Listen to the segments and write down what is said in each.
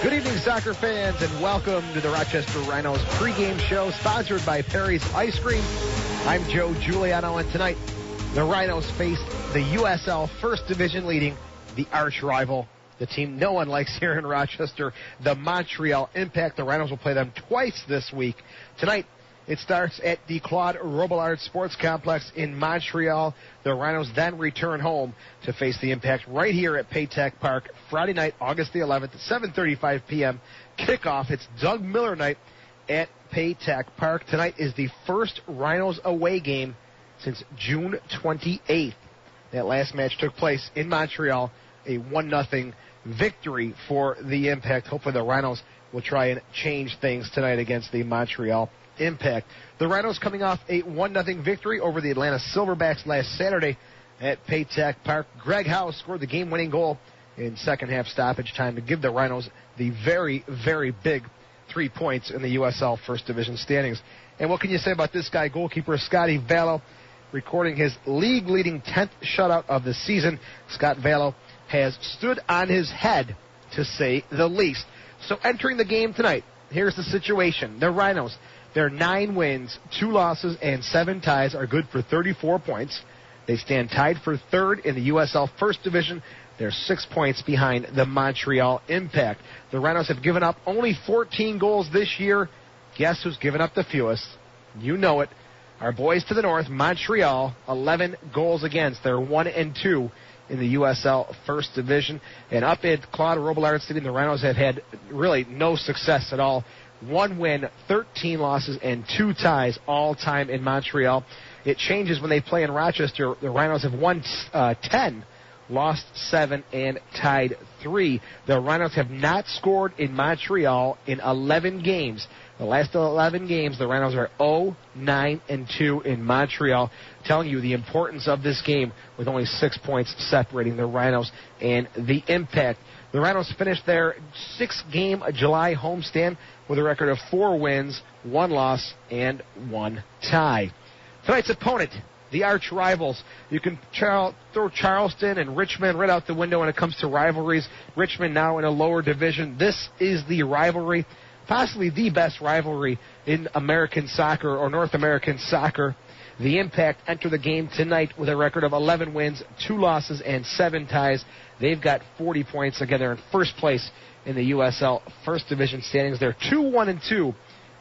Good evening, soccer fans, and welcome to the Rochester Rhinos pregame show, sponsored by Perry's Ice Cream. I'm Joe Giuliano, and tonight the Rhinos face the USL First Division leading the arch rival, the team no one likes here in Rochester, the Montreal Impact. The Rhinos will play them twice this week. Tonight, it starts at the Claude Robillard Sports Complex in Montreal. The Rhinos then return home to face the Impact right here at Paytech Park Friday night, August the 11th at 7:35 p.m. Kickoff. It's Doug Miller night at Paytech Park. Tonight is the first Rhinos away game since June 28th. That last match took place in Montreal, a 1-0 victory for the Impact. Hopefully the Rhinos will try and change things tonight against the Montreal Impact. The Rhinos coming off a 1-0 victory over the Atlanta Silverbacks last Saturday at Paytech Park. Greg Howe scored the game-winning goal in second-half stoppage time to give the Rhinos the very, very big 3 points in the USL First Division standings. And what can you say about this guy, goalkeeper Scotty Vallow, recording his league-leading 10th shutout of the season. Scott Vallow has stood on his head, to say the least. So entering the game tonight, here's the situation. The Rhinos, their 9 wins, 2 losses, and 7 ties are good for 34 points. They stand tied for third in the USL First Division. They're 6 points behind the Montreal Impact. The Rhinos have given up only 14 goals this year. Guess who's given up the fewest? You know it. Our boys to the north, Montreal, 11 goals against. They're 1-2 in the USL First Division. And up at Claude Robillard Stadium, the Rhinos have had really no success at all. 1 win, 13 losses, and 2 ties all time in Montreal. It changes when they play in Rochester. The Rhinos have won 10, lost 7, and tied 3. The Rhinos have not scored in Montreal in 11 games. The last 11 games, the Rhinos are 0-9-2 in Montreal, telling you the importance of this game with only 6 points separating the Rhinos and the Impact. The Rhinos finished their 6-game July homestand with a record of 4 wins, 1 loss, and 1 tie. Tonight's opponent, the arch rivals. You can throw Charleston and Richmond right out the window when it comes to rivalries. Richmond now in a lower division. This is the rivalry, possibly the best rivalry in American soccer or North American soccer. The Impact enter the game tonight with a record of 11 wins, 2 losses, and 7 ties. They've got 40 points. Again, they're in first place in the USL First Division standings. They're 2-1-2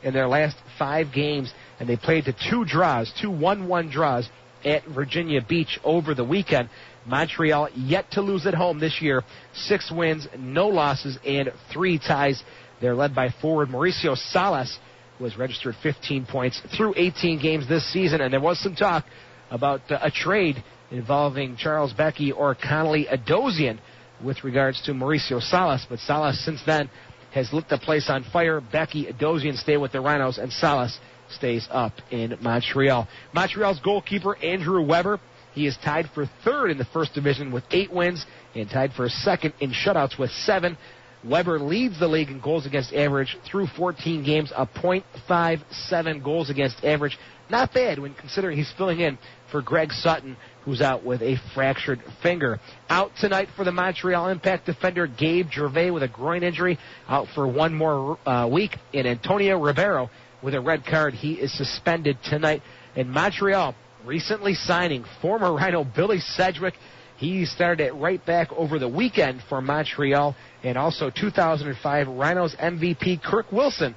in their last 5 games, and they played to 2 draws, 2 1-1 draws at Virginia Beach over the weekend. Montreal yet to lose at home this year. 6 wins, no losses, and 3 ties. They're led by forward Mauricio Salas, who has registered 15 points through 18 games this season. And there was some talk about a trade involving Charles Becky or Connolly Adosian with regards to Mauricio Salas. But Salas, since then, has lit the place on fire. Becky, Adosian stay with the Rhinos, and Salas stays up in Montreal. Montreal's goalkeeper, Andrew Weber, he is tied for third in the First Division with 8 wins and tied for second in shutouts with 7. Weber leads the league in goals against average through 14 games, a .57 goals against average. Not bad when considering he's filling in for Greg Sutton, who's out with a fractured finger. Out tonight for the Montreal Impact defender Gabe Gervais with a groin injury, out for 1 more week. And Antonio Ribeiro with a red card. He is suspended tonight. And Montreal recently signing former Rhino Billy Sedgwick. He started at right back over the weekend for Montreal, and also 2005 Rhinos MVP Kirk Wilson,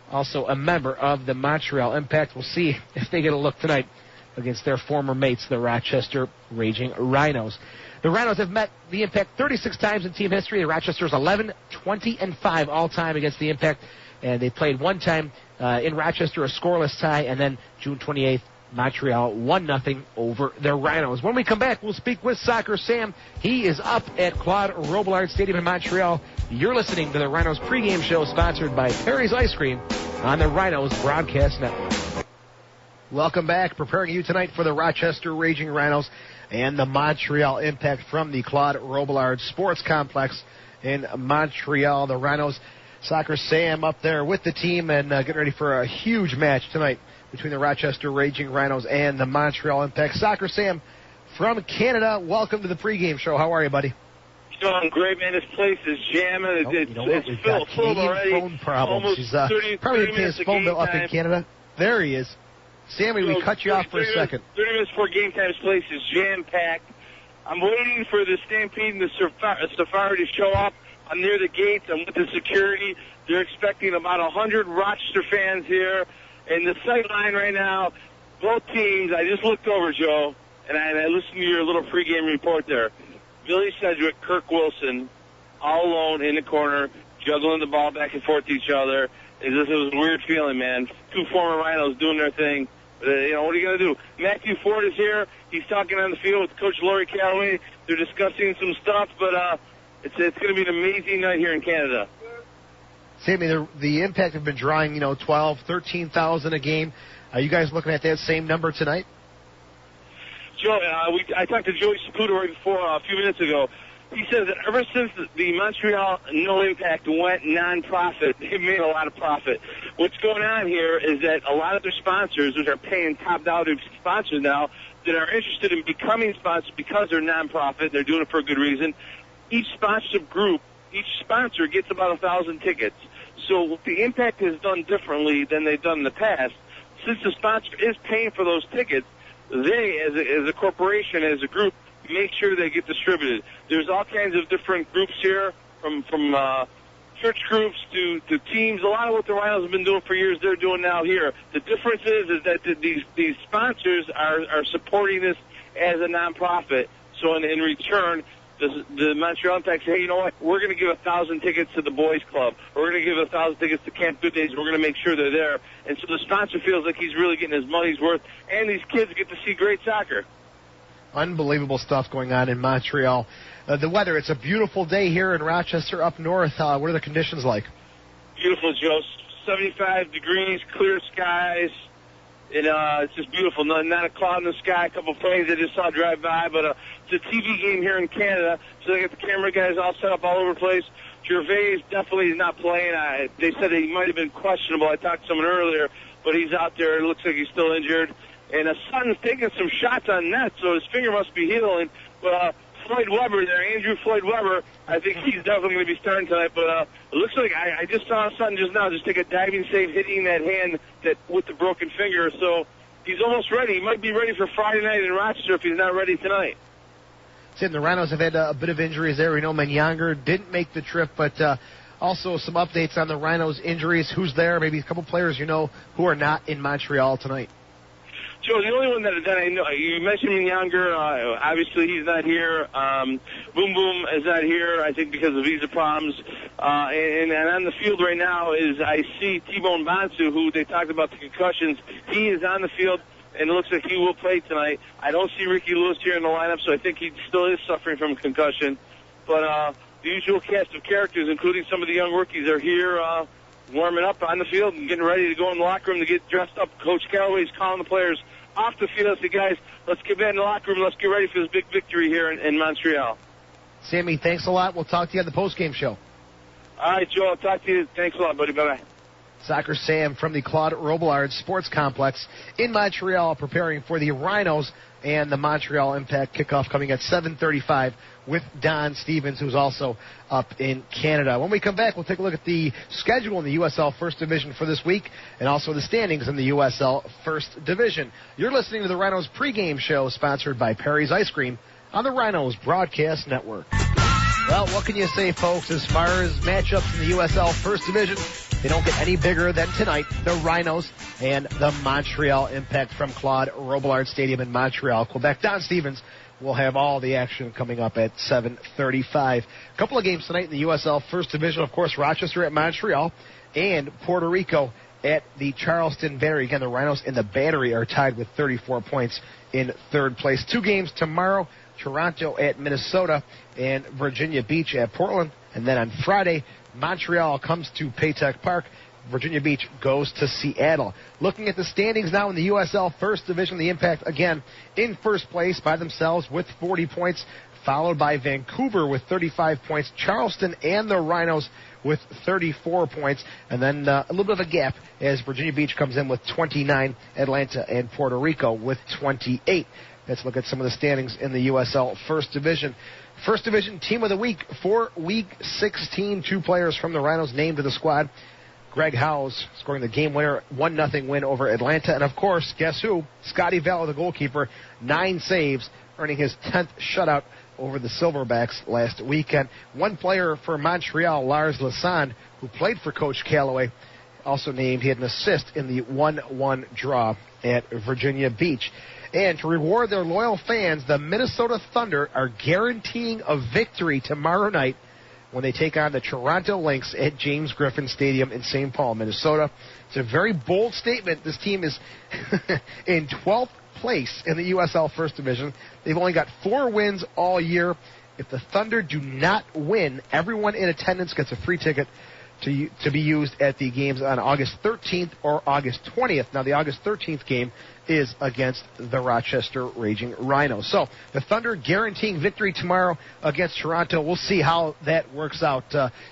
also a member of the Montreal Impact. We'll see if they get a look tonight against their former mates, the Rochester Raging Rhinos. The Rhinos have met the Impact 36 times in team history. The Rochester's 11-20-5 all-time against the Impact, and they played 1 time in Rochester, a scoreless tie, and then June 28th, Montreal 1-0 over the Rhinos. When we come back, we'll speak with Soccer Sam. He is up at Claude Robillard Stadium in Montreal. You're listening to the Rhinos pregame show sponsored by Perry's Ice Cream on the Rhinos Broadcast Network. Welcome back. Preparing you tonight for the Rochester Raging Rhinos and the Montreal Impact from the Claude Robillard Sports Complex in Montreal. The Rhinos, Soccer Sam up there with the team and getting ready for a huge match tonight between the Rochester Raging Rhinos and the Montreal Impact. Soccer Sam from Canada, welcome to the pregame show. How are you, buddy? Doing great, man. This place is jamming. It's filled already. Phone problems. He's probably didn't pay his phone bill up in Canada. There he is. Sammy, we cut you off for a second. 30 minutes before game time, this place is jam-packed. I'm waiting for the Stampede and the Safari to show up. I'm near the gates. I'm with the security. They're expecting about 100 Rochester fans here. And the sight line right now, both teams, I just looked over, Joe, and I listened to your little pregame report there. Billy Sedgwick, Kirk Wilson, all alone in the corner, juggling the ball back and forth to each other. It was a weird feeling, man. Two former Rhinos doing their thing. What are you going to do? Matthew Ford is here. He's talking on the field with Coach Laurie Calloway. They're discussing some stuff, but it's going to be an amazing night here in Canada. Sammy, the Impact have been drawing, 12, 13,000 a game. Are you guys looking at that same number tonight? Joe, I talked to Joey Saputo right before a few minutes ago. He says that ever since the Montreal No Impact went non-profit, they've made a lot of profit. What's going on here is that a lot of their sponsors, which are paying top-dollar sponsors now, that are interested in becoming sponsors because they're non-profit, they're doing it for a good reason. Each sponsorship group, each sponsor gets about 1,000 tickets. So what the Impact has done differently than they've done in the past, since the sponsor is paying for those tickets, they, as a corporation, as a group, make sure they get distributed. There's all kinds of different groups here, from church groups to teams. A lot of what the Rhinos have been doing for years, they're doing now here. The difference is that these sponsors are supporting this as a nonprofit. So in return, the Montreal Impact say, hey, you know what? We're going to give 1,000 tickets to the boys club. We're going to give 1,000 tickets to Camp Good Days. We're going to make sure they're there. And so the sponsor feels like he's really getting his money's worth, and these kids get to see great soccer. Unbelievable stuff going on in Montreal. The weather, it's a beautiful day here in Rochester up north. What are the conditions like? Beautiful, Joe. 75 degrees, clear skies. It's just beautiful. Not a cloud in the sky. A couple planes I just saw drive by, but it's a TV game here in Canada, so they got the camera guys all set up all over the place. Gervais definitely is not playing. They said he might have been questionable. I talked to someone earlier, but he's out there. It looks like he's still injured. And Sutton's taking some shots on net, so his finger must be healing. But Floyd Weber there, Andrew Floyd Weber, I think he's definitely going to be starting tonight. But it looks like I just saw Sutton just now just take a diving save, hitting that hand with the broken finger. So he's almost ready. He might be ready for Friday night in Rochester if he's not ready tonight. Tim, the Rhinos have had a bit of injuries there. We know Menyanger didn't make the trip, but also some updates on the Rhinos' injuries. Who's there? Maybe a couple players you know who are not in Montreal tonight. Joe, the only one that I know, you mentioned Younger. Obviously, he's not here. Boom Boom is not here, I think, because of visa problems. And on the field right now I see T-Bone Bonsu, who they talked about the concussions. He is on the field, and it looks like he will play tonight. I don't see Ricky Lewis here in the lineup, so I think he still is suffering from concussion. But the usual cast of characters, including some of the young rookies, are here warming up on the field and getting ready to go in the locker room to get dressed up. Coach Calloway's calling the players off the field. Say, guys, let's get back in the locker room. Let's get ready for this big victory here in Montreal. Sammy, thanks a lot. We'll talk to you on the postgame show. All right, Joe. I'll talk to you. Thanks a lot, buddy. Bye-bye. Soccer Sam from the Claude Robillard Sports Complex in Montreal, preparing for the Rhinos and the Montreal Impact kickoff coming at 7:35 with Don Stevens, who's also up in Canada. When we come back, we'll take a look at the schedule in the USL First Division for this week and also the standings in the USL First Division. You're listening to the Rhinos pregame show sponsored by Perry's Ice Cream on the Rhinos Broadcast Network. Well, what can you say, folks, as far as matchups in the USL First Division? They don't get any bigger than tonight. The Rhinos and the Montreal Impact from Claude Robillard Stadium in Montreal, Quebec. Don Stevens will have all the action coming up at 7:35. A couple of games tonight in the USL First Division. Of course, Rochester at Montreal and Puerto Rico at the Charleston Battery. Again, the Rhinos and the Battery are tied with 34 points in third place. Two games tomorrow, Toronto at Minnesota and Virginia Beach at Portland. And then on Friday, Montreal comes to Paytech Park. Virginia Beach goes to Seattle. Looking at the standings now in the USL First Division, the Impact, again, in first place by themselves with 40 points, followed by Vancouver with 35 points, Charleston and the Rhinos with 34 points, and then a little bit of a gap as Virginia Beach comes in with 29, Atlanta and Puerto Rico with 28. Let's look at some of the standings in the USL First Division. First Division Team of the Week for Week 16. 2 players from the Rhinos named to the squad. Greg Howes scoring the game winner, 1-0 win over Atlanta. And, of course, guess who? Scotty Vallow, the goalkeeper, 9 saves, earning his 10th shutout over the Silverbacks last weekend. One player for Montreal, Lars Lasson, who played for Coach Callaway, also named. He had an assist in the 1-1 draw at Virginia Beach. And to reward their loyal fans, the Minnesota Thunder are guaranteeing a victory tomorrow night when they take on the Toronto Lynx at James Griffin Stadium in St. Paul, Minnesota. It's a very bold statement. This team is in 12th place in the USL First Division. They've only got 4 wins all year. If the Thunder do not win, everyone in attendance gets a free ticket to be used at the games on August 13th or August 20th. Now, the August 13th game is against the Rochester Raging Rhinos. So, the Thunder guaranteeing victory tomorrow against Toronto. We'll see how that works out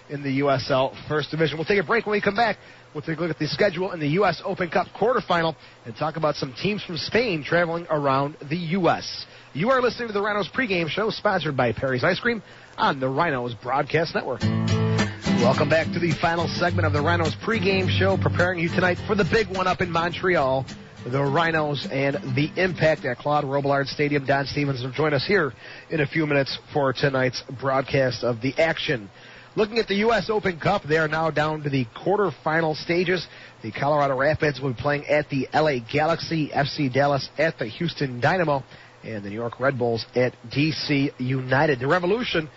in the USL First Division. We'll take a break. When we come back, we'll take a look at the schedule in the U.S. Open Cup quarterfinal and talk about some teams from Spain traveling around the U.S. You are listening to the Rhinos pregame show, sponsored by Perry's Ice Cream on the Rhinos Broadcast Network. Welcome back to the final segment of the Rhinos pregame show, preparing you tonight for the big one up in Montreal, the Rhinos and the Impact at Claude Robillard Stadium. Don Stevens will join us here in a few minutes for tonight's broadcast of the action. Looking at the U.S. Open Cup, they are now down to the quarterfinal stages. The Colorado Rapids will be playing at the L.A. Galaxy, FC Dallas at the Houston Dynamo, and the New York Red Bulls at D.C. United. The Revolution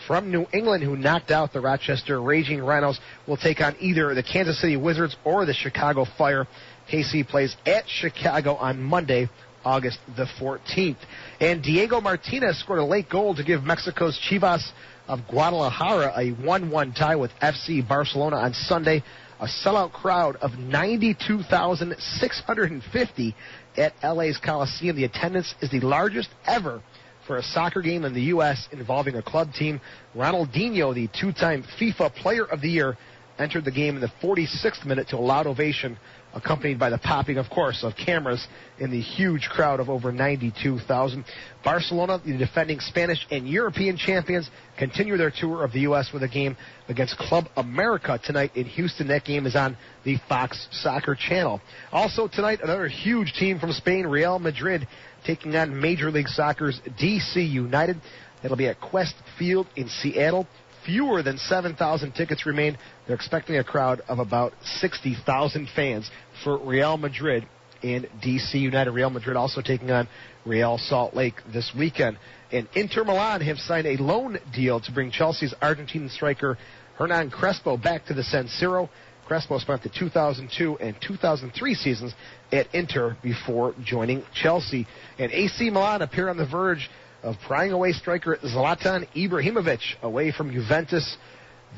from New England, who knocked out the Rochester Raging Rhinos, will take on either the Kansas City Wizards or the Chicago Fire. KC plays at Chicago on Monday, August the 14th. And Diego Martinez scored a late goal to give Mexico's Chivas of Guadalajara a 1-1 tie with FC Barcelona on Sunday. A sellout crowd of 92,650 at LA's Coliseum. The attendance is the largest ever for a soccer game in the U.S. involving a club team. Ronaldinho, the 2-time FIFA Player of the Year, entered the game in the 46th minute to a loud ovation, accompanied by the popping, of course, of cameras in the huge crowd of over 92,000. Barcelona, the defending Spanish and European champions, continue their tour of the U.S. with a game against Club America tonight in Houston. That game is on the Fox Soccer Channel. Also tonight, another huge team from Spain, Real Madrid, taking on Major League Soccer's D.C. United. That'll be at Quest Field in Seattle. Fewer than 7,000 tickets remain. They're expecting a crowd of about 60,000 fans for Real Madrid and D.C. United. Real Madrid also taking on Real Salt Lake this weekend. And Inter Milan have signed a loan deal to bring Chelsea's Argentine striker Hernan Crespo back to the San Siro. Crespo spent the 2002 and 2003 seasons at Inter before joining Chelsea. And AC Milan appear on the verge of prying away striker Zlatan Ibrahimovic away from Juventus.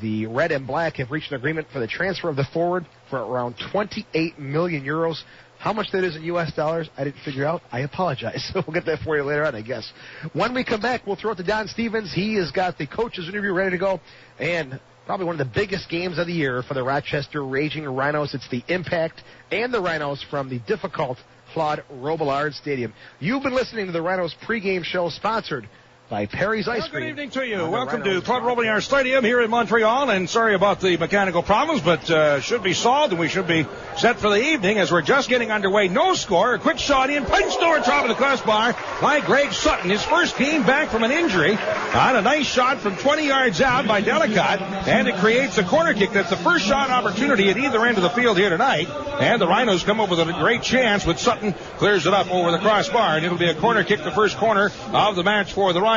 The Red and Black have reached an agreement for the transfer of the forward for around 28 million euros. How much that is in U.S. dollars, I didn't figure out. I apologize. We'll get that for you later on, I guess. When we come back, we'll throw it to Don Stevens. He has got the coach's interview ready to go, and probably one of the biggest games of the year for the Rochester Raging Rhinos. It's the Impact and the Rhinos from the difficult Claude Robillard Stadium. You've been listening to the Rhinos pregame show, sponsored by Perry's Ice Cream. Good evening to you. Welcome to Claude Robillard Stadium here in Montreal, and sorry about the mechanical problems, but should be solved, and we should be set for the evening as we're just getting underway. No score, a quick shot in, punched over top of the crossbar by Greg Sutton. His first game back from an injury, on a nice shot from 20 yards out by Delicott, and it creates a corner kick. That's the first shot opportunity at either end of the field here tonight, and the Rhinos come up with a great chance, but Sutton clears it up over the crossbar, and it'll be a corner kick, the first corner of the match for the Rhinos.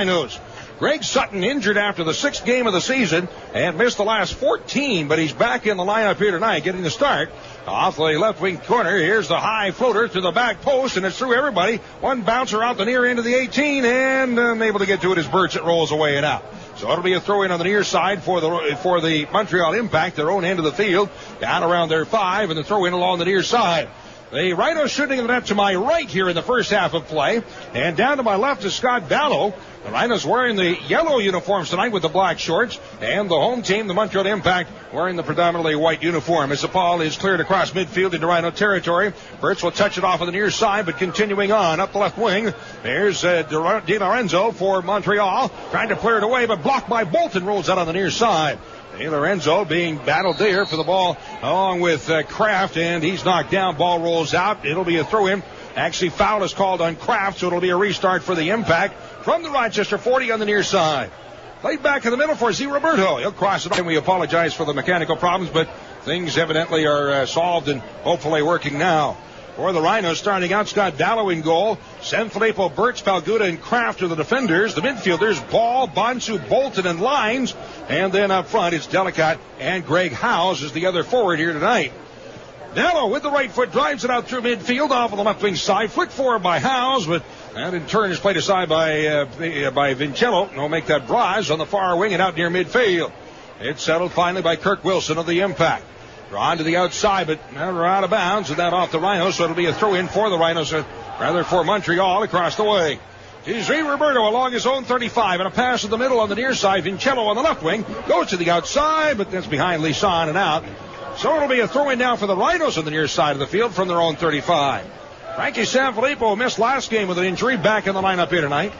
Greg Sutton injured after the 6th game of the season and missed the last 14, but he's back in the lineup here tonight, getting the start. Off the left wing corner, here's the high floater to the back post, and it's through everybody. One bouncer out the near end of the 18, and unable to get to it as Birch. It rolls away and out. So it'll be a throw in on the near side for the Montreal Impact, their own end of the field, down around their 5, and the throw in along the near side. The Rhinos shooting the net to my right here in the first half of play. And down to my left is Scott Ballo. The Rhinos wearing the yellow uniforms tonight with the black shorts. And the home team, the Montreal Impact, wearing the predominantly white uniform. As the ball is cleared across midfield into Rhino territory. Burtz will touch it off on the near side, but continuing on up the left wing. There's Di Lorenzo for Montreal. Trying to clear it away, but blocked by Bolton. Rolls out on the near side. Di Lorenzo being battled there for the ball along with Kraft, and he's knocked down. Ball rolls out. It'll be a throw-in. Actually, foul is called on Kraft, so it'll be a restart for the Impact from the Rochester 40 on the near side. Played back in the middle for Z. Roberto. He'll cross it up. And we apologize for the mechanical problems, but things evidently are solved and hopefully working now. For the Rhinos, starting out, Scott Ballo in goal. Sanfilippo, Burtz, Palguda, and Kraft are the defenders. The midfielders, Ball, Bonsu, Bolton, and Lines. And then up front, it's Delicate and Greg Howes is the other forward here tonight. Ballo with the right foot drives it out through midfield off of the left wing side. Flick forward by Howes, but that in turn is played aside by Vincello. He'll make that Braz on the far wing and out near midfield. It's settled finally by Kirk Wilson of the Impact. Drawn to the outside, but never out of bounds, and that off the Rhinos, so it'll be a throw-in for the Rhinos, rather for Montreal across the way. Here's Ray Roberto along his own 35, and a pass in the middle on the near side. Vincello on the left wing, goes to the outside, but that's behind Lisan and out. So it'll be a throw-in now for the Rhinos on the near side of the field from their own 35. Frankie Sanfilippo missed last game with an injury, back in the lineup here tonight.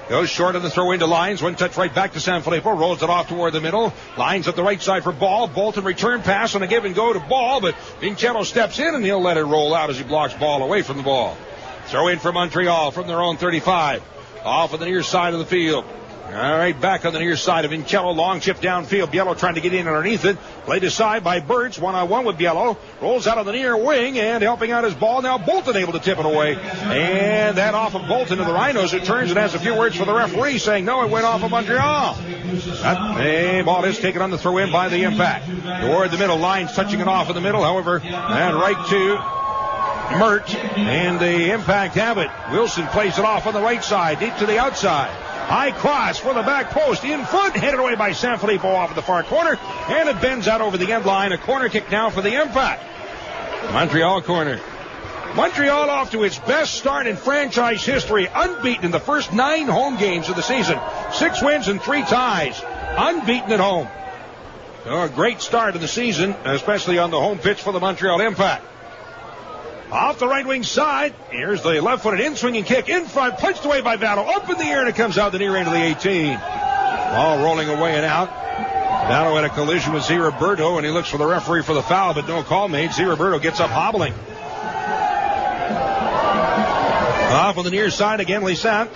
Goes short of the throw into Lines. One touch right back to Sanfilippo. Rolls it off toward the middle. Lines up the right side for Ball. Bolton return pass on a give and go to Ball, but Vincello steps in and he'll let it roll out as he blocks Ball away from the ball. Throw in for Montreal from their own 35. Off on the near side of the field. All right, back on the near side of Vincello. Long chip downfield. Biello trying to get in underneath it. Played aside by Burtz. 1-on-1 with Biello. Rolls out on the near wing and helping out his ball. Now Bolton able to tip it away. And that off of Bolton to the Rhinos, who turns and has a few words for the referee saying, no, it went off of Montreal. That ball is taken on the throw in by the Impact. Toward the middle. Lines touching it off in the middle. However, and right to Mert. And the Impact have it. Wilson plays it off on the right side. Deep to the outside. High cross for the back post. In front, headed away by Sanfilippo off of the far corner. And it bends out over the end line. A corner kick now for the Impact. Montreal corner. Montreal off to its best start in franchise history. Unbeaten in the first 9 home games of the season. 6 wins and 3 ties. Unbeaten at home. So a great start of the season, especially on the home pitch for the Montreal Impact. Off the right wing side, here's the left-footed in-swinging kick in front, punched away by Battle, up in the air, and it comes out the near end of the 18. Ball rolling away and out. Battle had a collision with Z. Roberto, and he looks for the referee for the foul, but no call made. Z. Roberto gets up hobbling. Off on the near side again, Lisan.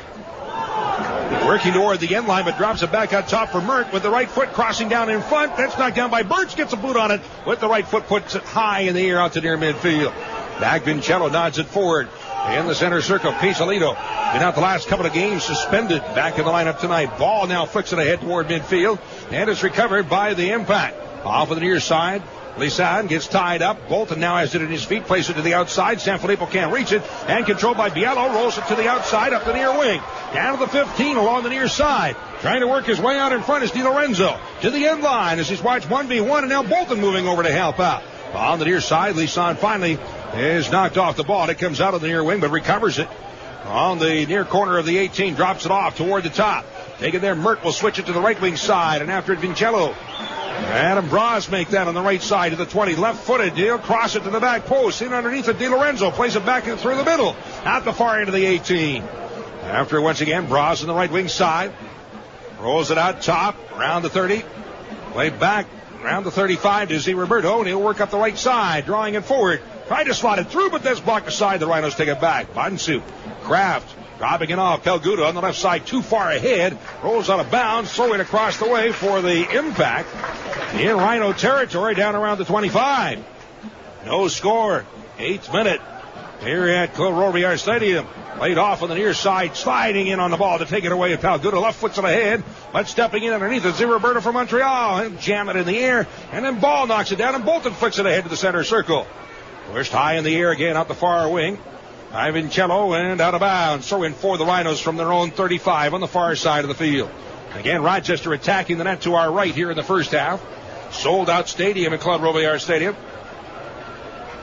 Working toward the end line, but drops it back out top for Mert with the right foot crossing down in front. That's knocked down by Burtz, gets a boot on it with the right foot, puts it high in the air out to near midfield. Back Vincello nods it forward. In the center circle, Pisolito. Been out the last couple of games, suspended. Back in the lineup tonight. Ball now flicks it ahead toward midfield. And it's recovered by the Impact. Off of the near side. Lisan gets tied up. Bolton now has it in his feet. Plays it to the outside. Sanfilippo can't reach it. And controlled by Biello. Rolls it to the outside up the near wing. Down to the 15 along the near side. Trying to work his way out in front is Di Lorenzo. To the end line as he's watched 1v1. And now Bolton moving over to help out. On the near side, Lisan finally is knocked off the ball. It comes out of the near wing, but recovers it. On the near corner of the 18, drops it off toward the top. Taken there, Mert will switch it to the right wing side, and after it, Vincello. Adam Braz make that on the right side of the 20. Left-footed, he'll cross it to the back post. In underneath it, Di Lorenzo plays it back through the middle. Out the far end of the 18. After once again, Braz on the right wing side. Rolls it out top, around the 30. Played back. Around the 35 to Z. Roberto, and he'll work up the right side, drawing it forward. Tried to slot it through, but that's blocked aside. The Rhinos take it back. Bonsu, Kraft, dropping it off. Pelguda on the left side, too far ahead. Rolls out of bounds, throw it across the way for the Impact. In Rhino territory, down around the 25. No score. 8th minute here at Claude Robillard Stadium. Laid off on the near side, sliding in on the ball to take it away. Palguda left foot's on ahead, but stepping in underneath it. Z. Roberto from Montreal. He'll jam it in the air, and then Ball knocks it down, and Bolton flicks it ahead to the center circle. Pushed high in the air again out the far wing. Vincello and out of bounds. Throw in for the Rhinos from their own 35 on the far side of the field. Again, Rochester attacking the net to our right here in the first half. Sold out stadium at Claude Robillard Stadium.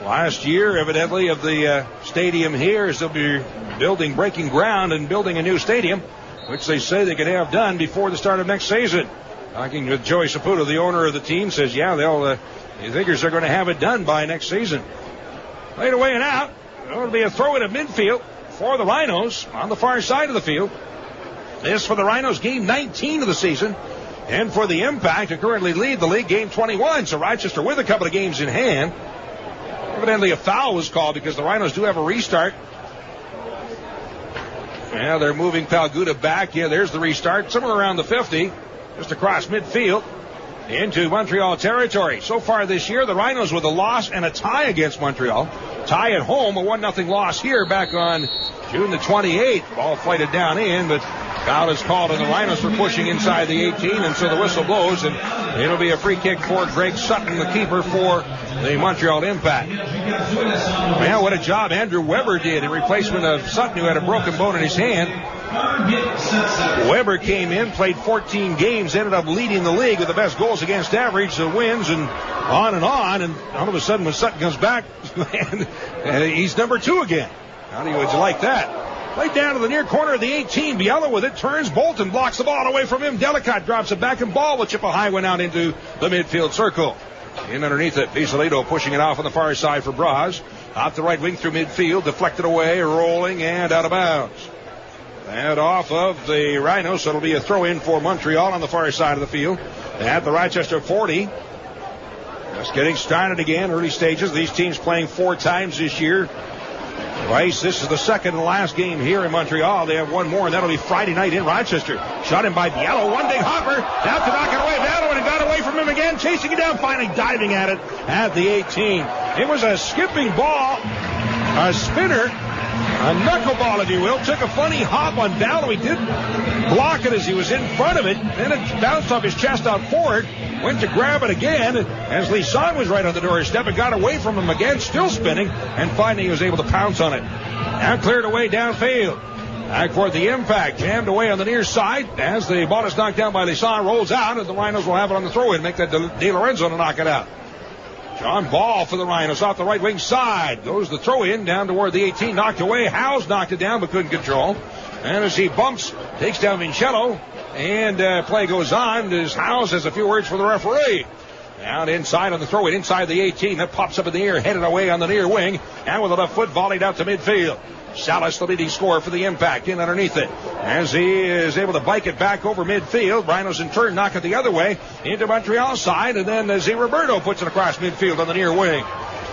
last year, evidently, of the stadium here, as they'll be breaking ground and building a new stadium, which they say they could have done before the start of next season. Talking with Joey Saputo, the owner of the team, says, he figures they're going to have it done by next season. Played away and out. It'll be a throw in at midfield for the Rhinos on the far side of the field. This for the Rhinos, game 19 of the season. And for the Impact, who currently lead the league, game 21. So Rochester with a couple of games in hand. Evidently a foul was called because the Rhinos do have a restart. Yeah, they're moving Palguda back. Yeah, there's the restart. Somewhere around the 50. Just across midfield into Montreal territory. So far this year, the Rhinos with a loss and a tie against Montreal. Tie at home, a 1-0 loss here back on June the 28th. Ball flighted down in, but foul is called on the Rhinos for pushing inside the 18, and so the whistle blows, and it'll be a free kick for Greg Sutton, the keeper for the Montreal Impact. Man, what a job Andrew Weber did in replacement of Sutton, who had a broken bone in his hand. Weber came in, played 14 games, ended up leading the league with the best goals against average, the wins, and on. And all of a sudden, when Sutton comes back, he's number 2 again. How would you like that? Played down to the near corner of the 18. Biella with it, turns. Bolton blocks the ball away from him. Delicott drops it back, and ball will chip a high one out into the midfield circle. In underneath it, Pisolito pushing it off on the far side for Braz. Off the right wing through midfield, deflected away, rolling, and out of bounds. And off of the Rhinos, so it'll be a throw-in for Montreal on the far side of the field. At the Rochester 40. Just getting started again, early stages. These teams playing 4 times this year. Twice. This is the second and last game here in Montreal. They have one more, and that'll be Friday night in Rochester. Shot in by Biello. One big hopper. Out to knock it away. Biello, and it got away from him again. Chasing it down, finally diving at it at the 18. It was a skipping ball. A spinner. A knuckleball, if you will. Took a funny hop on Biello. He did block it as he was in front of it. Then it bounced off his chest out forward. Went to grab it again as Lisan was right on the doorstep. It got away from him again, still spinning, and finally he was able to pounce on it. Now cleared away downfield. Back for the Impact. Jammed away on the near side as the ball is knocked down by Lisan. Rolls out, and the Rhinos will have it on the throw-in. Make that De Lorenzo to knock it out. John Ball for the Rhinos off the right wing side. Goes the throw-in down toward the 18. Knocked away. Howes knocked it down but couldn't control. And as he bumps, takes down Vincello. And play goes on as Howes has a few words for the referee. Out inside on the throw-in, inside the 18. That pops up in the air, headed away on the near wing. And with a left foot volleyed out to midfield. Salas, the leading scorer for the Impact, in underneath it. As he is able to bike it back over midfield. Rhinos in turn knock it the other way into Montreal's side. And then Z. Roberto puts it across midfield on the near wing.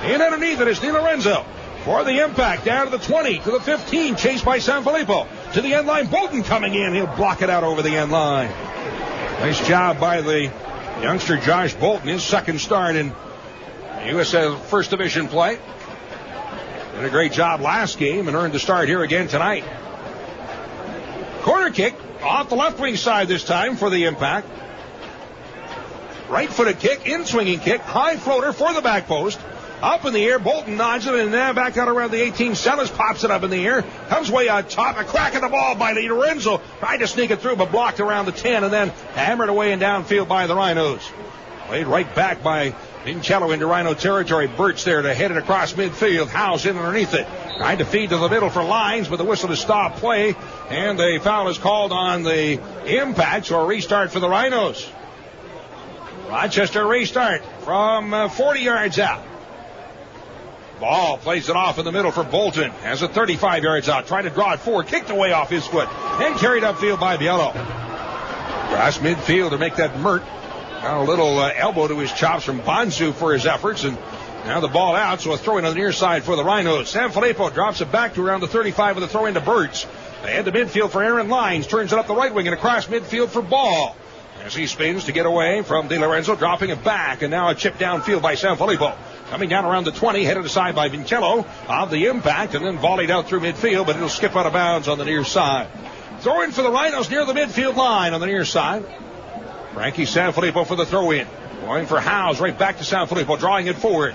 In underneath it is Di Lorenzo for the Impact. Down to the 20, to the 15. Chased by Sanfilippo. To the end line. Bolton coming in. He'll block it out over the end line. Nice job by the youngster Josh Bolton. His second start in USL First Division play. Did a great job last game and earned the start here again tonight. Corner kick off the left wing side this time for the Impact. Right-footed kick, in-swinging kick, high floater for the back post. Up in the air, Bolton nods it, and now back out around the 18. Sellers pops it up in the air, comes way on top, a crack of the ball by Di Lorenzo. Tried to sneak it through, but blocked around the 10, and then hammered away and downfield by the Rhinos. Played right back by Vincello into Rhino territory. Birch there to head it across midfield. Howes in underneath it. Trying to feed to the middle for Lines, but the whistle to stop play. And the foul is called on the Impact, so a restart for the Rhinos. Rochester restart from 40 yards out. Ball plays it off in the middle for Bolton. Has it 35 yards out. Trying to draw it forward. Kicked away off his foot. And carried upfield by Biello. Across midfield to make that Mert. Got a little elbow to his chops from Bonsu for his efforts. And now the ball out, so a throw-in on the near side for the Rhinos. Sanfilippo drops it back to around the 35 with a throw-in to Birch. They head to midfield for Aaron Lines. Turns it up the right wing and across midfield for Ball. As he spins to get away from Di Lorenzo, dropping it back. And now a chip downfield by Sanfilippo. Coming down around the 20, headed aside by Vincello of the Impact, and then volleyed out through midfield, but it'll skip out of bounds on the near side. Throw in for the Rhinos near the midfield line on the near side. Frankie Sanfilippo for the throw-in. Going for Howes, right back to Sanfilippo, drawing it forward.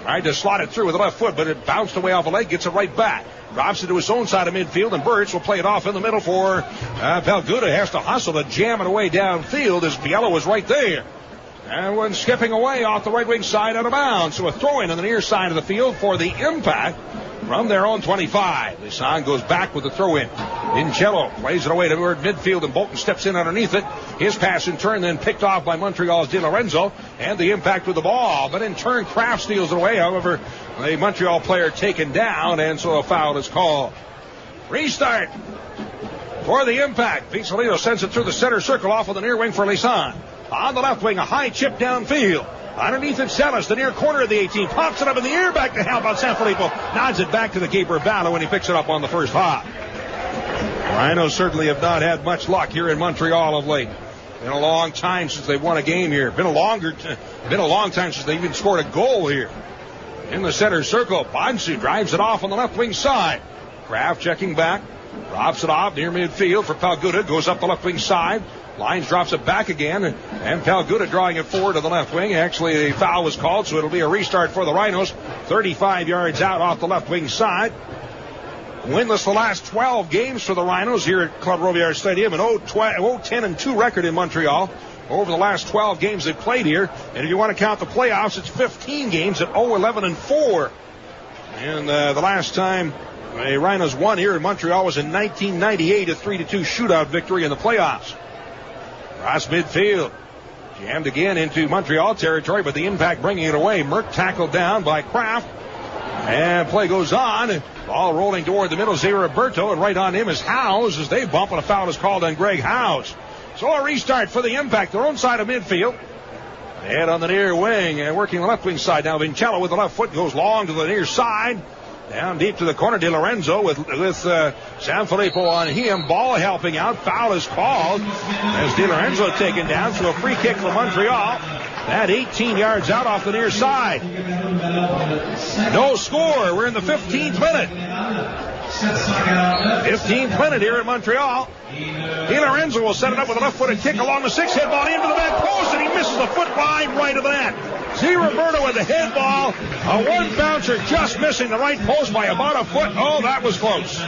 Tried to slot it through with the left foot, but it bounced away off a leg, gets it right back. Drops it to his own side of midfield, and Birch will play it off in the middle for Palguda. Has to hustle to jam it away downfield as Biello was right there. And went skipping away off the right wing side out of bounds. So a throw-in on the near side of the field for the Impact from their own 25. Lisan goes back with the throw-in. Incello plays it away toward midfield, and Bolton steps in underneath it. His pass in turn then picked off by Montreal's Di Lorenzo, and the Impact with the ball. But in turn, Kraft steals it away. However, the Montreal player taken down, and so a foul is called. Restart for the Impact. Pizzolino sends it through the center circle off of the near wing for Lisan. On the left wing, a high chip downfield. Underneath it, Celis, the near corner of the 18, pops it up in the air, back to help out Sanfilippo. Nods it back to the keeper, Ballo, when he picks it up on the first hop. Rhinos certainly have not had much luck here in Montreal of late. Been a long time since they've won a game here. Been a long time since they even scored a goal here. In the center circle, Bonsu drives it off on the left wing side. Kraft checking back, drops it off near midfield for Palguda, goes up the left wing side. Lines drops it back again, and Palguda drawing it forward to the left wing. Actually, a foul was called, so it'll be a restart for the Rhinos. 35 yards out off the left wing side. Winless the last 12 games for the Rhinos here at Club Robillard Stadium. An 0-10-2 record in Montreal over the last 12 games they've played here. And if you want to count the playoffs, it's 15 games at 0-11-4. And the last time the Rhinos won here in Montreal was in 1998, a 3-2 shootout victory in the playoffs. Cross midfield. Jammed again into Montreal territory, but the Impact bringing it away. Merck tackled down by Kraft. And play goes on. Ball rolling toward the middle. Zé Roberto, and right on him is Howes as they bump, and a foul is called on Greg Howes. So a restart for the Impact. Their own side of midfield. And on the near wing, and working the left wing side now. Vincello with the left foot goes long to the near side. Down deep to the corner, Di Lorenzo with Sanfilippo on him. Ball helping out. Foul is called as Di Lorenzo taken down. So a free kick for Montreal. That 18 yards out off the near side. No score. We're in the 15th minute. 15th minute here in Montreal. Di Lorenzo will set it up with a left-footed kick along the 6-head ball into the back post, and he misses the foot line right of the net. Zé Roberto with the head ball. A one bouncer just missing the right post by about a foot. Oh, that was close.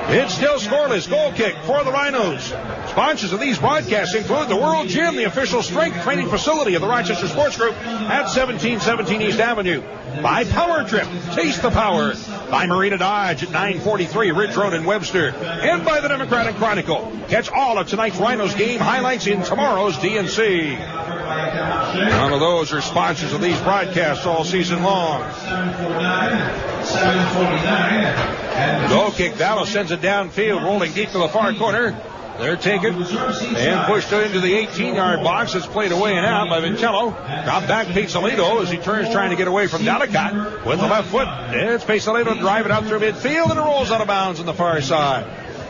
It's still scoreless. Goal kick for the Rhinos. Sponsors of these broadcasts include the World Gym, the official strength training facility of the Rochester Sports Group at 1717 East Avenue. By Power Trip, taste the power. By Marina Dodge at 943 Ridge Road in Webster. And by the Democratic Chronicle. Catch all of tonight's Rhinos game highlights in tomorrow's DNC. None of those are sponsors of these broadcasts all season long. 7:49. Goal kick. Vallo sends it downfield, rolling deep to the far corner. They're taken and pushed into the 18-yard box. It's played away and out by Vincello. Drop back Pizzolino as he turns trying to get away from Delicott with the left foot. It's Pizzolino driving out through midfield, and it rolls out of bounds on the far side.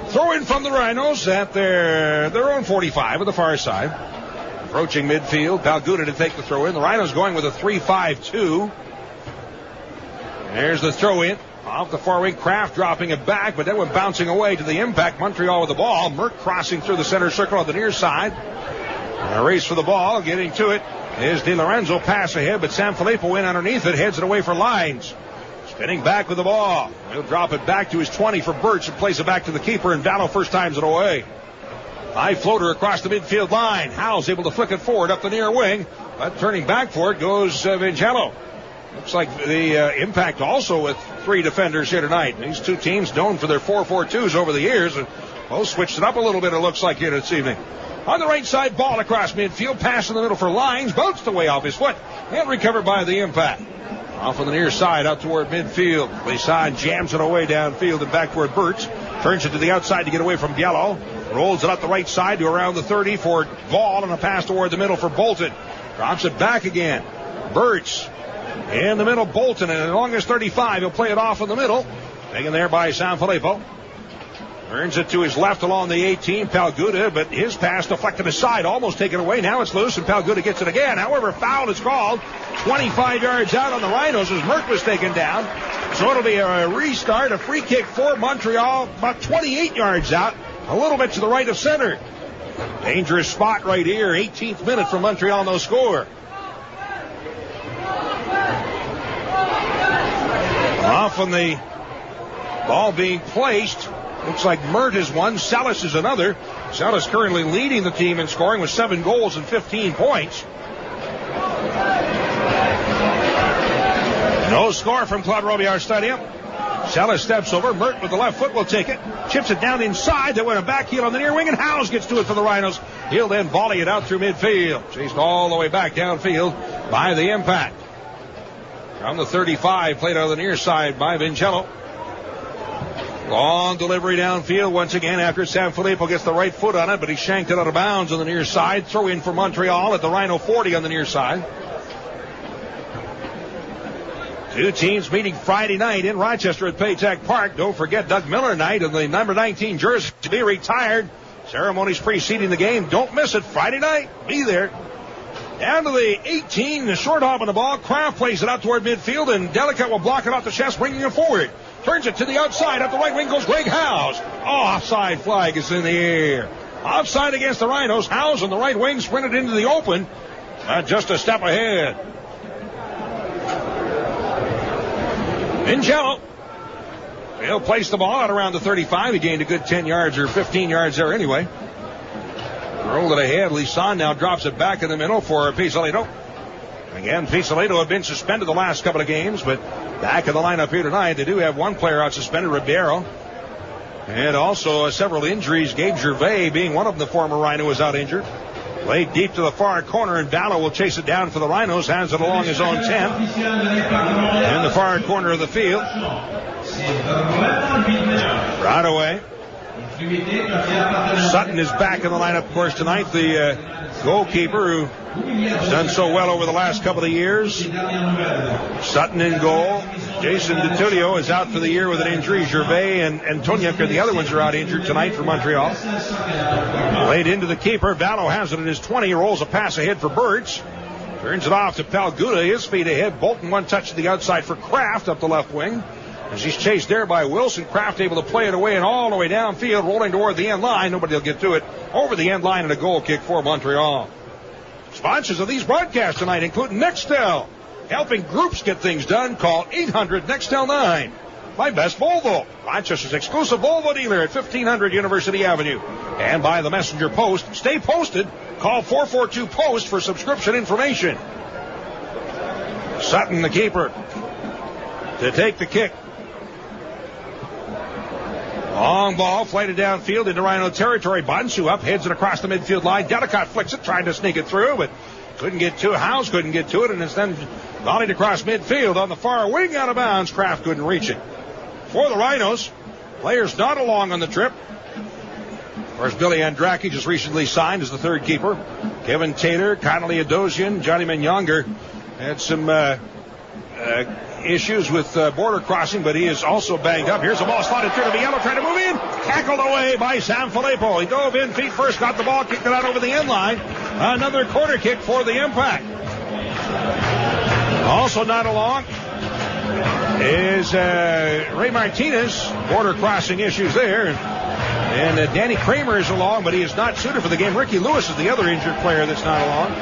Throw in from the Rhinos at their own 45 on the far side. Approaching midfield. Palguda to take the throw in. The Rhinos going with a 3-5-2. There's the throw in. Off the far wing, Kraft dropping it back, but then went bouncing away to the Impact. Montreal with the ball. Merck crossing through the center circle on the near side. A race for the ball. Getting to it is Di Lorenzo. Pass ahead, but Sanfilippo in underneath it. Heads it away for Lines. Spinning back with the ball. He'll drop it back to his 20 for Birch and plays it back to the keeper, and Vallo first times it away. High floater across the midfield line. Howell's able to flick it forward up the near wing, but turning back for it goes Vincello. Looks like the Impact also with three defenders here tonight. These two teams known for their 4-4-2s over the years. Both switched it up a little bit, it looks like, here this evening. On the right side, ball across midfield. Pass in the middle for Lines. Bounced away off his foot and recovered by the Impact. Off on the near side, out toward midfield. Lisan jams it away downfield and back toward Birch. Turns it to the outside to get away from Biello. Rolls it up the right side to around the 30 for Ball, and a pass toward the middle for Bolton. Drops it back again. Birch in the middle, Bolton, and along his 35, he'll play it off in the middle. Taken there by Sanfilippo. Turns it to his left along the 18, Palguda, but his pass deflected aside, almost taken away. Now it's loose, and Palguda gets it again. However, foul is called. 25 yards out on the Rhinos as Merck was taken down. So it'll be a restart, a free kick for Montreal, about 28 yards out, a little bit to the right of center. Dangerous spot right here, 18th minute from Montreal, no score. Off on the ball being placed. Looks like Mert is one, Salas is another. Zella's currently leading the team in scoring with 7 goals and 15 points. No score from Claude Robillard Stadium. Zella steps over. Mert with the left foot will take it. Chips it down inside. They went a back heel on the near wing, and Howes gets to it for the Rhinos. He'll then volley it out through midfield. Chased all the way back downfield by the Impact. From the 35, played on the near side by Vincello. Long delivery downfield once again after Sanfilippo gets the right foot on it, but he shanked it out of bounds on the near side. Throw in for Montreal at the Rhino 40 on the near side. Two teams meeting Friday night in Rochester at Paytech Park. Don't forget Doug Miller night and the number 19 jersey to be retired. Ceremonies preceding the game. Don't miss it Friday night. Be there. Down to the 18, the short hop on the ball. Kraft plays it out toward midfield, and Delicate will block it off the chest, bringing it forward. Turns it to the outside. Up the right wing goes Greg Howes. Offside flag is in the air. Offside against the Rhinos. Howes on the right wing sprinted into the open. Just a step ahead. Vincello. He'll place the ball out around the 35. He gained a good 10 yards or 15 yards there anyway. Rolled it ahead. Lisan now drops it back in the middle for Pisolito. Again, Pisolito had been suspended the last couple of games, but back in the lineup here tonight. They do have one player out suspended, Ribeiro. And also several injuries. Gabe Gervais being one of them, the former Rhino, is out injured. Played deep to the far corner, and Ballo will chase it down for the Rhinos. Has it along his own 10. In the far corner of the field. Right away. Sutton is back in the lineup, of course, tonight. The goalkeeper who's done so well over the last couple of years. Sutton in goal. Jason DiTullio is out for the year with an injury. Gervais and Antoniuk, the other ones, are out injured tonight for Montreal. Played into the keeper. Ballo has it at his 20. Rolls a pass ahead for Birds. Turns it off to Palguda. His feet ahead. Bolton one touch to the outside for Kraft up the left wing. As he's chased there by Wilson, Kraft able to play it away and all the way downfield, rolling toward the end line. Nobody will get to it. Over the end line and a goal kick for Montreal. Sponsors of these broadcasts tonight include Nextel. Helping groups get things done. Call 800-NEXTEL-9. By Best Volvo, Rochester's exclusive Volvo dealer at 1500 University Avenue. And by the Messenger Post. Stay posted. Call 442-POST for subscription information. Sutton, the keeper, to take the kick. Long ball, flighted downfield into Rhino territory. Bonsu up, heads it across the midfield line. Delicate flicks it, trying to sneak it through, but couldn't get to it. Howes couldn't get to it, and it's then volleyed across midfield on the far wing, out of bounds. Kraft couldn't reach it. For the Rhinos, players not along on the trip. Of course, Billy Andraki just recently signed as the third keeper. Kevin Taylor, Connolly Adosian, Johnny Menyonger had some issues with border crossing, but he is also banged up. Here's the ball slotted through to Biello, trying to move in. Tackled away by Sanfilippo. He dove in feet first, got the ball, kicked it out over the end line. Another corner kick for the Impact. Also not along is Ray Martinez. Border crossing issues there. And Danny Kramer is along, but he is not suited for the game. Ricky Lewis is the other injured player that's not along.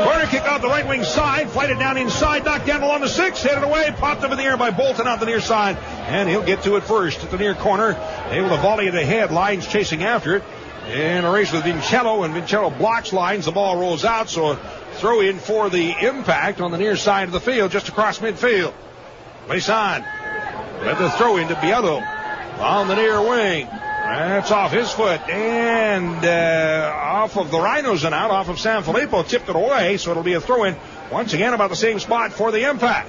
Corner kick out the right wing side, flighted down inside, knocked down along the 6, headed away, popped up in the air by Bolton out the near side, and he'll get to it first at the near corner. Able to volley it ahead, Lines chasing after it. And a race with Vincello, and Vincello blocks Lines. The ball rolls out, so a throw in for the Impact on the near side of the field, just across midfield. Lisan with the throw into Biello on the near wing. That's off his foot and off of the Rhinos and out, off of Sanfilippo, tipped it away, so it'll be a throw-in once again about the same spot for the Impact.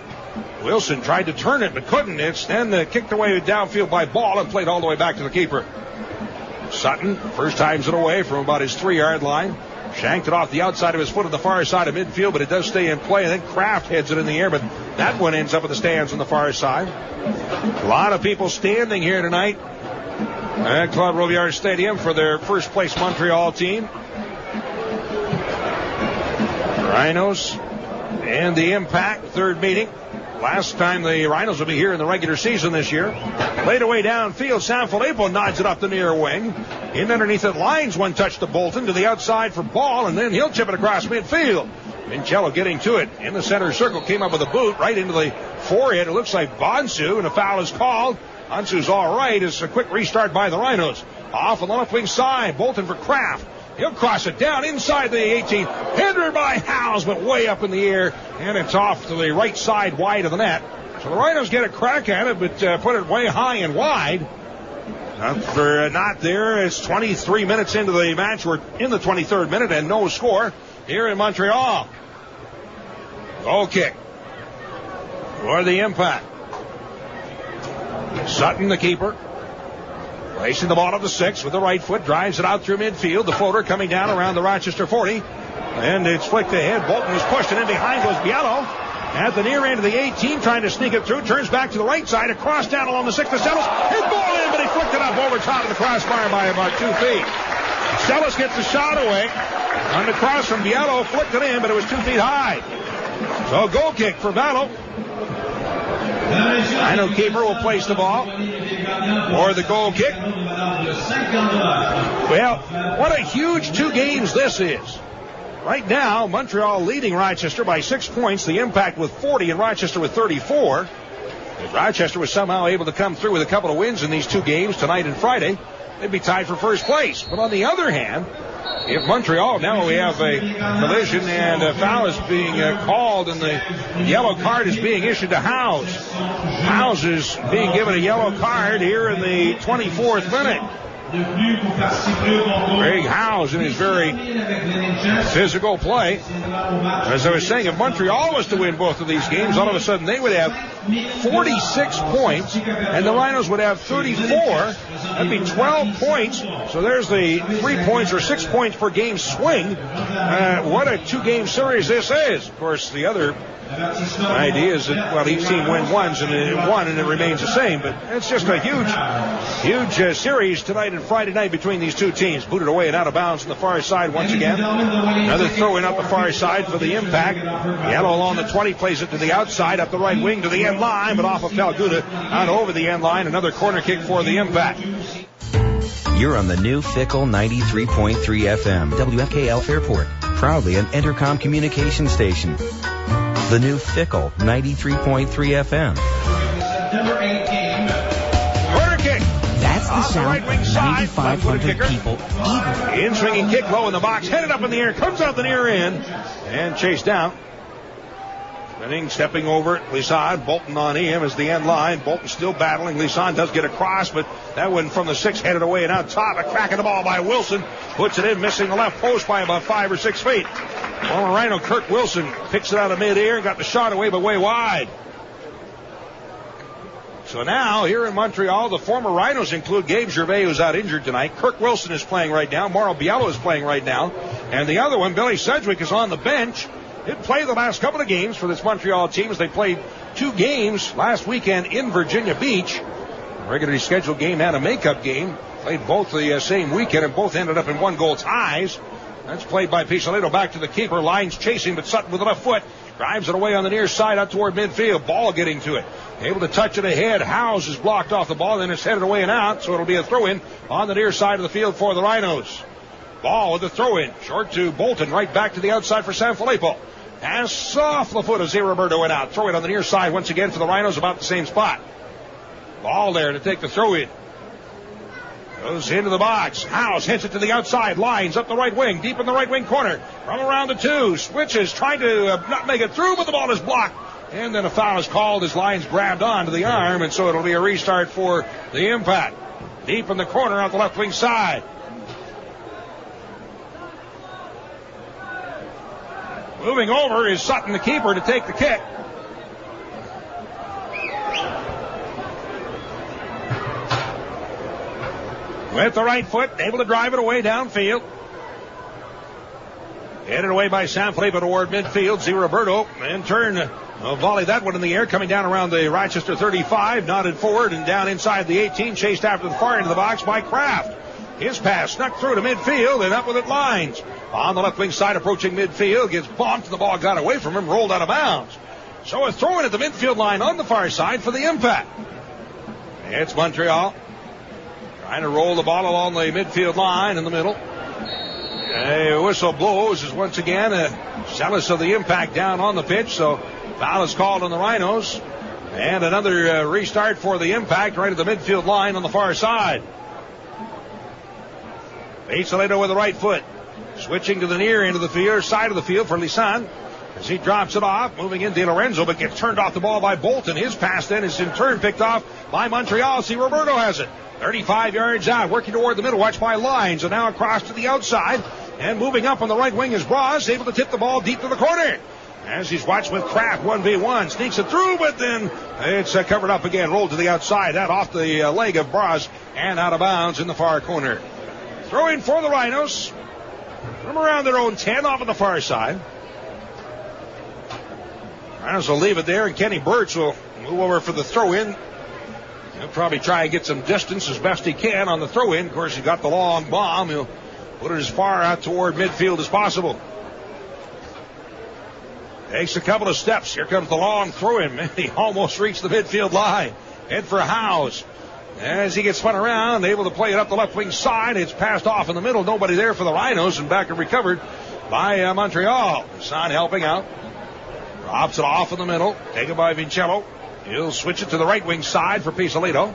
Wilson tried to turn it but couldn't. It's then kicked away downfield by Ball and played all the way back to the keeper. Sutton first times it away from about his 3-yard line. Shanked it off the outside of his foot at the far side of midfield, but it does stay in play. And then Kraft heads it in the air, but that one ends up at the stands on the far side. A lot of people standing here tonight at Claude Robillard Stadium for their first place Montreal team. Rhinos and the Impact, third meeting. Last time the Rhinos will be here in the regular season this year. Laid away downfield, Sanfilippo nods it up the near wing. In underneath it, Lines one touch to Bolton to the outside for Ball, and then he'll chip it across midfield. Vincello getting to it in the center circle, came up with a boot right into the forehead. It looks like Bonsu, and a foul is called. Bonsu's all right. It's a quick restart by the Rhinos. Off on the left wing side. Bolton for Kraft. He'll cross it down inside the 18. Headed by Howes, but way up in the air. And it's off to the right side wide of the net. So the Rhinos get a crack at it, but put it way high and wide. After not there, it's 23 minutes into the match. We're in the 23rd minute and no score here in Montreal. Goal kick for the Impact. Sutton, the keeper, placing the ball at the 6 with the right foot, drives it out through midfield. The floater coming down around the Rochester 40. And it's flicked ahead. Bolton is pushed, and in behind goes Biello. At the near end of the 18, trying to sneak it through, turns back to the right side, across down along the 6 to Sellis. His ball in, but he flicked it up over top of the crossbar by about 2 feet. Sellis gets the shot away. On the cross from Biello, flicked it in, but it was 2 feet high. So goal kick for Battle. Rhino keeper will place the ball for the goal kick. Well, what a huge 2 games this is. Right now, Montreal leading Rochester by 6 points. The Impact with 40 and Rochester with 34. If Rochester was somehow able to come through with a couple of wins in these 2 games tonight and Friday, they'd be tied for first place. But on the other hand, if Montreal, now we have a collision and a foul is being called and the yellow card is being issued to Howes. Howes is being given a yellow card here in the 24th minute. Greg Howes in his very physical play. As I was saying, if Montreal was to win both of these games, all of a sudden they would have 46 points and the Rhinos would have 34. That'd be 12 points. So there's the 3 points or 6 points per game swing. What a 2-game series this is. Of course, the other idea is that, well, each team win once and it won and it remains the same. But it's just a huge series tonight and Friday night between these 2 teams. Booted away and out of bounds on the far side once again. Another throw in up the far side for the Impact. Yellow along the 20 plays it to the outside, up the right wing to the end line, but off of Talguda, out over the end line. Another corner kick for the Impact. You're on the new Fickle 93.3 FM, WFKL Fairport, proudly an Entercom communication station. The new Fickle 93.3 FM. September 18th. Corner kick. That's the sound right wing of side. 9,500 people eagerly. In-swinging kick low in the box, headed up in the air, comes out the near end, and chased down. Spinning, stepping over it, Lisson. Bolton on him as the end line. Bolton still battling. Lisson does get across, but that one from the 6 headed away and out top. A crack of the ball by Wilson. Puts it in, missing the left post by about 5 or 6 feet. Former Rhino Kirk Wilson picks it out of midair and got the shot away, but way wide. So now, here in Montreal, the former Rhinos include Gabe Gervais, who's out injured tonight. Kirk Wilson is playing right now. Mauro Biello is playing right now. And the other one, Billy Sedgwick, is on the bench. Did play the last couple of games for this Montreal team as they played 2 games last weekend in Virginia Beach. A regularly scheduled game and a makeup game. Played both the same weekend and both ended up in 1-goal ties. That's played by Pisolito back to the keeper. Lines chasing, but Sutton with the left foot drives it away on the near side out toward midfield. Ball getting to it. Able to touch it ahead. Howes is blocked off the ball, then it's headed away and out, so it'll be a throw-in on the near side of the field for the Rhinos. Ball with the throw-in. Short to Bolton, right back to the outside for Sanfilippo. Pass off the foot of Roberto and out. Throw it on the near side once again for the Rhinos, about the same spot. Ball there to take the throw-in. Goes into the box. Howes hits it to the outside. Lines up the right wing. Deep in the right wing corner. From around the 2. Switches. Trying to not make it through, but the ball is blocked. And then a foul is called as Lines grabbed onto the arm. And so it'll be a restart for the Impact. Deep in the corner out the left wing side. Moving over is Sutton, the keeper, to take the kick. With the right foot, able to drive it away downfield. Headed away by Sanfilippo toward midfield. Roberto and turn volley that one in the air, coming down around the Rochester 35, nodded forward and down inside the 18, chased after the far end of the box by Kraft. His pass snuck through to midfield and up with it Lines. On the left wing side, approaching midfield, gets bumped, the ball got away from him, rolled out of bounds. So a throw in at the midfield line on the far side for the Impact. It's Montreal trying to roll the ball along the midfield line in the middle. A whistle blows as once again Sellis of the Impact down on the pitch, so foul is called on the Rhinos. And another restart for the Impact right at the midfield line on the far side. Pizzolatto with the right foot. Switching to the near end of the field, side of the field for Lisan. As he drops it off, moving in DiLorenzo, but gets turned off the ball by Bolton. His pass then is in turn picked off by Montreal. See, Roberto has it. 35 yards out, working toward the middle, watched by Lyons. And now across to the outside. And moving up on the right wing is Bras, able to tip the ball deep to the corner. As he's watched with Kraft, 1v1, sneaks it through, but then it's covered up again, rolled to the outside. That off the leg of Bras and out of bounds in the far corner. Throw in for the Rhinos. From around their own 10 off on the far side. Rhinos will leave it there, and Kenny Birch will move over for the throw-in. He'll probably try and get some distance as best he can on the throw-in. Of course, he's got the long bomb. He'll put it as far out toward midfield as possible. Takes a couple of steps. Here comes the long throw-in. He almost reached the midfield line. Head for Howes. As he gets spun around, able to play it up the left wing side. It's passed off in the middle. Nobody there for the Rhinos, and back and recovered by Montreal. Son helping out. Drops it off in the middle. Taken by Vincello. He'll switch it to the right wing side for Pizzolatto.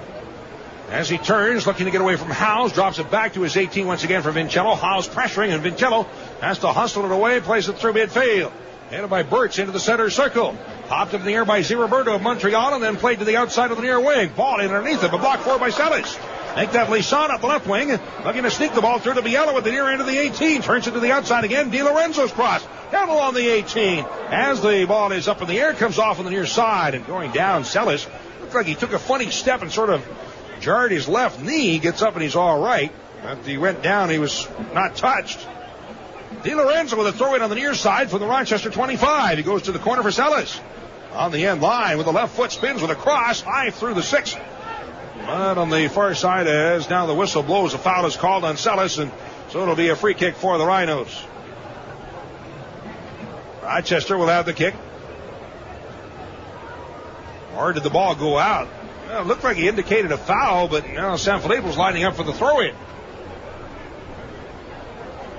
As he turns, looking to get away from Howes, drops it back to his 18 once again for Vincello. Howes pressuring, and Vincello has to hustle it away, plays it through midfield. Handed by Birch into the center circle. Popped up in the air by Roberto of Montreal, and then played to the outside of the near wing. Ball in underneath him, a block for by Celis. Make that Lisan up the left wing, looking to sneak the ball through to Biella with the near end of the 18. Turns it to the outside again. DiLorenzo's cross. Down along the 18. As the ball is up in the air, comes off on the near side, and going down, Celis. Looked like he took a funny step and sort of jarred his left knee. Gets up and he's all right. After he went down, he was not touched. DiLorenzo with a throw-in on the near side from the Rochester 25. He goes to the corner for Celis. On the end line with the left foot, spins with a cross, high through the 6. But on the far side, as now the whistle blows, a foul is called on Celis, and so it'll be a free kick for the Rhinos. Rochester will have the kick. Or did the ball go out? Well, it looked like he indicated a foul, but now Sanfilippo's lining up for the throw-in.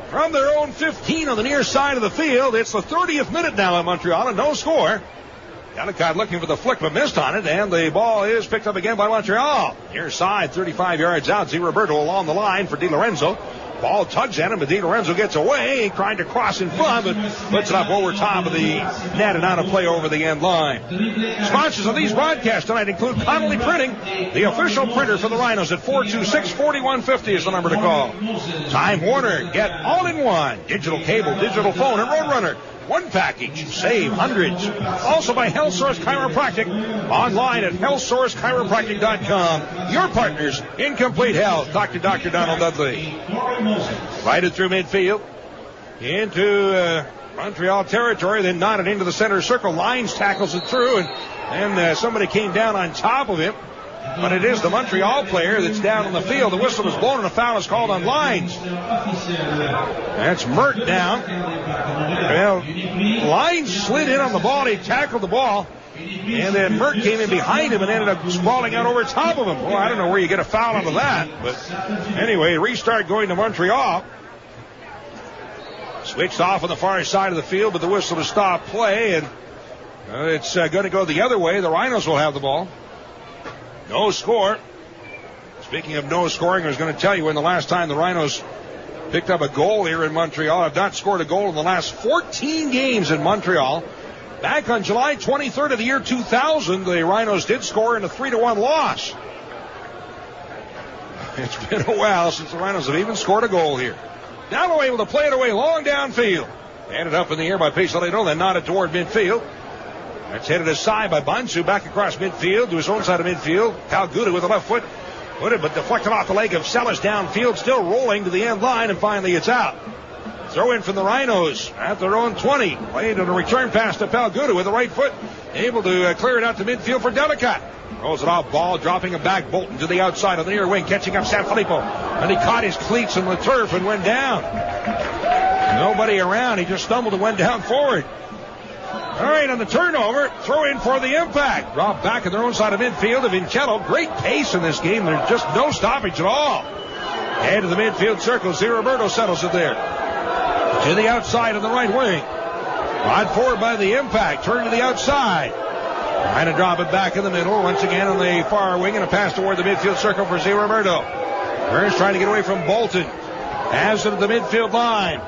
From their own 15 on the near side of the field, it's the 30th minute now in Montreal, and no score. Ellicott looking for the flick, but missed on it, and the ball is picked up again by Montreal. Near side, 35 yards out. Roberto along the line for DiLorenzo. Ball tugs at him, but DiLorenzo gets away, trying to cross in front, but puts it up over top of the net and out of play over the end line. Sponsors of these broadcasts tonight include Connolly Printing, the official printer for the Rhinos, at 426-4150 is the number to call. Time Warner, get all-in-one digital cable, digital phone, and Roadrunner. One package, save hundreds. Also by Health Source Chiropractic, online at healthsourcechiropractic.com. Your partners in complete health. Talk to Dr. Donald Dudley. Righted through midfield into Montreal territory, then nodded into the center circle. Lyons tackles it through, and somebody came down on top of him. But it is the Montreal player that's down on the field. The whistle is blown and a foul is called on Lyons. That's Mert down. Well, Lyons slid in on the ball. He tackled the ball. And then Mert came in behind him and ended up sprawling out over top of him. Well, I don't know where you get a foul out of that. But anyway, restart going to Montreal. Switched off on the far side of the field, but the whistle to stop play. And it's going to go the other way. The Rhinos will have the ball. No score. Speaking of no scoring, I was going to tell you when the last time the Rhinos picked up a goal here in Montreal. Have not scored a goal in the last 14 games in Montreal. Back on July 23rd of the year 2000, the Rhinos did score in a 3-1 loss. It's been a while since the Rhinos have even scored a goal here. Now they're able to play it away long downfield. Handed up in the air by Pizzolatto, then nodded toward midfield. That's headed aside by Bansu, back across midfield to his own side of midfield. Calguda with the left foot. Put it, but deflected off the leg of Celis downfield, still rolling to the end line, and finally it's out. Throw in from the Rhinos at their own 20. Played on a return pass to Calguda with the right foot. Able to clear it out to midfield for Delicate. Rolls it off, ball dropping it back. Bolton to the outside of the near wing, catching up Sanfilippo. And he caught his cleats in the turf and went down. Nobody around. He just stumbled and went down forward. All right, on the turnover, throw in for the impact. Drop back on their own side of midfield of Vincello. Great pace in this game. There's just no stoppage at all. Head to the midfield circle. Roberto settles it there. To the outside of the right wing. Rod forward by the impact. Turn to the outside. Trying to drop it back in the middle. Once again on the far wing, and a pass toward the midfield circle for Roberto. Burns trying to get away from Bolton. has it at the midfield line.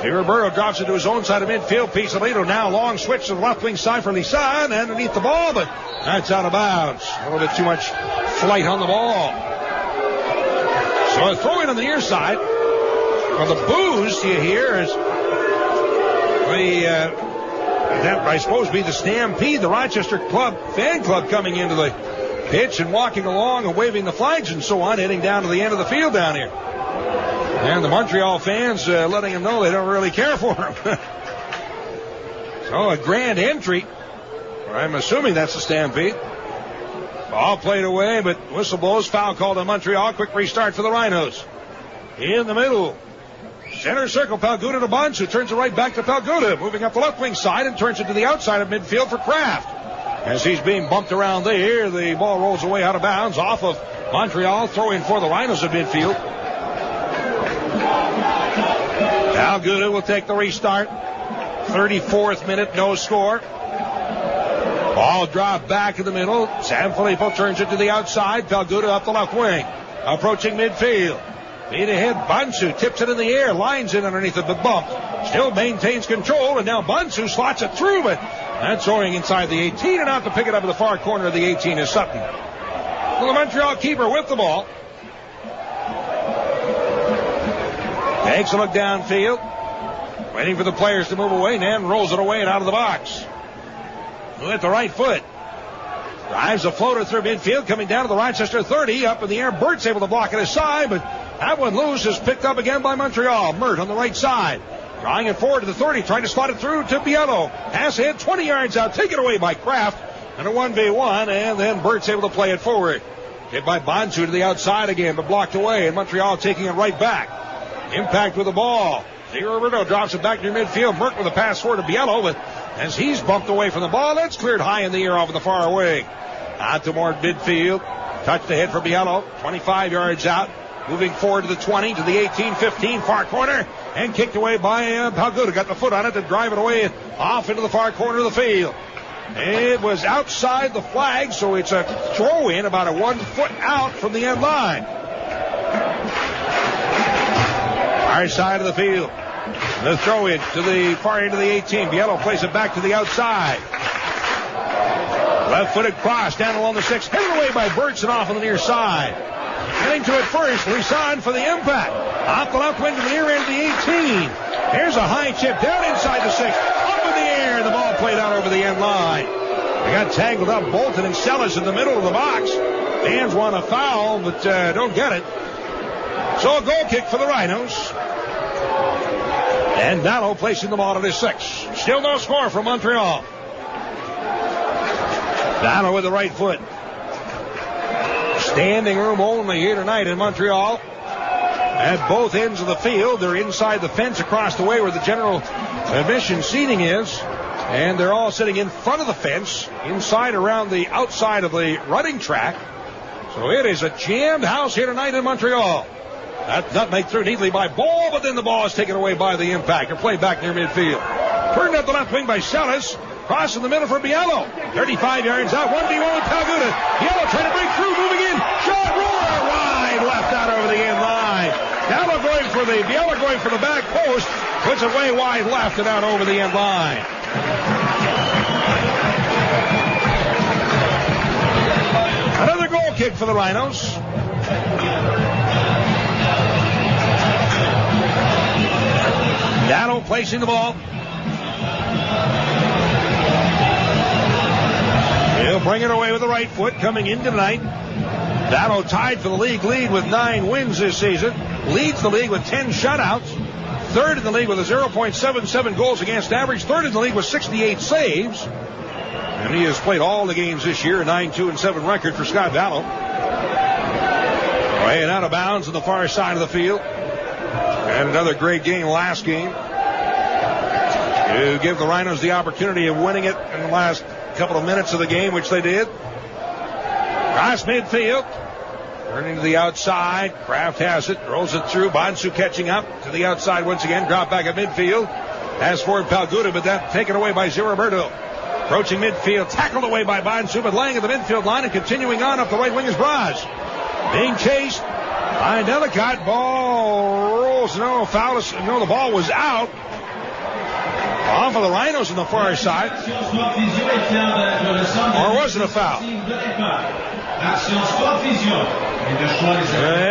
Roberto drops it to his own side of midfield. Pisolito now long switch to the left wing side for Lisan underneath the ball, but that's out of bounds. A little bit too much flight on the ball. So a throw in on the near side. Well, the boos you hear is that I suppose be the Stampede, the Rochester fan club coming into the pitch and walking along and waving the flags and so on, heading down to the end of the field down here. And the Montreal fans letting them know they don't really care for him. So a grand entry. I'm assuming that's the Stampede. Ball played away, but whistle blows. Foul called on Montreal. Quick restart for the Rhinos. In the middle. Center circle. Palguda to Bunch, who turns it right back to Palguda. Moving up the left wing side and turns it to the outside of midfield for Kraft. As he's being bumped around there, the ball rolls away out of bounds off of Montreal. Throw in for the Rhinos at midfield. Palguda will take the restart. 34th minute, no score. Ball dropped back in the middle. Sanfilippo turns it to the outside. Palguda up the left wing. Approaching midfield. Feet ahead, Bansu tips it in the air. Lines in underneath it, but bumped. Still maintains control, and now Bansu slots it through, but that's throwing inside the 18, and out to pick it up in the far corner of the 18 is Sutton. Well, the Montreal keeper with the ball. Takes a look downfield. Waiting for the players to move away. Nan rolls it away and out of the box. With the right foot. Drives a floater through midfield. Coming down to the Rochester 30. Up in the air. Bert's able to block it aside, but that one loose is picked up again by Montreal. Mert on the right side. Drawing it forward to the 30. Trying to slot it through to Biello. Pass ahead 20 yards out. Taken away by Kraft. And a 1v1. And then Bert's able to play it forward. Hit by Bansu to the outside again, but blocked away. And Montreal taking it right back. Impact with the ball. Roberto drops it back near midfield. Mert with a pass forward to Biello, but as he's bumped away from the ball, that's cleared high in the air off of the far wing. Out to more midfield. Touched ahead for Biello. 25 yards out. Moving forward to the 20, to the 18, 15, far corner. And kicked away by Palguda. Got the foot on it to drive it away off into the far corner of the field. It was outside the flag, so it's a throw in about a 1 foot out from the end line. Far side of the field. The throw in to the far end of the 18. Biello plays it back to the outside. Left-footed cross down along the 6. Headed away by Bertson off on the near side. Getting to it first. Lisan for the impact. Off the left wing to the near end of the 18. Here's a high chip down inside the 6. Up in the air. The ball played out over the end line. They got tangled up. Bolton and Sellis in the middle of the box. Fans want a foul, but don't get it. So a goal kick for the Rhinos. And Dallo placing the ball at his 6. Still no score for Montreal. Dallo with the right foot. Standing room only here tonight in Montreal. At both ends of the field. They're inside the fence across the way where the general admission seating is. And they're all sitting in front of the fence, inside around the outside of the running track. So it is a jammed house here tonight in Montreal. That nutmeg through neatly by Ball, but then the ball is taken away by the impact. And played back near midfield. Turned up the left wing by Sellis. Cross in the middle for Biello. 35 yards out. 1v1 with Palguda. Biello trying to break through. Moving in. Shot roller. Wide left out over the end line. Biello going for the back post. Puts it way wide left and out over the end line. Another goal kick for the Rhinos. Dallo placing the ball. He'll bring it away with the right foot coming in tonight. Dallo tied for the league lead with 9 wins this season. Leads the league with 10 shutouts. Third in the league with a 0.77 goals against average. Third in the league with 68 saves. And he has played all the games this year. 9-2-7 record for Scott Dallo. Way and out of bounds on the far side of the field. And another great game last game to give the Rhinos the opportunity of winning it in the last couple of minutes of the game, which they did. Cross midfield. Turning to the outside. Kraft has it. Rolls it through. Bansu catching up to the outside once again. Drop back at midfield. Pass forward Palguda, but that taken away by Roberto. Approaching midfield. Tackled away by Bansu, but laying at the midfield line and continuing on up the right wing is Braz. Being chased by Delicott. Ball rolls Bolton. No, foul. No, the ball was out. Off of the Rhinos on the far side. Or was it a foul?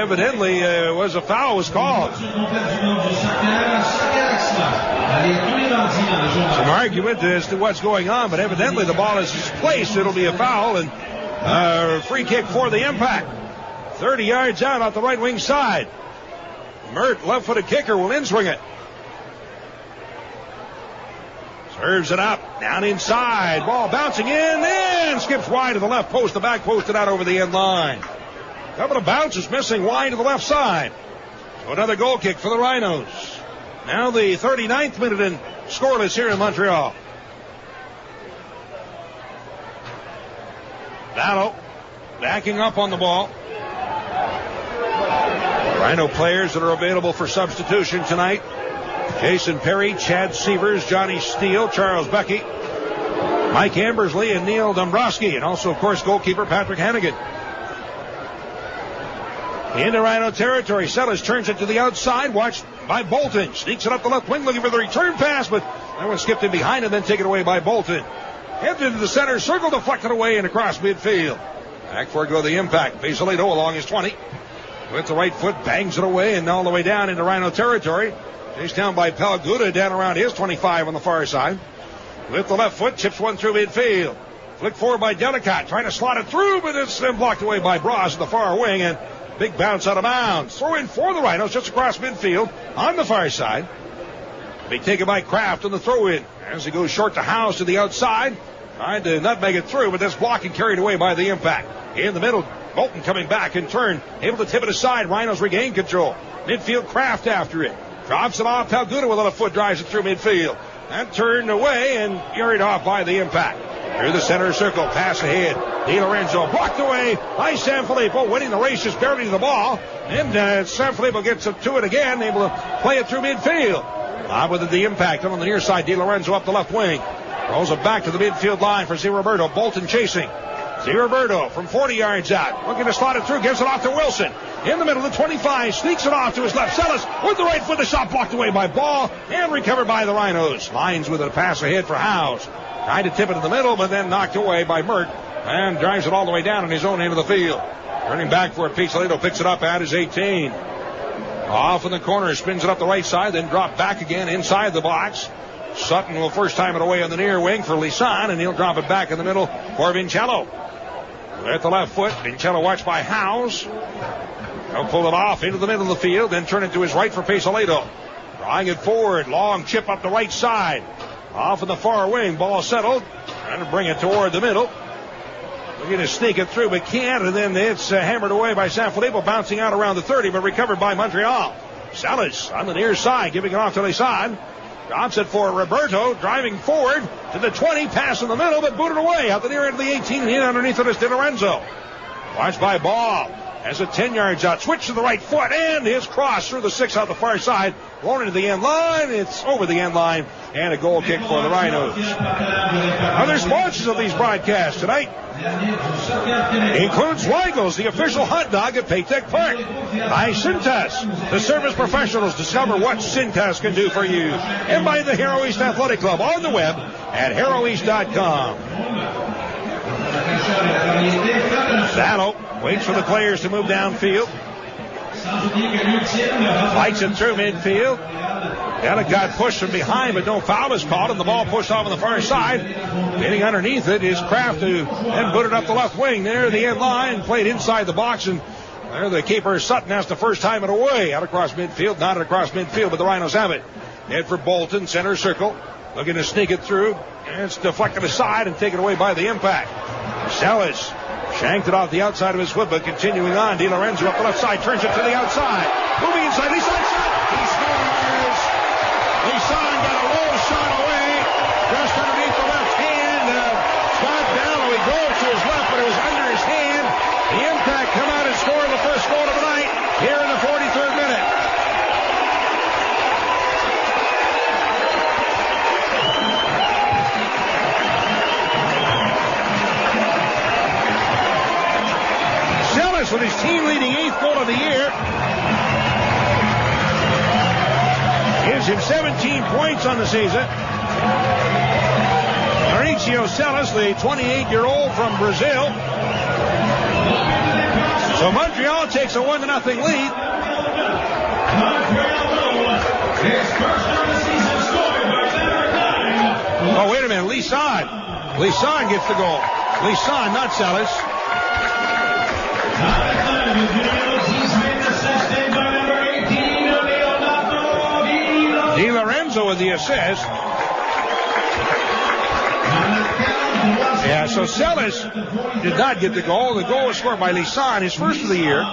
Evidently, was a foul was called. Some argument as to what's going on, but evidently the ball is placed. It'll be a foul and free kick for the Impact. 30 yards out off the right wing side. Mert, left-footed kicker, will in-swing it. Serves it up, down inside. Ball bouncing in, and skips wide to the left post. The back posted out over the end line. Couple of bounces missing wide to the left side. So another goal kick for the Rhinos. Now the 39th minute and scoreless here in Montreal. Battle backing up on the ball. Rhino players that are available for substitution tonight: Jason Perry, Chad Severs, Johnny Steele, Charles Becky, Mike Ambersley, and Neil Dombrowski, and also, of course, goalkeeper Patrick Hannigan. Into Rhino territory. Sellers turns it to the outside, watched by Bolton. Sneaks it up the left wing, looking for the return pass, but that one skipped in behind and then taken away by Bolton. Heads into the center circle, deflected away and across midfield. Back for it go the Impact. Basilito along his 20. With the right foot, bangs it away and all the way down into Rhino territory. Chased down by Palguda down around his 25 on the far side. With the left foot, chips one through midfield. Flick forward by Delicott, trying to slot it through, but it's then blocked away by Bras at the far wing, and big bounce out of bounds. Throw in for the Rhinos just across midfield on the far side. Be taken by Kraft on the throw in as he goes short to House to the outside. Tried to nutmeg it through, but that's blocked and carried away by the Impact. In the middle, Bolton coming back in turn, able to tip it aside. Rhinos regain control. Midfield, Kraft after it. Drops it off. Palguda with a left foot drives it through midfield. That turned away and carried off by the Impact. Through the center circle, pass ahead. Di Lorenzo blocked away by Sanfilippo, winning the race just barely to the ball. And Sanfilippo gets up to it again, able to play it through midfield. With the Impact on the near side. Di Lorenzo up the left wing. Rolls it back to the midfield line for Roberto. Bolton chasing. Roberto from 40 yards out. Looking to slot it through. Gives it off to Wilson. In the middle of the 25. Sneaks it off to his left. Sellis with the right foot. The shot blocked away by Ball and recovered by the Rhinos. Lines with a pass ahead for Howes. Tried to tip it in the middle, but then knocked away by Mert. And drives it all the way down in his own end of the field. Turning back for it. Pizzolito picks it up at his 18. Off in the corner. Spins it up the right side. Then drop back again inside the box. Sutton will first time it away on the near wing for Lisan, and he'll drop it back in the middle for Vincello. At the left foot, Vincello watched by Howes. He'll pull it off into the middle of the field, then turn it to his right for Pizzolito. Drawing it forward, long chip up the right side. Off in the far wing, ball settled. Trying to bring it toward the middle. Looking to sneak it through, but can't, and then it's hammered away by Sanfilippo, bouncing out around the 30, but recovered by Montreal. Salas on the near side, giving it off to Lisan. Drops it for Roberto, driving forward to the 20, pass in the middle, but booted away out the near end of the 18, and in underneath it is Di Lorenzo. Watched by Ball. Has it 10 yards out, switch to the right foot, and his cross through the 6 out the far side. Blown into the end line, it's over the end line, and a goal kick for the Rhinos. Other sponsors of these broadcasts tonight includes Weigel's, the official hot dog at Paytech Park. By Cintas, the service professionals. Discover what Cintas can do for you. And by the Hero East Athletic Club on the web at heroeast.com. Battle waits for the players to move downfield. Fights it through midfield. Delicott pushed from behind, but no foul is called, and the ball pushed off on the far side. Getting underneath it is Kraft, who then put it up the left wing near the end line, played inside the box, and there the keeper Sutton has to first time it away. Out across midfield, not across midfield, but the Rhinos have it. Head for Bolton, center circle, looking to sneak it through, and it's deflected aside and taken away by the Impact. Salas shanked it off the outside of his foot, but continuing on. Di Lorenzo up the left side, turns it to the outside. Moving inside, Lisan shot. He scores. Lisan got a low shot away, just underneath the left hand. Scott Dalloway goes to his left, but it was under his hand. The Impact come out and score the first goal of the night here in the 43rd minute. With his team-leading 8th goal of the year. Gives him 17 points on the season. Mauricio Celis, the 28-year-old from Brazil. So Montreal takes a 1-0 lead. Oh, wait a minute. Lisan gets the goal. Lisan, not Celis. Di Lorenzo with the assist. Yeah, so Celis did not get the goal. The goal was scored by Lisan, his first of the year.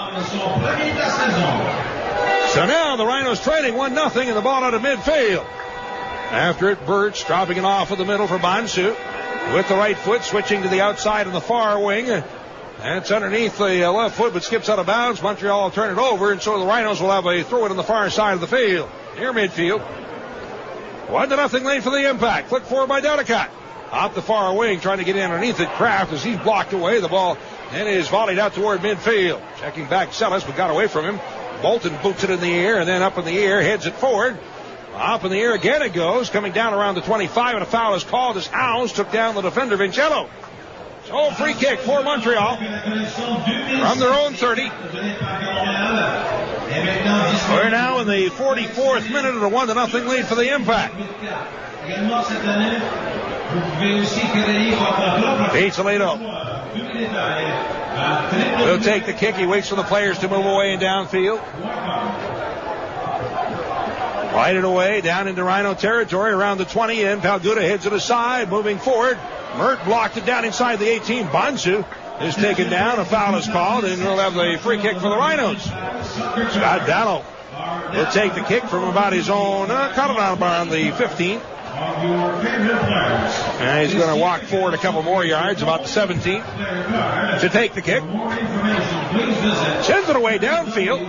So now the Rhinos trailing 1-0 and the ball out of midfield. After it, Birch dropping it off of the middle for Bansu. With the right foot, switching to the outside in the far wing. That's underneath the left foot, but skips out of bounds. Montreal will turn it over, and so the Rhinos will have a throw it on the far side of the field. Near midfield. 1-0 lead for the Impact. Flick forward by Dudicott. Off the far wing, trying to get in underneath it. Kraft, as he's blocked away, the ball and is volleyed out toward midfield. Checking back Celis, but got away from him. Bolton boots it in the air, and then up in the air, heads it forward. Up in the air again it goes, coming down around the 25, and a foul is called as Hounds took down the defender, Vincello. So free kick for Montreal from their own 30. We're now in the 44th minute of a 1-0 lead for the Impact. Pizzolatto will take the kick. He waits for the players to move away and downfield. Right it away, down into Rhino territory, around the 20 in. Palguda heads it aside, moving forward. Mert blocked it down inside the 18. Bansu is taken down. A foul is called, and we'll have the free kick for the Rhinos. Scott Dallow will take the kick from about his own cutout bar on the 15. And he's going to walk forward a couple more yards, about the 17, to take the kick. Sends it away downfield.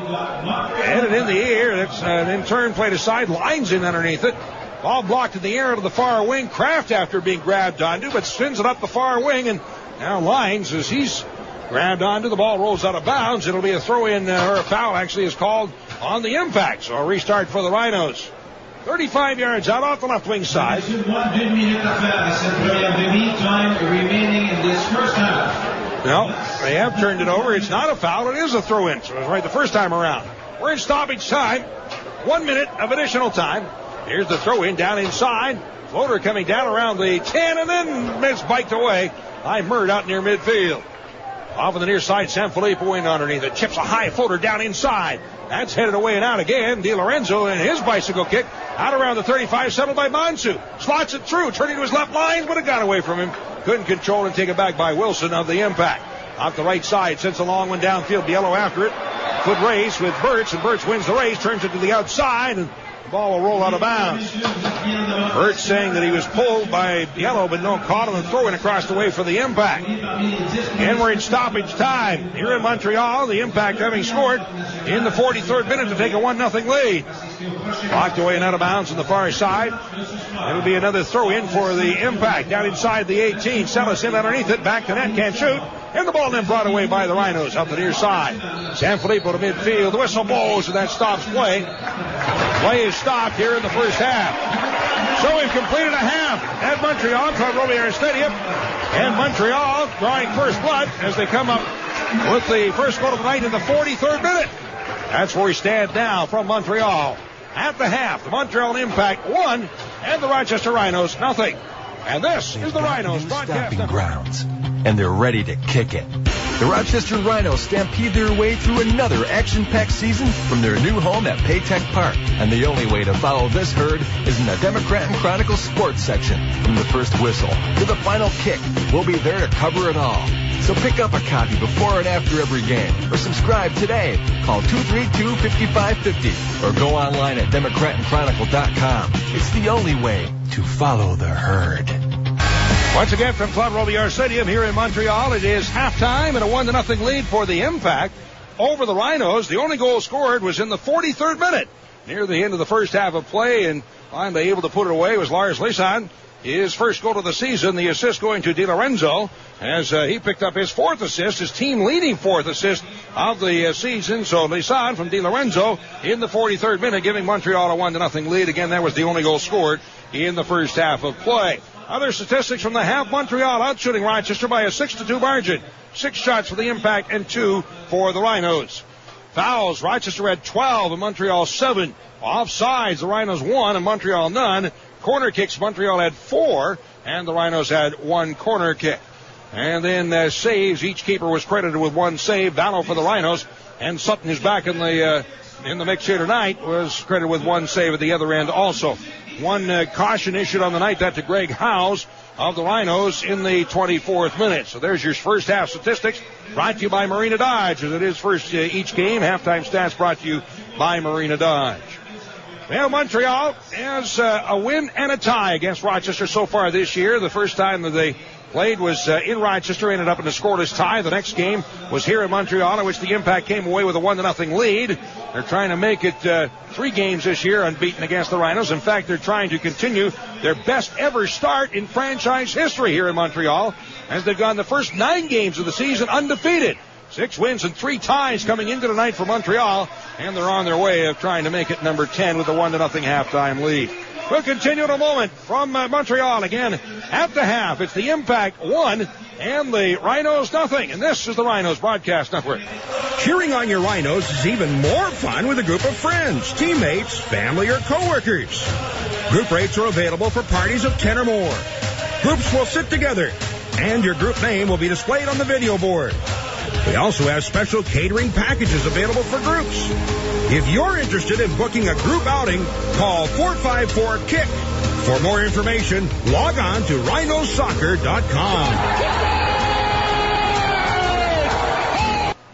Headed in the air. That's in turn played aside. Lines in underneath it. Ball blocked in the air to the far wing. Kraft after being grabbed onto, but spins it up the far wing. And now Lines, as he's grabbed onto, the ball rolls out of bounds. It'll be a throw-in, or a foul actually is called on the Impact. So a restart for the Rhinos. 35 yards out off the left wing side. No, they have turned it over. It's not a foul. It is a throw-in. So it was right the first time around. We're in stoppage time. 1 minute of additional time. Here's the throw-in down inside. Floater coming down around the 10 and then misbiked away by Mert out near midfield. Off on the near side, Sanfilippo in underneath it. Chips a high floater down inside. That's headed away and out again. Di Lorenzo and his bicycle kick out around the 35, settled by Bansu. Slots it through, turning to his left line, but it got away from him. Couldn't control and take it back by Wilson of the Impact. Off the right side, sends a long one downfield. Biello after it. Foot race with Birch, and Birch wins the race, turns it to the outside, and the ball will roll out of bounds. Birch saying that he was pulled by Biello, but no, caught him and throwing across the way for the Impact. And we're in stoppage time here in Montreal. The Impact having scored in the 43rd minute to take a 1-0 lead. Blocked away and out of bounds on the far side. It'll be another throw in for the Impact down inside the 18. Celis in underneath it, back to net, can't shoot. And the ball then brought away by the Rhinos up the near side. Sanfilippo to midfield. The whistle blows, and that stops play. Play is stopped here in the first half. So we've completed a half at Montreal, Robillard Stadium. And Montreal drawing first blood as they come up with the first goal of the night in the 43rd minute. That's where we stand now from Montreal. At the half, the Montreal Impact 1 and the Rochester Rhinos 0. And this is the Rhinos broadcast grounds, and they're ready to kick it. The Rochester Rhinos stampede their way through another action-packed season from their new home at Paytech Park. And the only way to follow this herd is in the Democrat and Chronicle sports section. From the first whistle to the final kick, we'll be there to cover it all. So pick up a copy before and after every game, or subscribe today. Call 232-5550 or go online at democratandchronicle.com. It's the only way to follow the herd. Once again from Claude Robillard Stadium here in Montreal, it is halftime and a 1-0 lead for the Impact over the Rhinos. The only goal scored was in the 43rd minute, near the end of the first half of play, and finally able to put it away was Lars Lisan. his first goal of the season. The assist going to DiLorenzo as he picked up his 4th assist, his team-leading 4th assist of the season. So Lisan from DiLorenzo in the 43rd minute, giving Montreal a 1-0 lead. Again, that was the only goal scored in the first half of play. Other statistics from the half, Montreal outshooting Rochester by a 6-2 margin. 6 shots for the Impact and 2 for the Rhinos. Fouls, Rochester had 12 and Montreal 7. Offsides, the Rhinos 1 and Montreal none. Corner kicks, Montreal had 4 and the Rhinos had 1 corner kick. And then saves, each keeper was credited with 1 save. Vallow for the Rhinos, and Sutton, who's back in the mix here tonight, was credited with 1 save at the other end also. 1 caution issued on the night, that to Greg Howes of the Rhinos in the 24th minute. So there's your first half statistics, brought to you by Marina Dodge, as it is first each game. Halftime stats brought to you by Marina Dodge. Well, Montreal has a win and a tie against Rochester so far this year. The first time that they played was in Rochester, ended up in a scoreless tie. The next game was here in Montreal, in which the Impact came away with a 1-0 lead. They're trying to make it 3 games this year unbeaten against the Rhinos. In fact, they're trying to continue their best ever start in franchise history here in Montreal, as they've gone the first 9 games of the season undefeated. 6 wins and 3 ties coming into the night for Montreal, and they're on their way of trying to make it number 10 with a 1-0 halftime lead. We'll continue in a moment from Montreal again at the half. It's the Impact 1 and the Rhinos nothing. And this is the Rhinos Broadcast Network. Cheering on your Rhinos is even more fun with a group of friends, teammates, family, or coworkers. Group rates are available for parties of 10 or more. Groups will sit together, and your group name will be displayed on the video board. We also have special catering packages available for groups. If you're interested in booking a group outing, call 454-KICK. For more information, log on to rhinosoccer.com.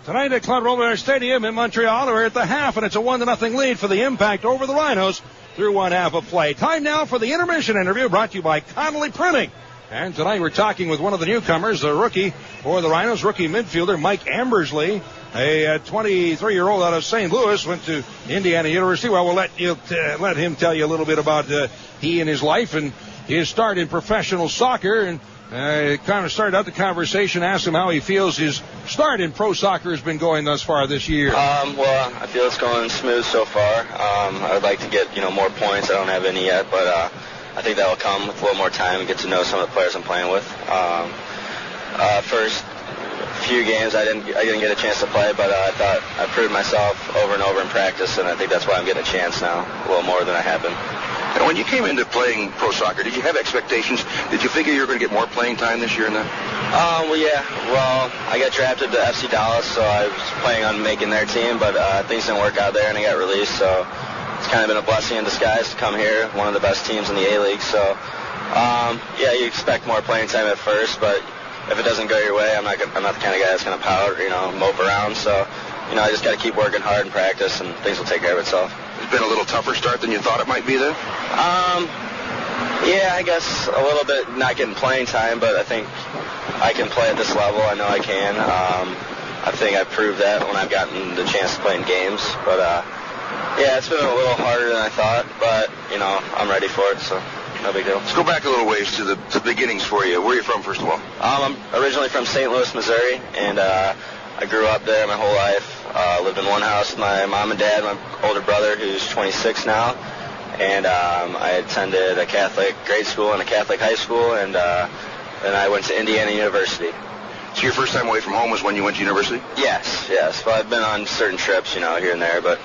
Tonight at Claude Robillard Stadium in Montreal, we're at the half, and it's a 1-0 lead for the Impact over the Rhinos through 1 half of play. Time now for the intermission interview brought to you by Connolly Printing. And tonight we're talking with one of the newcomers, the rookie for the Rhinos, rookie midfielder Mike Ambersley, a 23-year-old out of St. Louis, went to Indiana University. Well, we'll let him tell you a little bit about he and his life and his start in professional soccer. And kind of started out the conversation, asked him how he feels his start in pro soccer has been going thus far this year. Well, I feel it's going smooth so far. I would like to get more points. I don't have any yet, but I think that will come with a little more time and get to know some of the players I'm playing with. First few games I didn't get a chance to play, but I thought I proved myself over and over in practice, and I think that's why I'm getting a chance now, a little more than I have been. And when you came into playing pro soccer, did you have expectations? Did you figure you were going to get more playing time this year in that? Well, yeah. Well, I got drafted to FC Dallas, so I was planning on making their team, but things didn't work out there, and I got released, so it's kind of been a blessing in disguise to come here, one of the best teams in the A-League. So, yeah, you expect more playing time at first, but if it doesn't go your way, I'm not the kind of guy that's going to pout, mope around. So, I just got to keep working hard in practice, and things will take care of itself. It's been a little tougher start than you thought it might be then? Yeah, I guess a little bit not getting playing time, but I think I can play at this level. I know I can. I think I've proved that when I've gotten the chance to play in games. But, yeah, it's been a little harder than I thought, but, I'm ready for it, so no big deal. Let's go back a little ways to the beginnings for you. Where are you from, first of all? I'm originally from St. Louis, Missouri, and I grew up there my whole life. Lived in one house with my mom and dad, my older brother, who's 26 now, and I attended a Catholic grade school and a Catholic high school, and then I went to Indiana University. So your first time away from home was when you went to university? Yes. Well, I've been on certain trips, here and there, but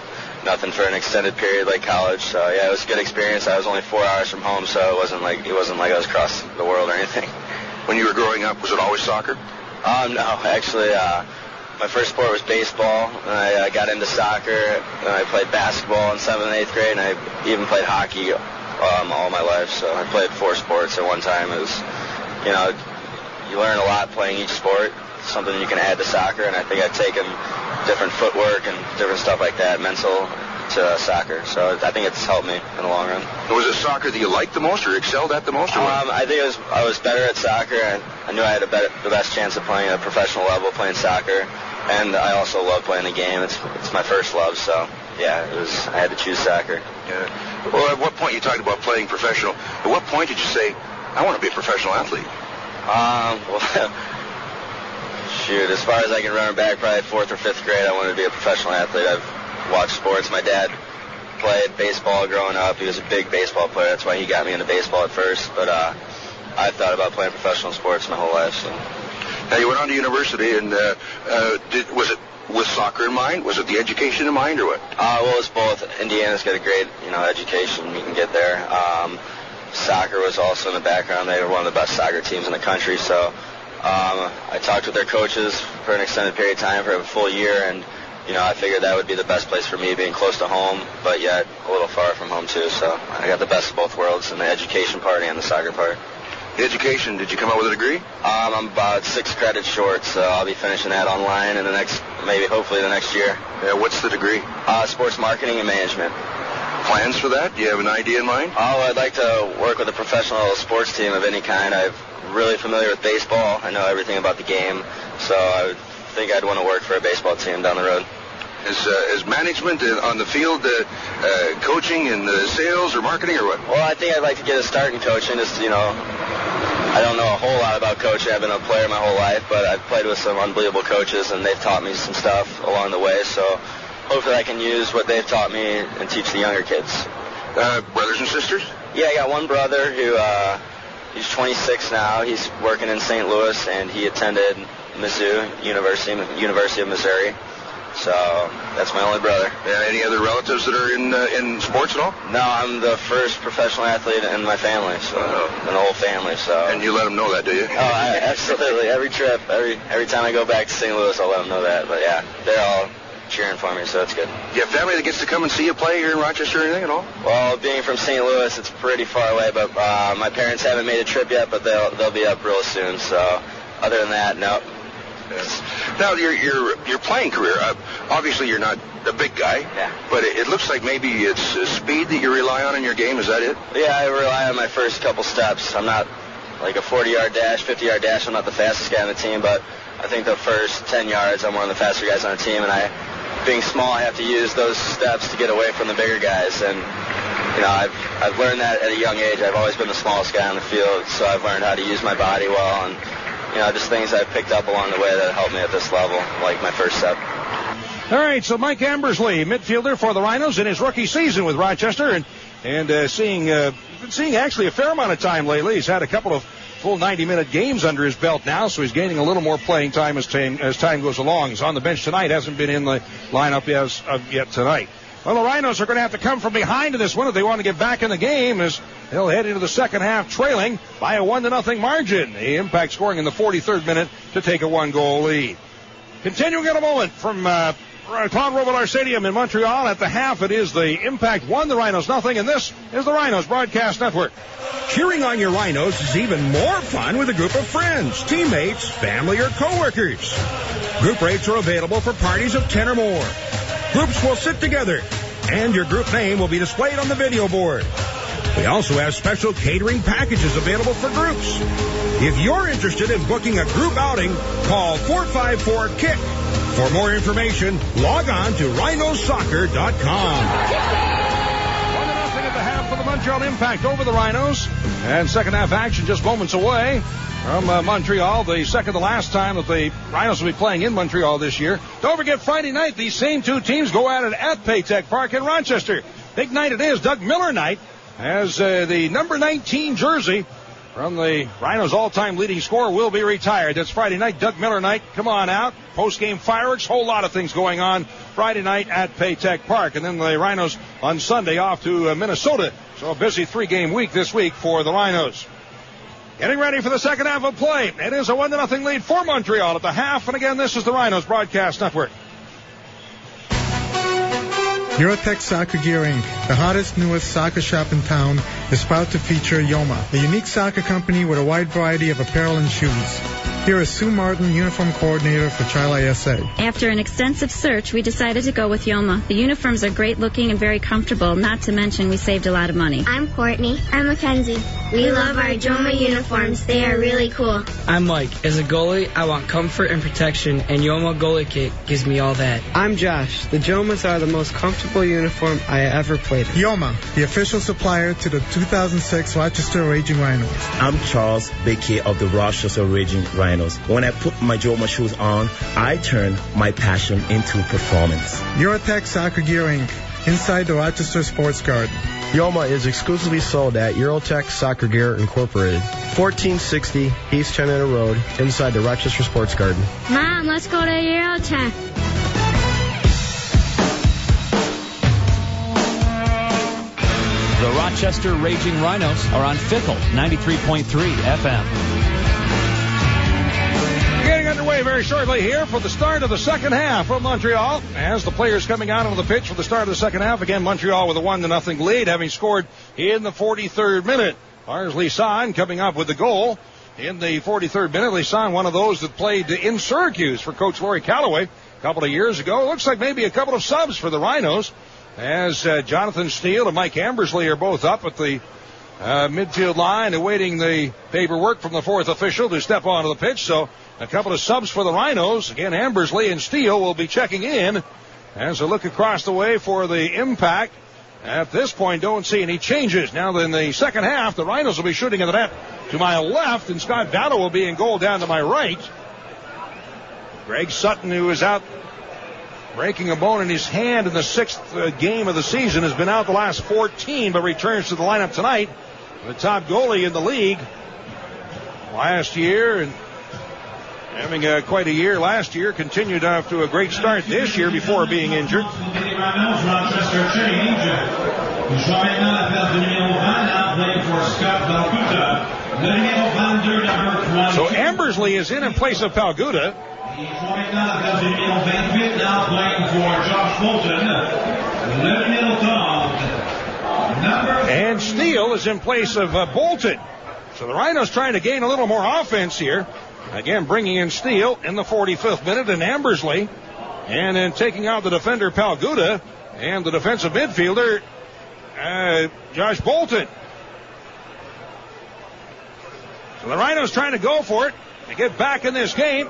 nothing for an extended period like college. So yeah, it was a good experience. I was only 4 hours from home, so it wasn't like I was across the world or anything. When you were growing up, was it always soccer? No, actually, my first sport was baseball, and I got into soccer, and I played basketball in 7th and 8th grade, and I even played hockey all my life. So I played 4 sports at one time. It was, you learn a lot playing each sport. It's something you can add to soccer, and I think I've taken different footwork and different stuff like that, mental, to soccer. So I think it's helped me in the long run. Was it soccer that you liked the most or excelled at the most? I think I was better at soccer, and I knew I had the best chance of playing at a professional level, playing soccer. And I also love playing the game. It's my first love, so yeah, I had to choose soccer. Yeah. Well, at what point, you talked about playing professional, at what point did you say, I want to be a professional athlete. Well, shoot, as far as I can remember back, probably 4th or 5th grade, I wanted to be a professional athlete. I've watched sports. My dad played baseball growing up. He was a big baseball player. That's why he got me into baseball at first. But I thought about playing professional sports my whole life. So. Now, you went on to university, and was it with soccer in mind? Was it the education in mind, or what? Well, it's both. Indiana's got a great, education you can get there. Soccer was also in the background. They were one of the best soccer teams in the country. So I talked with their coaches for an extended period of time for a full year, and I figured that would be the best place for me, being close to home, but yet a little far from home too. So I got the best of both worlds, in the education part and the soccer part. The education, did you come out with a degree? I'm about 6 credits short, so I'll be finishing that online in hopefully the next year. Yeah, what's the degree? Sports marketing and management. Plans for that? Do you have an idea in mind? I'd like to work with a professional sports team of any kind. I'm really familiar with baseball. I know everything about the game, so I think I'd want to work for a baseball team down the road. Is management on the field coaching and sales or marketing or what? Well, I think I'd like to get a start in coaching. I don't know a whole lot about coaching. I've been a player my whole life, but I've played with some unbelievable coaches, and they've taught me some stuff along the way. So hopefully I can use what they've taught me and teach the younger kids. Brothers and sisters? Yeah, I got one brother who he's 26 now. He's working in St. Louis, and he attended Mizzou, University of Missouri. So that's my only brother. Any other relatives that are in sports at all? No, I'm the first professional athlete in my family, so in the whole family. So. And you let them know that, do you? Oh, absolutely. Every trip, every time I go back to St. Louis, I'll let them know that. But yeah, they're all cheering for me, so that's good. Do you have family that gets to come and see you play here in Rochester or anything at all? Well, being from St. Louis, it's pretty far away, but my parents haven't made a trip yet, but they'll be up real soon. So other than that, no. Yes. Now, your playing career, obviously you're not a big guy, but it looks like maybe it's speed that you rely on in your game. Is that it? Yeah, I rely on my first couple steps. I'm not like a 40-yard dash, 50-yard dash. I'm not the fastest guy on the team, but I think the first 10 yards, I'm one of the faster guys on the team, and being small, I have to use those steps to get away from the bigger guys, and I've learned that at a young age. I've always been the smallest guy on the field, so I've learned how to use my body well, and just things I've picked up along the way that helped me at this level, like my first step. All right, so Mike Ambersley, midfielder for the Rhinos in his rookie season with Rochester, and seeing actually a fair amount of time lately. He's had a couple of full 90-minute games under his belt now, so he's gaining a little more playing time as time goes along. He's on the bench tonight, hasn't been in the lineup as of yet tonight. Well, the Rhinos are going to have to come from behind in this one if they want to get back in the game, as they'll head into the second half trailing by a 1-0 margin. The Impact scoring in the 43rd minute to take a 1-goal lead. Continuing in a moment from Claude Robillard Stadium in Montreal. At the half, it is the Impact 1, the Rhinos 0, and this is the Rhinos Broadcast Network. Cheering on your Rhinos is even more fun with a group of friends, teammates, family, or coworkers. Group rates are available for parties of 10 or more. Groups will sit together, and your group name will be displayed on the video board. We also have special catering packages available for groups. If you're interested in booking a group outing, call 454-KICK. For more information, log on to rhinosoccer.com. 1-0 at the half for the Montreal Impact over the Rhinos. And second half action just moments away from Montreal, the second to last time that the Rhinos will be playing in Montreal this year. Don't forget, Friday night, these same two teams go at it at Paytech Park in Rochester. Big night it is. Doug Miller night, as the number 19 jersey from the Rhinos' all-time leading scorer will be retired. That's Friday night, Doug Miller night. Come on out. Post-game fireworks, whole lot of things going on Friday night at Paytech Park. And then the Rhinos on Sunday off to Minnesota. So a busy 3-game week this week for the Rhinos. Getting ready for the second half of play. It is a 1-0 lead for Montreal at the half. And again, this is the Rhinos Broadcast Network. Eurotech Soccer Gear Inc., the hottest, newest soccer shop in town, is proud to feature Yoma, a unique soccer company with a wide variety of apparel and shoes. Here is Sue Martin, uniform coordinator for Child ISA. After an extensive search, we decided to go with Yoma. The uniforms are great looking and very comfortable, not to mention we saved a lot of money. I'm Courtney. I'm Mackenzie. We love our Yoma uniforms. They are really cool. I'm Mike. As a goalie, I want comfort and protection, and Yoma Goalie Kit gives me all that. I'm Josh. The Jomas are the most comfortable uniform I ever played in. Yoma, the official supplier to the 2006 Rochester Raging Rhinos. I'm Charles Bakey of the Rochester Raging Rhinos. When I put my Joma shoes on, I turn my passion into performance. Eurotech Soccer Gear Inc., inside the Rochester Sports Garden. Yoma is exclusively sold at Eurotech Soccer Gear Incorporated, 1460 East China Road, inside the Rochester Sports Garden. Mom, let's go to Eurotech. The Rochester Raging Rhinos are on Fickle 93.3 FM. Getting underway very shortly here for the start of the second half from Montreal. As the players coming out onto the pitch for the start of the second half, again, Montreal with a 1-0 lead, having scored in the 43rd minute. Lars Lisan coming up with the goal in the 43rd minute. Lisan, one of those that played in Syracuse for Coach Laurie Calloway a couple of years ago. It looks like maybe a couple of subs for the Rhinos, as Jonathan Steele and Mike Ambersley are both up at the midfield line, awaiting the paperwork from the fourth official to step onto the pitch. So a couple of subs for the Rhinos. Again, Ambersley and Steele will be checking in. As a look across the way for the Impact, at this point don't see any changes. Now in the second half, the Rhinos will be shooting in the net to my left, and Scott Battle will be in goal down to my right. Greg Sutton, who is out breaking a bone in his hand in the sixth game of the season, has been out the last 14, but returns to the lineup tonight. The top goalie in the league last year, and having quite a year last year, continued off to a great start this year before being injured. So Ambersley is in place of Palguda. And Steele is in place of Bolton. So the Rhinos trying to gain a little more offense here. Again, bringing in Steele in the 45th minute, and Ambersley. And then taking out the defender Palguda and the defensive midfielder Josh Bolton. So the Rhinos trying to go for it to get back in this game,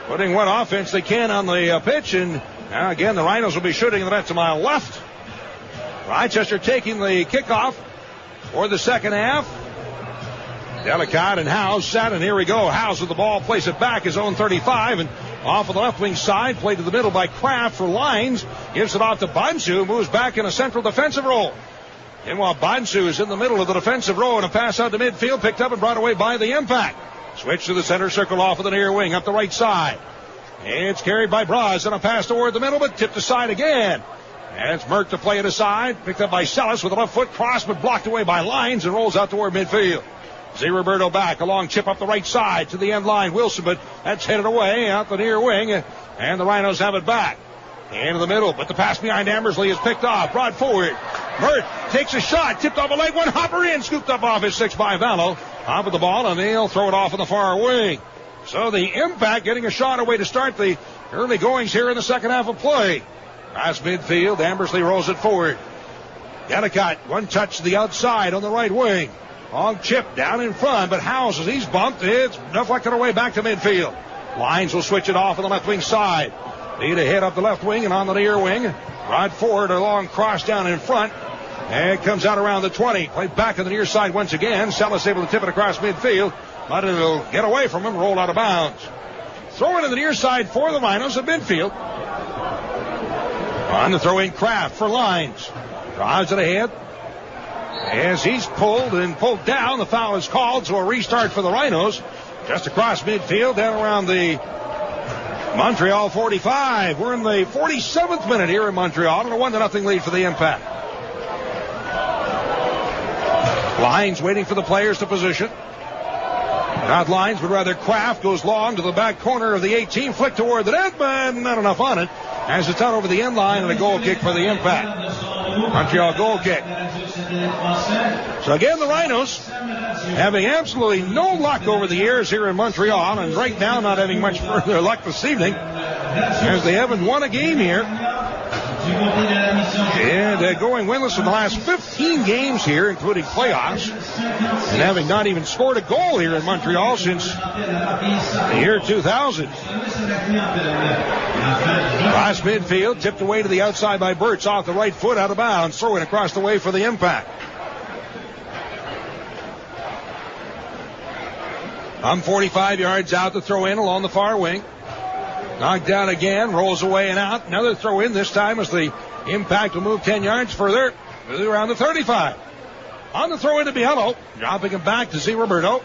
putting what offense they can on the pitch. And now again, the Rhinos will be shooting the net to my left. Rochester taking the kickoff for the second half. Delicate and Howes set, and here we go. Howes with the ball, plays it back, his own 35, and off of the left wing side, played to the middle by Kraft for Lines. Gives it off to Bansu, moves back in a central defensive role. And while Bansu is in the middle of the defensive row, and a pass out to midfield, picked up and brought away by the Impact. Switch to the center circle off of the near wing, up the right side. It's carried by Braz, and a pass toward the middle, but tipped aside again. And it's Merck to play it aside, picked up by Sellis with a left foot cross, but blocked away by Lines, and rolls out toward midfield. Z. Roberto back, a long chip up the right side to the end line. Wilson, but that's headed away out the near wing, and the Rhinos have it back. Into the middle, but the pass behind Ambersley is picked off, brought forward. Mert takes a shot, tipped off a leg, one hopper in, scooped up off his 6 by Vallow. Off of the ball, and they'll throw it off in the far wing. So the Impact getting a shot away to start the early goings here in the second half of play. Cross midfield, Ambersley rolls it forward. Delicate, one touch to the outside on the right wing. Long chip down in front, but Howes, as he's bumped, it's deflected away back to midfield. Lines will switch it off on the left wing side. Lead ahead up the left wing and on the near wing. Rod forward, a long cross down in front. And it comes out around the 20. Played back on the near side once again. Sellis able to tip it across midfield, but it'll get away from him, roll out of bounds. Throw it to the near side for the Rhinos at midfield. On the throw in, Kraft for Lines. Drives it ahead. As he's pulled down, the foul is called, so a restart for the Rhinos. Just across midfield, down around the Montreal 45. We're in the 47th minute here in Montreal, and a 1-0 lead for the Impact. Lines waiting for the players to position. Not Lines, but rather Kraft goes long to the back corner of the 18, flick toward the net, but not enough on it. As it's out over the end line, and a goal kick for the Impact. Montreal goal kick. So again, the Rhinos having absolutely no luck over the years here in Montreal, and right now not having much further luck this evening, as they haven't won a game here. And going winless in the last 15 games here, including playoffs, and having not even scored a goal here in Montreal since the year 2000. Cross midfield, tipped away to the outside by Burtz, off the right foot, out of bounds, throwing across the way for the impact. I'm 45 yards out to throw in along the far wing. Knocked down again, rolls away and out. Another throw in, this time as the impact will move 10 yards further, around the 35. On the throw into Biello, dropping him back to Z. Roberto.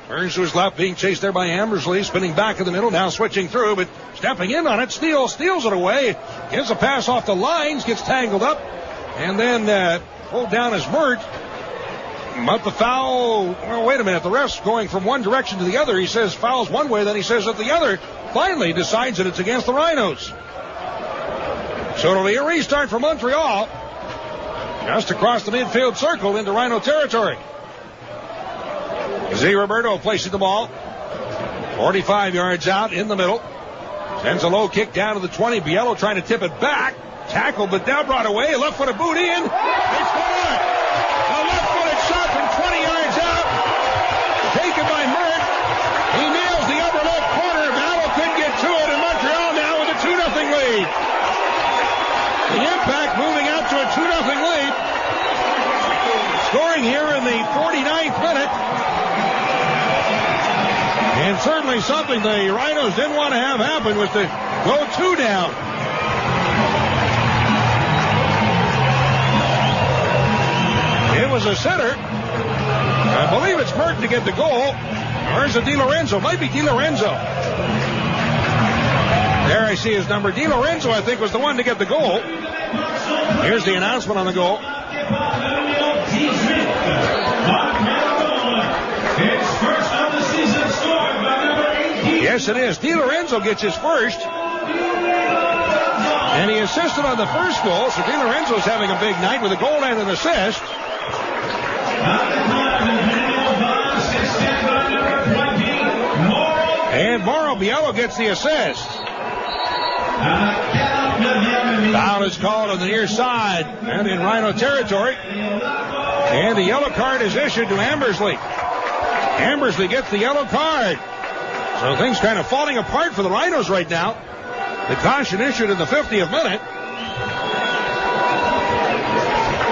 Turns to his left, being chased there by Ambersley, spinning back in the middle, now switching through, but stepping in on it. Steele steals it away, gives a pass off the lines, gets tangled up, and then pulled down as Mert. But the foul, well, wait a minute, the ref's going from one direction to the other. He says foul's one way, then he says that the other. Finally decides that it's against the Rhinos. So it'll be a restart for Montreal. Just across the midfield circle into Rhino territory. Z. Roberto placing the ball 45 yards out in the middle. Sends a low kick down to the 20. Biello trying to tip it back. Tackled, but now brought away. Left-footed boot in. They score! A left-footed shot from 20 yards out. Taken by Mert. He nails the upper left corner. Battle couldn't get to it, and Montreal now with a 2-0 lead. The Impact moving out to a 2-0 lead. Scoring here in the 49th minute. And certainly something the Rhinos didn't want to have happen was to go 2 down. It was a sitter. I believe it's Mert to get the goal. Or is it Di Lorenzo? Might be Di Lorenzo. There I see his number. Di Lorenzo, I think, was the one to get the goal. Here's the announcement on the goal. Yes, it is. Di Lorenzo gets his first. And he assisted on the first goal, so Di Lorenzo's having a big night with a goal and an assist. And Mauro Biello gets the assist. Foul is called on the near side and in Rhino territory. And the yellow card is issued to Ambersley. Ambersley gets the yellow card. So things kind of falling apart for the Rhinos right now. The caution issued in the 50th minute.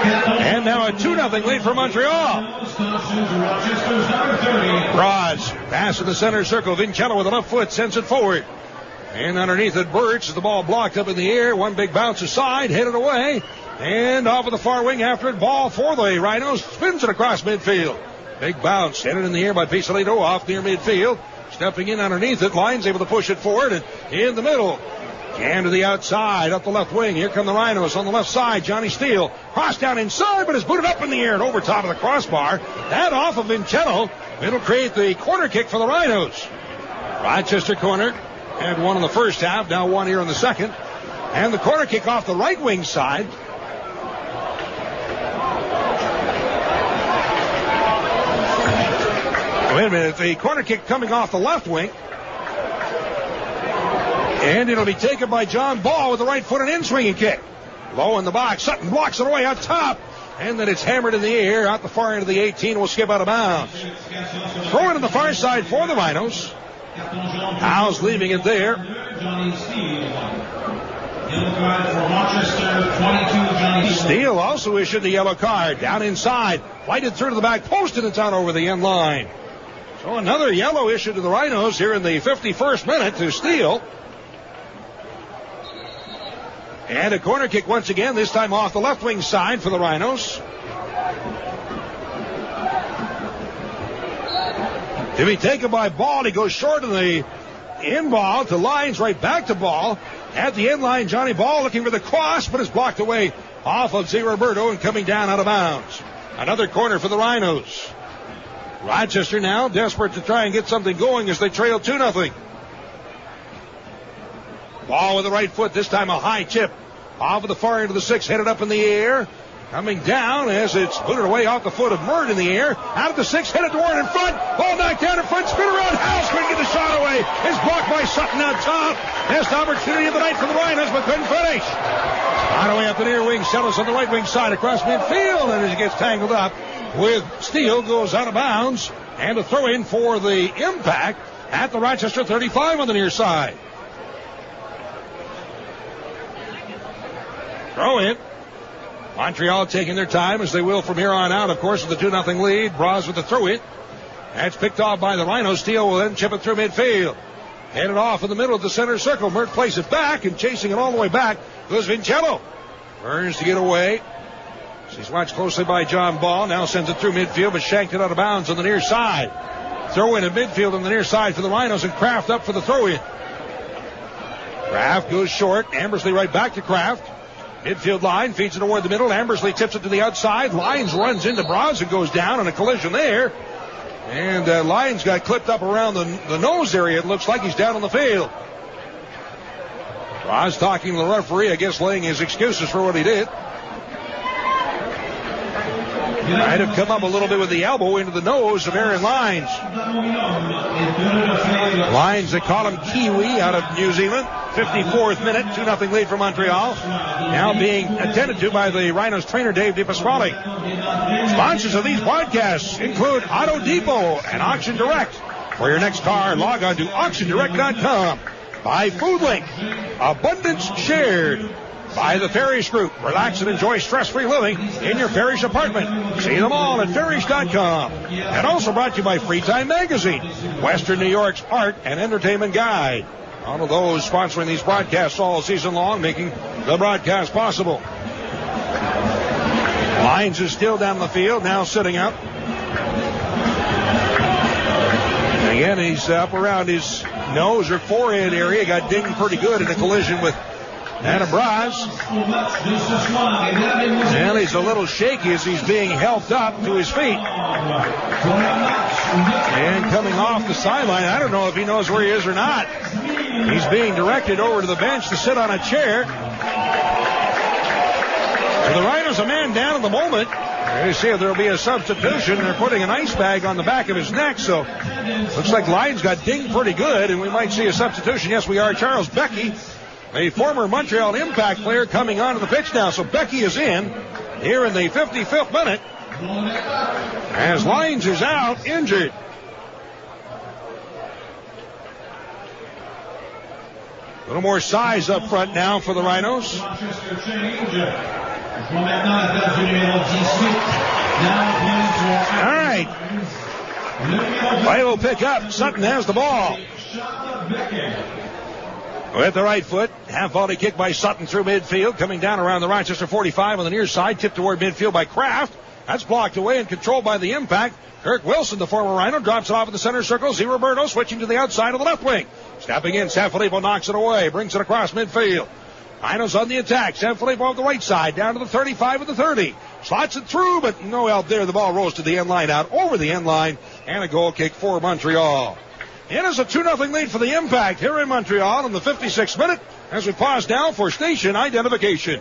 And now a 2-0 lead for Montreal. Rods, pass in the center circle. Vincello with the left foot sends it forward. And underneath it, Burtz, the ball blocked up in the air. One big bounce aside, headed away. And off of the far wing after it. Ball for the Rhinos. Spins it across midfield. Big bounce, headed in the air by Pisolito off near midfield. Stepping in underneath it. Line's able to push it forward and in the middle. And to the outside, up the left wing. Here come the Rhinos on the left side. Johnny Steele. Cross down inside, but is booted up in the air and over top of the crossbar. That off of Vincello. It'll create the corner kick for the Rhinos. Rochester corner. Had one in the first half, now one here in the second. And the corner kick off the right wing side. Wait a minute, the corner kick coming off the left wing. And it'll be taken by John Ball with the right foot and in-swinging kick. Low in the box, Sutton blocks it away out top. And then it's hammered in the air out the far end of the 18, will skip out of bounds. Throw it on the far side for the Rhinos. Howes leaving it there. Steele also issued the yellow card. Down inside. Flighted through to the back post, and it's out over the end line. So another yellow issued to the Rhinos here in the 51st minute to Steele. And a corner kick once again, this time off the left wing side for the Rhinos. To be taken by Ball. He goes short of the in ball to Lines, right back to Ball. At the end line, Johnny Ball looking for the cross, but is blocked away off of Z. Roberto and coming down out of bounds. Another corner for the Rhinos. Rochester now desperate to try and get something going as they trail 2-0. Ball with the right foot, this time a high tip Off of the far end of the 6, headed up in the air. Coming down as it's booted away off the foot of Murd in the air. Out of the 6, headed toward in front. Ball knocked down in front, spin around. House couldn't get the shot away. It's blocked by Sutton out top. Best opportunity of the night for the Rhinos, but couldn't finish. Right away up the near wing. Sellis on the right wing side across midfield. And as he gets tangled up with Steele, goes out of bounds. And a throw in for the Impact at the Rochester 35 on the near side. Throw in. Montreal taking their time as they will from here on out, of course, with the 2-0 lead. Braz with the throw in. That's picked off by the Rhinos. Steele will then chip it through midfield. Headed off in the middle of the center circle. Mert plays it back, and chasing it all the way back goes Vincello. Burns to get away. He's watched closely by John Ball. Now sends it through midfield, but shanked it out of bounds on the near side. Throw in at midfield on the near side for the Rhinos, and Kraft up for the throw in. Kraft goes short. Ambersley right back to Kraft. Midfield line feeds it toward the middle. Ambersley tips it to the outside. Lyons runs into Braz and goes down on a collision there. And Lyons got clipped up around the nose area. It looks like he's down on the field. Braz talking to the referee, I guess laying his excuses for what he did. Might have come up a little bit with the elbow into the nose of Aaron Lyons. Lyons, they call him Kiwi out of New Zealand. 54th minute, 2-0 lead for Montreal. Now being attended to by the Rhinos trainer, Dave DiPasquale. Sponsors of these broadcasts include Auto Depot and Auction Direct. For your next car, log on to AuctionDirect.com. By Food Link, Abundance Shared. By the Farish Group. Relax and enjoy stress-free living in your Farish apartment. See them all at Farish.com. And also brought to you by Free Time Magazine, Western New York's art and entertainment guide. All of those sponsoring these broadcasts all season long, making the broadcast possible. Lyons is still down the field, now sitting up. And again, he's up around his nose or forehead area. Got dinged pretty good in a collision with Adam Braz. And he's a little shaky as he's being helped up to his feet. And coming off the sideline, I don't know if he knows where he is or not. He's being directed over to the bench to sit on a chair. So the Rhinos a man down at the moment. You see if there'll be a substitution. They're putting an ice bag on the back of his neck, so looks like Lyons got dinged pretty good, and we might see a substitution. Yes, we are. Charles Becky, a former Montreal Impact player, coming onto the pitch now. So Becky is in here in the 55th minute as Lyons is out injured. A little more size up front now for the Rhinos. All right. Play will pick up. Sutton has the ball. With the right foot, half volley kick by Sutton through midfield, coming down around the Rochester 45 on the near side, tipped toward midfield by Kraft. That's blocked away and controlled by the Impact. Kirk Wilson, the former Rhino, drops it off in the center circle. Z. Roberto switching to the outside of the left wing. Stepping in, Sanfilippo knocks it away, brings it across midfield. Rhinos on the attack. Sanfilippo on the right side, down to the 35 of the 30. Slots it through, but no help there. The ball rolls to the end line, out over the end line, and a goal kick for Montreal. It is a 2-0 lead for the Impact here in Montreal in the 56th minute as we pause now for station identification.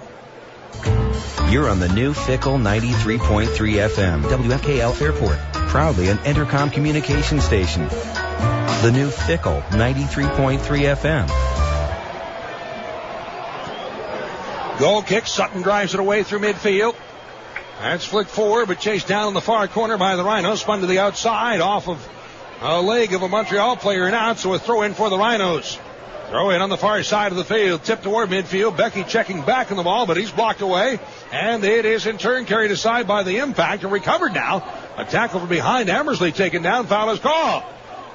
You're on the new Fickle 93.3 FM, WFKL Airport, proudly an Intercom communication station. The new Fickle 93.3 FM. Goal kick. Sutton drives it away through midfield. That's flicked forward, but chased down in the far corner by the Rhinos. Spun to the outside off of a leg of a Montreal player and out, so a throw in for the Rhinos. Throw in on the far side of the field, tipped toward midfield. Becky checking back on the ball, but he's blocked away. And it is in turn carried aside by the Impact and recovered now. A tackle from behind. Hammersley taken down. Foul is called.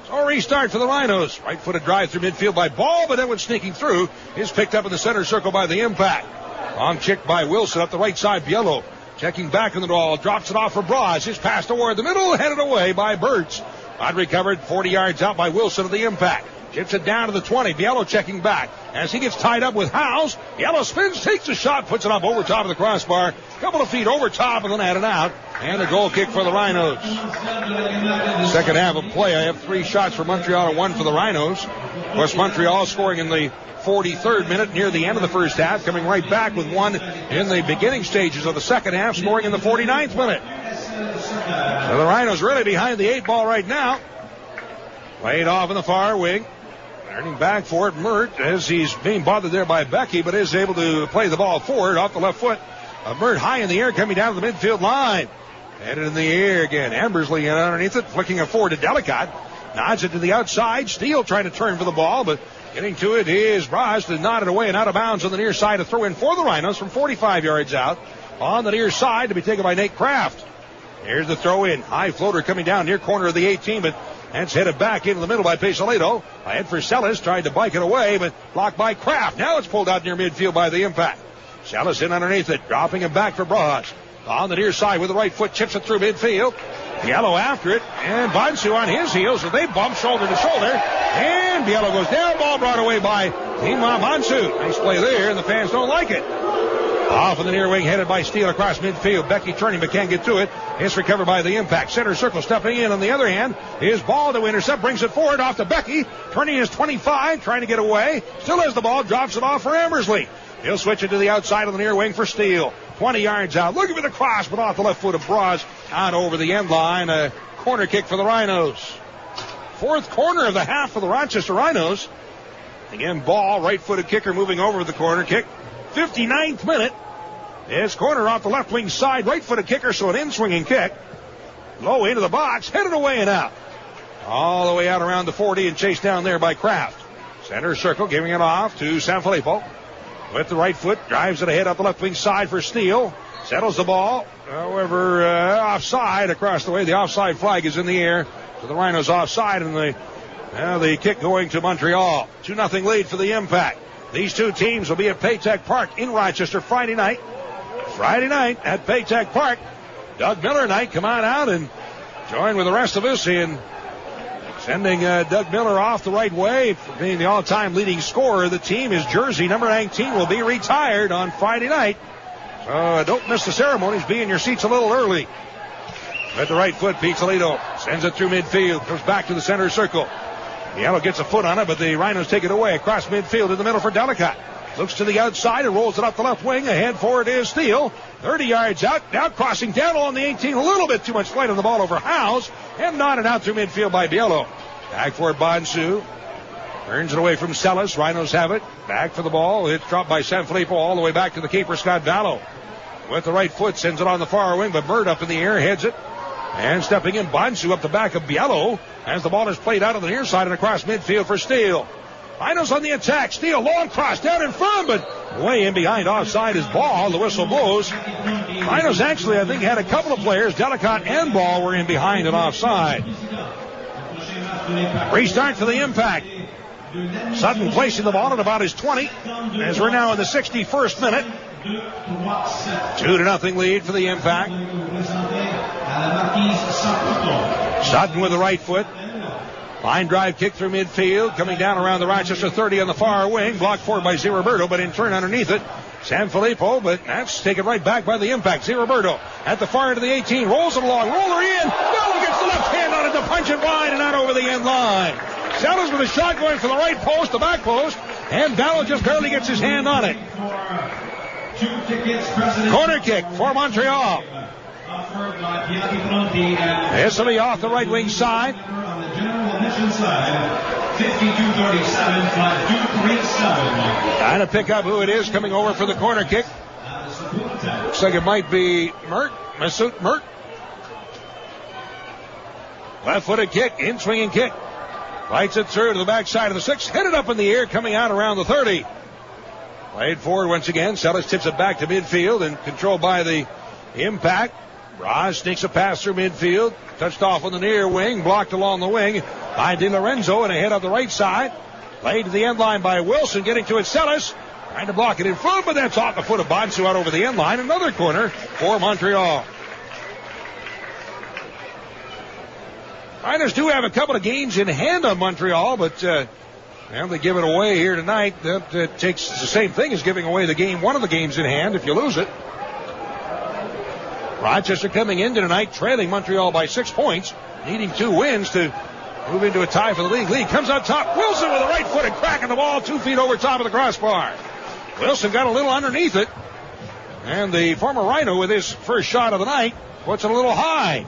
So a restart for the Rhinos. Right-footed drive through midfield by Ball, but Edwards sneaking through is picked up in the center circle by the Impact. Long kick by Wilson up the right side. Biello checking back in the ball. Drops it off for Braz. His pass toward the middle, headed away by Birds. Not recovered 40 yards out by Wilson of the Impact. Tips it down to the 20. Bielo checking back. As he gets tied up with House, Bielo spins, takes a shot, puts it up over top of the crossbar. Couple of feet over top and then at and out. And a goal kick for the Rhinos. Second half of play. I have 3 shots for Montreal and 1 for the Rhinos. Of course, Montreal scoring in the 43rd minute near the end of the first half, coming right back with 1 in the beginning stages of the second half, scoring in the 49th minute. So the Rhinos really behind the 8 ball right now. Played off in the far wing. Turning back for it, Mert, as he's being bothered there by Becky, but is able to play the ball forward off the left foot. Mert high in the air, coming down to the midfield line. Headed in the air again. Ambersley in underneath it, flicking it forward to Delicott. Nods it to the outside. Steele trying to turn for the ball, but getting to it is Braz to nod it away and out of bounds on the near side. A throw in for the Rhinos from 45 yards out on the near side to be taken by Nate Kraft. Here's the throw in. High floater coming down near corner of the 18, but that's headed back into the middle by Pesolito. Ahead for Sellis, tried to bike it away, but blocked by Kraft. Now it's pulled out near midfield by the impact. Sellis in underneath it, dropping it back for Braz. On the near side with the right foot, chips it through midfield. Bielo after it, and Bansu on his heels, so they bump shoulder to shoulder. And Bielo goes down, ball brought away by Tima Bansu. Nice play there, and the fans don't like it. Off in the near wing, headed by Steele across midfield. Becky turning, but can't get to it. It's recovered by the impact. Center circle stepping in. On the other hand, his ball to intercept, brings it forward off to Becky. Turning his 25, trying to get away. Still has the ball, drops it off for Ambersley. He'll switch it to the outside of the near wing for Steele. 20 yards out. Looking for the cross, but off the left foot of Braz. Out over the end line. A corner kick for the Rhinos. 4th corner of the half for the Rochester Rhinos. Again, ball, right-footed kicker moving over the corner kick. 59th minute. It's corner off the left wing side. Right-footed kicker, so an in-swinging kick. Low into the box. Headed away and out. All the way out around the 40 and chased down there by Kraft. Center circle, giving it off to Sanfilippo. With the right foot, drives it ahead up the left wing side for Steele. Settles the ball. However, offside across the way. The offside flag is in the air. So the Rhinos offside, and the kick going to Montreal. 2-0 lead for the Impact. These two teams will be at Paytech Park in Rochester Friday night. Friday night at Paytech Park. Doug Miller night. Come on out and join with the rest of us in sending Doug Miller off the right way for being the all-time leading scorer of the team. His jersey, number 19, will be retired on Friday night. So don't miss the ceremonies. Be in your seats a little early. With the right foot, Pizzolito sends it through midfield. Comes back to the center circle. Bielo gets a foot on it, but the Rhinos take it away. Across midfield in the middle for Delicott. Looks to the outside and rolls it up the left wing. Ahead for it is Steele. 30 yards out. Now crossing down along the 18. A little bit too much flight on the ball over Howes. And nodded out through midfield by Bielo. Back for it, Bansu. Turns it away from Sellis. Rhinos have it. Back for the ball. It's dropped by Sanfilippo all the way back to the keeper, Scott Vallow. With the right foot, sends it on the far wing, but Bird up in the air, heads it. And stepping in, Bansu up the back of Bielo as the ball is played out on the near side and across midfield for Steele. Rhinos on the attack. Steele, long cross down in front, but way in behind offside is Ball. The whistle blows. Rhinos actually, I think, had a couple of players, Delicott and Ball, were in behind and offside. Restart for the Impact. Sutton placing the ball at about his 20 as we're now in the 61st minute. 2-0 lead for the Impact. Sutton with the right foot. Line drive kick through midfield. Coming down around the Rochester 30 on the far wing. Blocked forward by Ziraberto, but in turn underneath it, Sanfilippo, but that's taken right back by the Impact. Ziraberto at the far end of the 18. Rolls it along. Roller in. Bello gets the left hand on it to punch it wide and out over the end line. Sellers with a shot going for the right post, the back post, and Bello just barely gets his hand on it. Corner kick for Montreal. This will be off the right wing side. Trying to pick up who it is coming over for the corner kick. Looks like it might be Masoud Mert. Left-footed kick, in-swinging kick. Fights it through to the backside of the 6. Headed up in the air, coming out around the 30. Played forward once again. Sellers tips it back to midfield and controlled by the Impact. Braz sneaks a pass through midfield. Touched off on the near wing. Blocked along the wing by Di Lorenzo and ahead on the right side. Played to the end line by Wilson. Getting to it, Sellers. Trying to block it in front, but that's off the foot of Bansu out over the end line. Another corner for Montreal. Rhinos do have a couple of games in hand on Montreal, but And they give it away here tonight. That takes the same thing as giving away the game, one of the games in hand, if you lose it. Rochester coming into tonight trailing Montreal by 6 points, needing 2 wins to move into a tie for the league lead. Comes out top. Wilson with a right foot and cracking the ball 2 feet over top of the crossbar. Wilson got a little underneath it. And the former Rhino with his first shot of the night puts it a little high.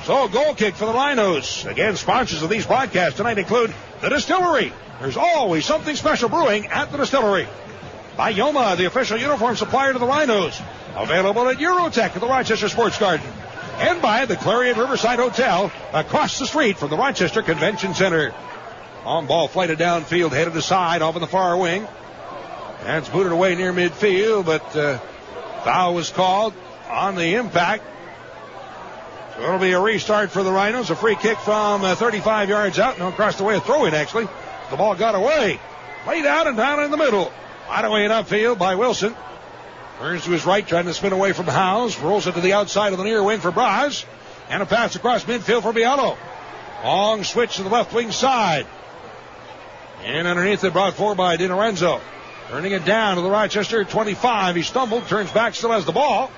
So a goal kick for the Rhinos. Again, sponsors of these broadcasts tonight include the Distillery. There's always something special brewing at the Distillery. By Yoma, the official uniform supplier to the Rhinos. Available at Eurotech at the Rochester Sports Garden. And by the Clarion Riverside Hotel across the street from the Rochester Convention Center. On ball flighted downfield, headed aside off in the far wing. That's booted away near midfield, but foul was called on the impact. So it'll be a restart for the Rhinos. A free kick from 35 yards out. No, across the way, a throw-in actually. The ball got away. Laid out and down in the middle. Right away in upfield by Wilson. Turns to his right, trying to spin away from Howes. Rolls it to the outside of the near wing for Braz. And a pass across midfield for Biello. Long switch to the left wing side. And underneath it, brought forward by DiLorenzo. Turning it down to the Rochester 25. He stumbled, turns back, still has the ball.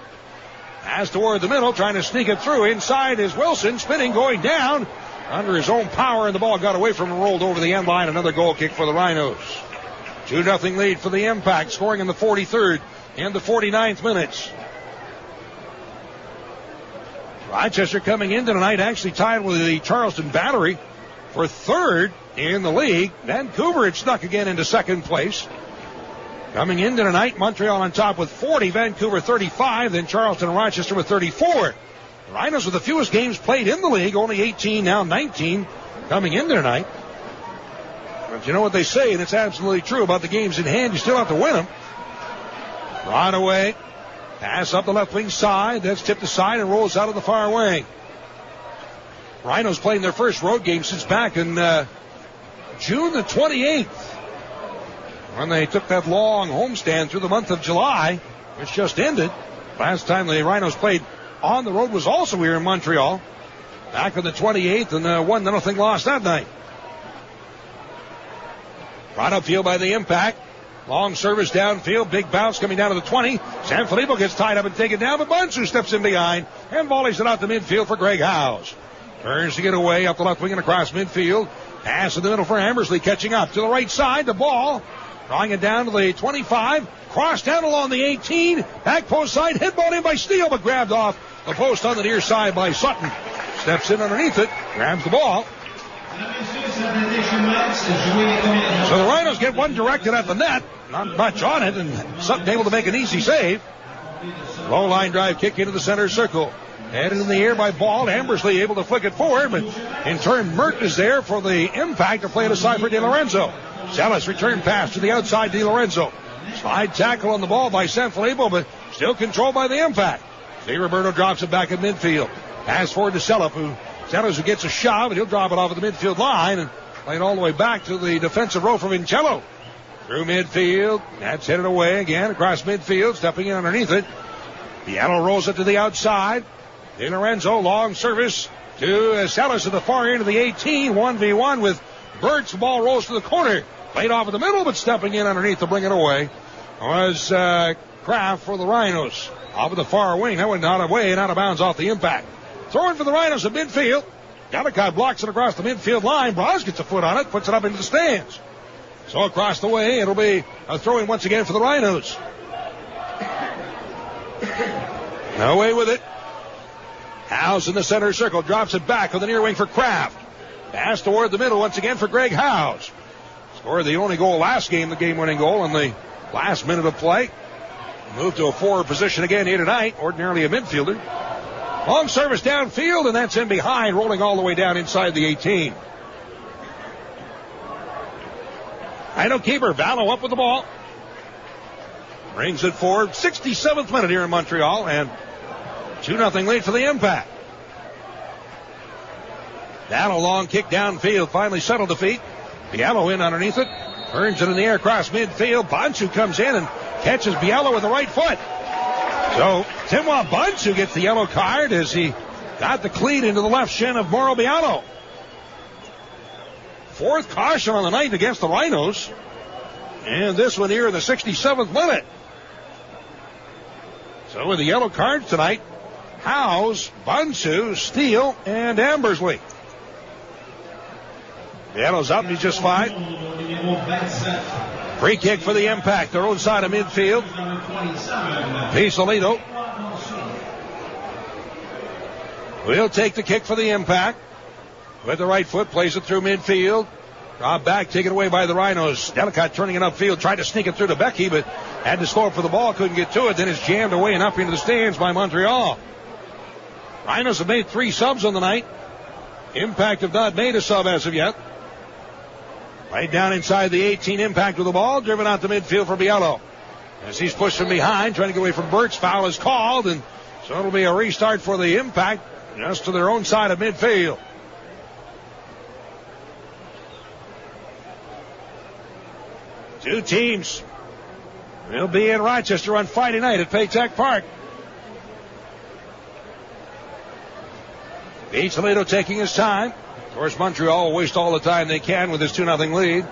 Pass toward the middle, trying to sneak it through. Inside is Wilson, spinning, going down. Under his own power, and the ball got away from him, rolled over the end line. Another goal kick for the Rhinos. 2-0 lead for the Impact, scoring in the 43rd and the 49th minutes. Rochester coming into tonight actually tied with the Charleston Battery for 3rd in the league. Vancouver had snuck again into 2nd place. Coming into tonight, Montreal on top with 40, Vancouver 35, then Charleston and Rochester with 34. The Rhinos with the fewest games played in the league, only 18, now 19 coming into tonight. But you know what they say, and it's absolutely true about the games in hand, you still have to win them. Right away, pass up the left wing side, that's tipped aside and rolls out of the far wing. Rhinos playing their first road game since back in June the 28th. When they took that long homestand through the month of July, which just ended. Last time the Rhinos played on the road was also here in Montreal. Back on the 28th, and 1-0 loss that night. Brought upfield by the Impact. Long service downfield, big bounce coming down to the 20. Sanfilippo gets tied up and taken down, but Bunsu steps in behind and volleys it out to midfield for Greg Howes. Turns to get away up the left wing and across midfield. Pass in the middle for Hammersley, catching up to the right side. The ball drawing it down to the 25. Cross down along the 18. Back post side. Headball in by Steele, but grabbed off the post on the near side by Sutton. Steps in underneath it. Grabs the ball. So the Rhinos get one directed at the net. Not much on it, and Sutton able to make an easy save. Low line drive kick into the center circle. Headed in the air by Ball. Hammersley able to flick it forward, but in turn Mert is there for the Impact to play it aside for DiLorenzo. Salas return pass to the outside, DiLorenzo. Slide tackle on the ball by Sanfilippo, but still controlled by the Impact. Roberto drops it back at midfield. Pass forward to Salas, who gets a shove, and he'll drop it off at the midfield line and play it all the way back to the defensive row for Vincello. Through midfield. That's headed away again across midfield, stepping in underneath it. Biello rolls it to the outside. DiLorenzo, long service to Salas at the far end of the 18. 1v1 with Birch. The ball rolls to the corner. Played off in the middle, but stepping in underneath to bring it away was Kraft for the Rhinos. Off of the far wing. That went out of way and out of bounds off the Impact. Throwing for the Rhinos at midfield. Gallica blocks it across the midfield line. Braz gets a foot on it, puts it up into the stands. So across the way, it'll be a throw-in once again for the Rhinos. No way with it. Howes in the center circle, drops it back on the near wing for Kraft. Pass toward the middle once again for Greg Howes. Scored the only goal last game, the game-winning goal in the last minute of play. Moved to a forward position again here tonight, ordinarily a midfielder. Long service downfield, and that's in behind, rolling all the way down inside the 18. Rhino keeper, Vallow up with the ball. Brings it forward. 67th minute here in Montreal, and 2-0 lead for the Impact. Vallow long kick downfield, finally settled the feet. Biello in underneath it. Turns it in the air across midfield. Bonsu comes in and catches Biello with the right foot. So Timoa Bonsu gets the yellow card as he got the cleat into the left shin of Mauro Biello. Fourth caution on the night against the Rhinos. And this one here in the 67th minute. So with the yellow cards tonight, Howes, Bunsu, Steele, and Ambersley. Yellow's up, he's just fine. Free kick for the Impact, their own side of midfield. Pisolito will take the kick for the Impact. With the right foot, plays it through midfield. Drop back, taken away by the Rhinos. Delicott turning it upfield, tried to sneak it through to Becky, but had to score for the ball, couldn't get to it. Then it's jammed away and up into the stands by Montreal. Rhinos have made 3 subs on the night. Impact have not made a sub as of yet. Right down inside the 18, Impact with the ball, driven out to midfield for Biello. As he's pushed from behind, trying to get away from Burt's. Foul is called, and so it'll be a restart for the Impact, just to their own side of midfield. Two teams will be in Rochester on Friday night at Paytech Park. Toledo taking his time. Of course, Montreal will waste all the time they can with this 2-0 lead.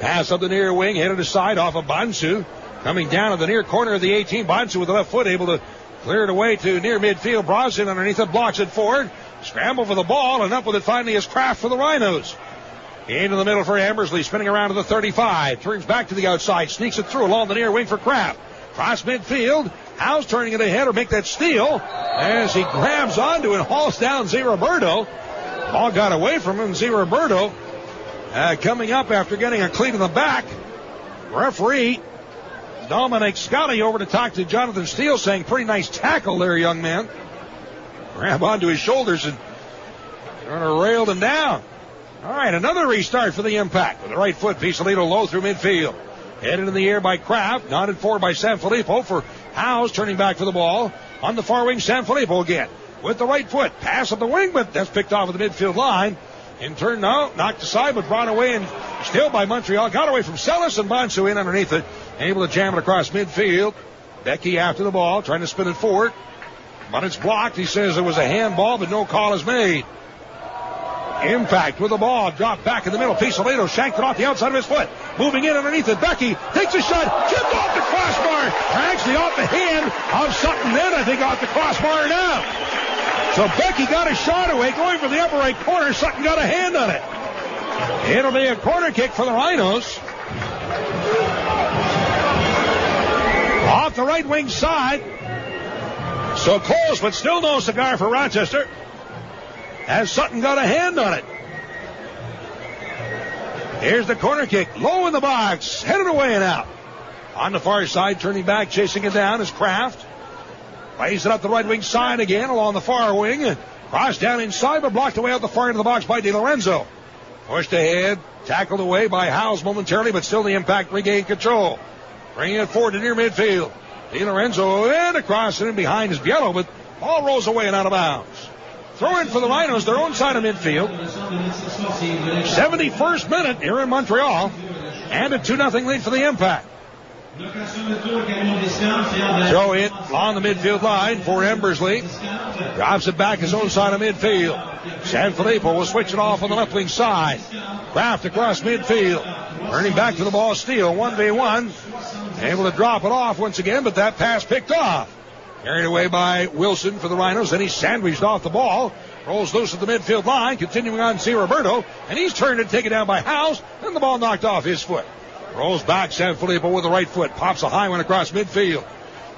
Pass up the near wing, headed aside off of Bansu. Coming down to the near corner of the 18. Bansu with the left foot able to clear it away to near midfield. Brosnan underneath it, blocks it forward. Scramble for the ball, and up with it finally is Kraft for the Rhinos. Into the middle for Ambersley, spinning around to the 35. Turns back to the outside, sneaks it through along the near wing for Kraft. Cross midfield. Howes turning it ahead or make that steal as he grabs onto and hauls down Z. Roberto. Ball got away from him. Z. Roberto coming up after getting a cleat in the back. Referee Dominic Scully over to talk to Jonathan Steele, saying pretty nice tackle there, young man. Grab onto his shoulders and trying to rail him down. All right, another restart for the Impact. With the right foot, Pisolito low through midfield. Headed in the air by Kraft. Nodded forward by Sanfilippo for Howes, turning back for the ball. On the far wing, Sanfilippo again. With the right foot. Pass up the wing, but that's picked off at the midfield line. In turn, no. Knocked aside, but brought away and still by Montreal. Got away from Sellis and Bansu in underneath it. Able to jam it across midfield. Becky after the ball, trying to spin it forward. But it's blocked. He says it was a handball, but no call is made. Impact with the ball, dropped back in the middle. Pisolito shanked it off the outside of his foot. Moving in underneath it. Becky takes a shot, chipped off the crossbar. Actually off the hand of Sutton then, I think off the crossbar now. So Becky got a shot away, going for the upper right corner. Sutton got a hand on it. It'll be a corner kick for the Rhinos. Off the right wing side. So close, but still no cigar for Rochester. As Sutton got a hand on it. Here's the corner kick. Low in the box. Headed away and out. On the far side, turning back, chasing it down is Kraft. Plays it up the right wing side again along the far wing. Cross down inside, but blocked away out the far end of the box by Di Lorenzo. Pushed ahead. Tackled away by Howes momentarily, but still the Impact regained control. Bringing it forward to near midfield. Di Lorenzo and across and in behind is Biello, but ball rolls away and out of bounds. Throw in for the Rhinos, their own side of midfield. 71st minute here in Montreal. And a 2-0 lead for the Impact. Throw in on the midfield line for Embersley. Drops it back his own side of midfield. Sanfilippo will switch it off on the left wing side. Kraft across midfield. Turning back to the ball, Steele 1v1. Able to drop it off once again, but that pass picked off. Carried away by Wilson for the Rhinos. Then he's sandwiched off the ball. Rolls loose at the midfield line. Continuing on to Roberto. And he's turned and taken down by Howes. And the ball knocked off his foot. Rolls back Sanfilippo with the right foot. Pops a high one across midfield.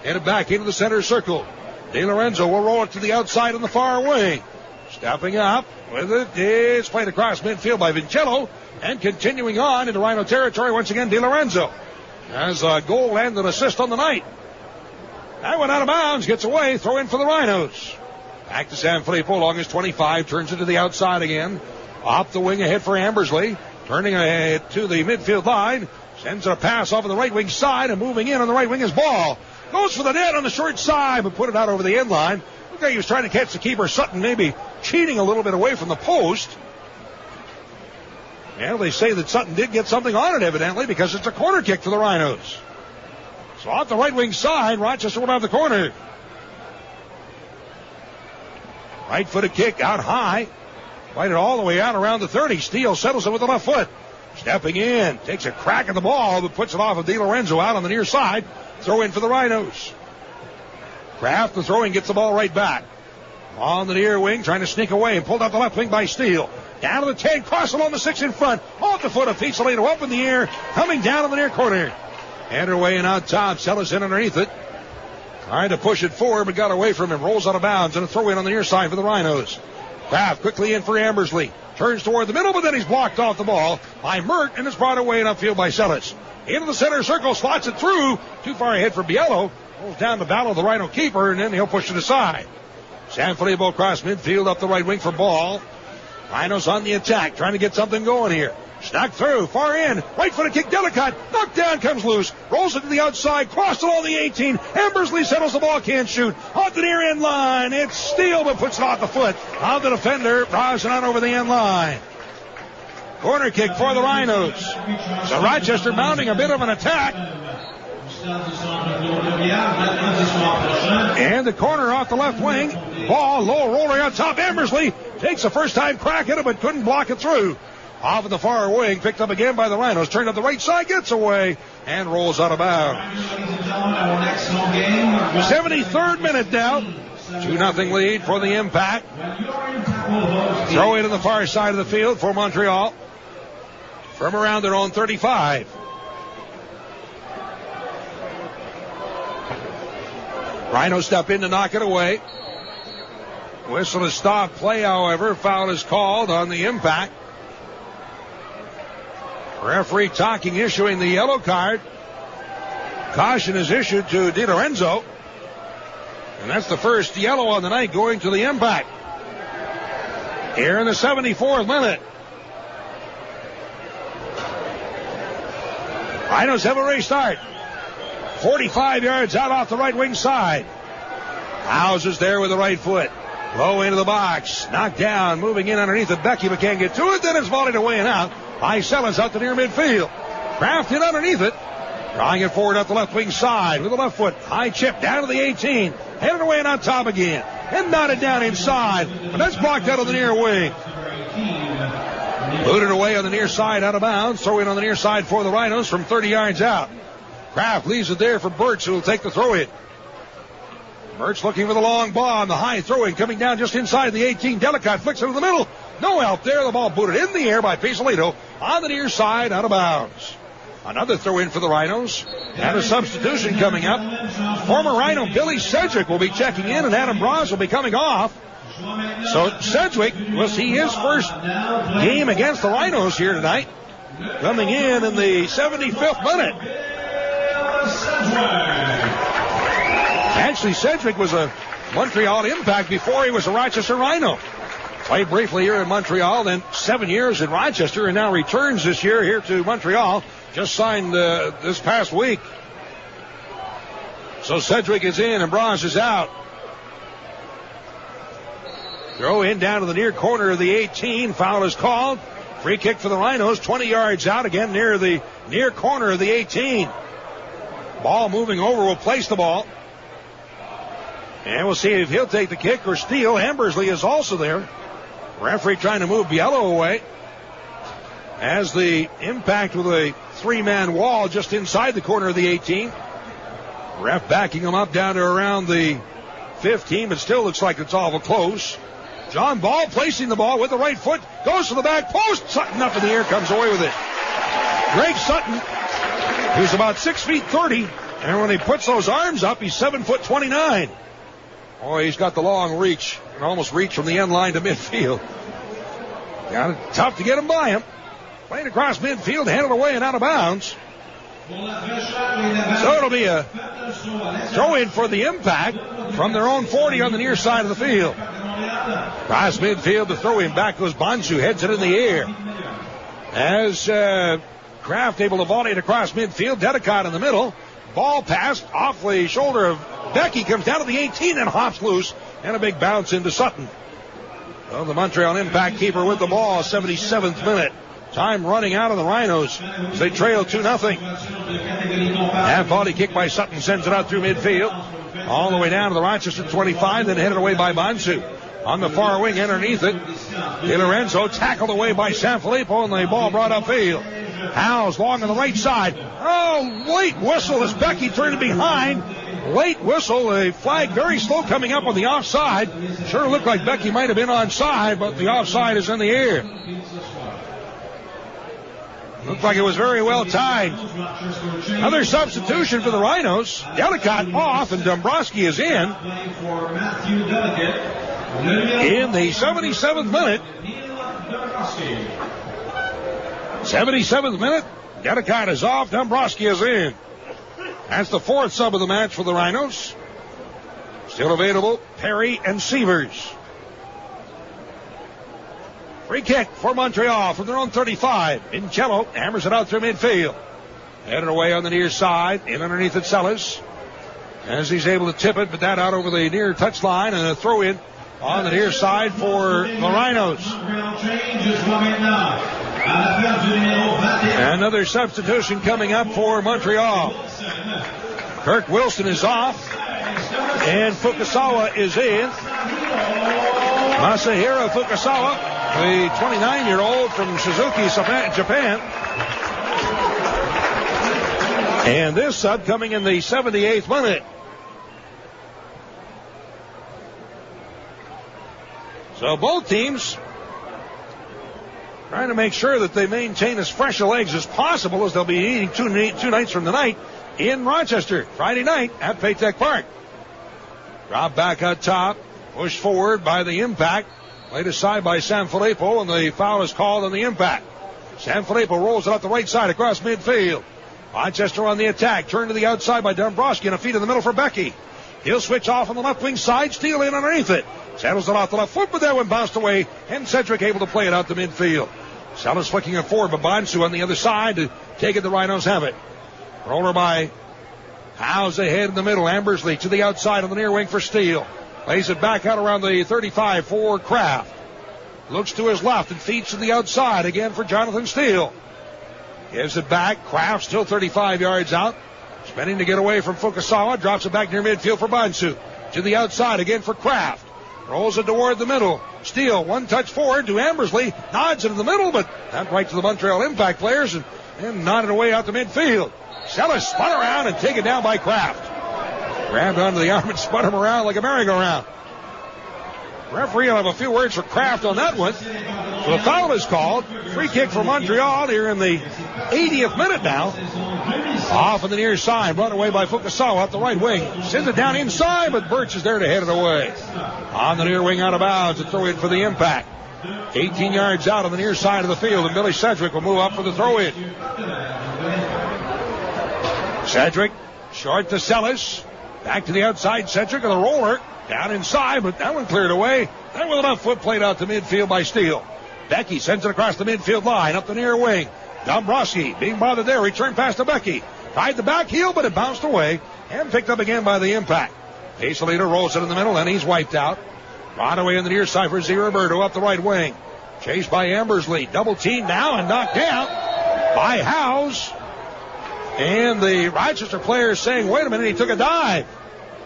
Headed back into the center circle. Di Lorenzo will roll it to the outside on the far wing. Stepping up with it. It's played across midfield by Vincello. And continuing on into Rhino territory once again, Di Lorenzo. Has a goal and an assist on the night. That went out of bounds, gets away, throw in for the Rhinos. Back to Sanfilippo along his 25, turns it to the outside again. Off the wing ahead for Ambersley. Turning ahead to the midfield line. Sends a pass off of the right wing side, and moving in on the right wing is Ball. Goes for the net on the short side, but put it out over the end line. Looked like he was trying to catch the keeper. Sutton maybe cheating a little bit away from the post. Well, they say that Sutton did get something on it, evidently, because it's a corner kick for the Rhinos. So off the right wing side, Rochester will have the corner. Right footed kick out high. Played it all the way out around the 30. Steele settles it with the left foot. Stepping in, takes a crack at the ball, but puts it off of DiLorenzo out on the near side. Throw in for the Rhinos. Kraft, the throwing, gets the ball right back. On the near wing, trying to sneak away, and pulled out the left wing by Steele. Down to the 10, cross along the 6 in front. Off the foot of Pizzolino, up in the air, coming down in the near corner. And away and out top, Sellis in underneath it. Trying to push it forward, but got away from him. Rolls out of bounds, and a throw in on the near side for the Rhinos. Kraft quickly in for Ambersley. Turns toward the middle, but then he's blocked off the ball by Mert, and it's brought away and upfield by Sellis. Into the center circle, slots it through. Too far ahead for Biello. Pulls down the battle of the Rhino keeper, and then he'll push it aside. Sanfilippo across midfield, up the right wing for Ball. Rhinos on the attack, trying to get something going here. Snuck through, far in, right foot kick, Delicott, knocked down, comes loose, rolls it to the outside, crossed along the 18. Ambersley settles the ball, can't shoot. Off the near end line, it's Steele, but puts it off the foot of the defender, browsing on over the end line. Corner kick for the Rhinos. So Rochester mounting a bit of an attack. And the corner off the left wing. Ball low roller on top. Ambersley takes a first time crack at it, but couldn't block it through. Off of the far wing, picked up again by the Rhinos. Turned up the right side, gets away, and rolls out of bounds. 73rd minute now. 2-0 lead for the Impact. Throw in to the far side of the field for Montreal. From around their own 35. Rhinos step in to knock it away. Whistle is stopped play, however. Foul is called on the Impact. Referee talking, issuing the yellow card. Caution is issued to DiLorenzo. And that's the first yellow on the night going to the Impact. Here in the 74th minute. Rhinos have a race start. 45 yards out off the right wing side. Houses there with the right foot. Low into the box. Knocked down. Moving in underneath it. Becky, but can't get to it. Then it's volleyed away and out by Sellis out the near midfield. Kraft in underneath it. Drawing it forward up the left wing side with the left foot. High chip down to the 18. Headed away and on top again. And knotted down inside. But that's blocked out of the near wing. Booted away on the near side, out of bounds. Throw in on the near side for the Rhinos from 30 yards out. Kraft leaves it there for Birch, who will take the throw in. Birch looking for the long ball on the high throw in, coming down just inside the 18. Delicott flicks it to the middle. No help there. The ball booted in the air by Pizzolino on the near side, out of bounds. Another throw in for the Rhinos. And a substitution coming up. Former Rhino Billy Sedgwick will be checking in, and Adam Braz will be coming off. So Sedgwick will see his first game against the Rhinos here tonight. Coming in the 75th minute. Actually, Sedgwick was a Montreal Impact before he was a Rochester Rhino. Played briefly here in Montreal, then 7 years in Rochester, and now returns this year here to Montreal. Just signed this past week. So Sedgwick is in and Braz is out. Throw in down to the near corner of the 18. Foul is called. Free kick for the Rhinos. 20 yards out again near the near corner of the 18. Ball moving over. Will place the ball. And we'll see if he'll take the kick or Steele. Ambersley is also there. Referee trying to move Biello away. As the Impact with a 3-man wall just inside the corner of the 18. Ref backing him up down to around the 15, but still looks like it's awful close. John Ball placing the ball with the right foot. Goes to the back post. Sutton up in the air, comes away with it. Greg Sutton, who's about 6 feet 30, and when he puts those arms up, he's 7 foot 29. Oh, he's got the long reach. Can almost reach from the end line to midfield. Got it tough to get him by him. Playing across midfield, handed away and out of bounds. So it'll be a throw in for the Impact from their own 40 on the near side of the field. Cross midfield, the throw in. Back goes Bonsu, heads it in the air. As Kraft able to volley it across midfield. Dedicott in the middle. Ball passed off the shoulder of Becky, comes down to the 18 and hops loose. And a big bounce into Sutton. Well, the Montreal Impact keeper with the ball, 77th minute. Time running out of the Rhinos as they trail 2-0. Half volley kick by Sutton sends it out through midfield. All the way down to the Rochester 25, then headed away by Bonsu. on the far wing underneath it. Di Lorenzo tackled away by Sanfilippo, and the ball brought upfield. Howes long on the right side. Oh, late whistle as Becky turned behind. Late whistle, a flag very slow coming up on the offside. Sure looked like Becky might have been onside, but the offside is in the air. Looked like it was very well timed. Another substitution for the Rhinos. Delicott off, and Dombrowski is in. In the 77th minute. 77th minute. Delicott is off. Dombrowski is in. That's the fourth sub of the match for the Rhinos. Still available, Perry and Sievers. Free kick for Montreal from their own 35. Vincello hammers it out through midfield. Headed away on the near side. In underneath it, Sellis. As he's able to tip it, but that out over the near touchline, and a throw in on the near side for the Rhinos. Another substitution coming up for Montreal. Kirk Wilson is off, and Fukasawa is in. Masahiro Fukasawa, the 29-year-old from Suzuki, Japan. And this sub coming in the 78th minute. So both teams trying to make sure that they maintain as fresh a legs as possible, as they'll be eating two nights from tonight in Rochester, Friday night at Paytech Park. Drop back up top, pushed forward by the impact, laid aside by Sanfilippo, and the foul is called on the impact. Sanfilippo rolls it out the right side across midfield. Rochester on the attack, turned to the outside by Dombrowski, and a feed in the middle for Becky. He'll switch off on the left wing side, steal in underneath it. Settles it off the left foot, but that one bounced away, and Cedric able to play it out to midfield. Sellers flicking it forward, but Bonsu on the other side to take it. The Rhinos have it. Roller by Howes ahead in the middle. Ambersley to the outside on the near wing for Steele. Lays it back out around the 35 for Kraft. Looks to his left and feeds to the outside again for Jonathan Steele. Gives it back. Kraft still 35 yards out. Spinning to get away from Fukasawa. Drops it back near midfield for Bonsu. To the outside again for Kraft. Rolls it toward the middle. Steele, one touch forward to Ambersley. Nods into the middle, but not right to the Montreal Impact players, and nodded away out to midfield. Sellis spun around and taken down by Kraft. Grabbed onto the arm and spun him around like a merry-go-round. Referee will have a few words for Kraft on that one. So the foul is called. Free kick for Montreal here in the 80th minute now. Off on the near side, brought away by Fukasawa at the right wing. Sends it down inside, but Birch is there to head it away. On the near wing, out of bounds, a throw in for the impact. 18 yards out on the near side of the field, and Billy Cedric will move up for the throw in. Cedric, short to Sellis. Back to the outside, Cedric on the roller. Down inside, but that one cleared away. And with enough foot played out to midfield by Steele. Becky sends it across the midfield line, up the near wing. Dombrowski being bothered there. Return pass to Becky. Tied the back heel, but it bounced away and picked up again by the impact. Pasolino rolls it in the middle, and he's wiped out. Brought away on the near side for Z. Roberto up the right wing. Chased by Ambersley. Double team now and knocked down by Howes. And the Rochester player is saying, wait a minute, he took a dive.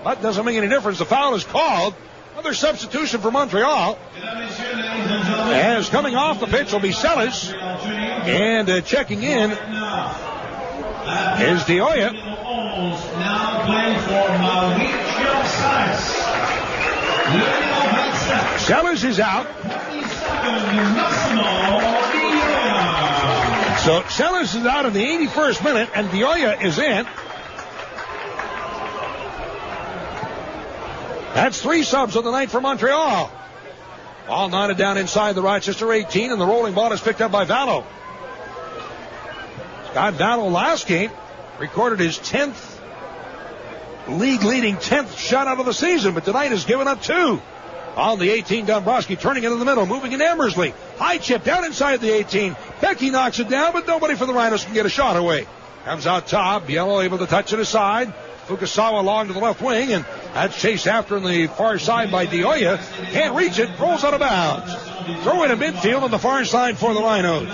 That doesn't make any difference. The foul is called. Another substitution for Montreal. As coming off the pitch will be Sellis. And checking in is Dioya. Now playing for Sellis is out. So Sellis is out in the 81st minute, and Dioya is in. That's three subs of the night for Montreal. Ball knotted down inside the Rochester 18, and the rolling ball is picked up by Vallow. Scott Vallow last game recorded his 10th league-leading 10th shutout of the season, but tonight has given up two. On the 18, Dombrowski turning into the middle, moving in Ambersley. High chip down inside the 18. Becky knocks it down, but nobody for the Rhinos can get a shot away. Comes out top. Biello able to touch it aside. Fukasawa along to the left wing, and that's chased after on the far side by Dioya. Can't reach it, rolls out of bounds. Throw in a midfield on the far side for the Rhinos.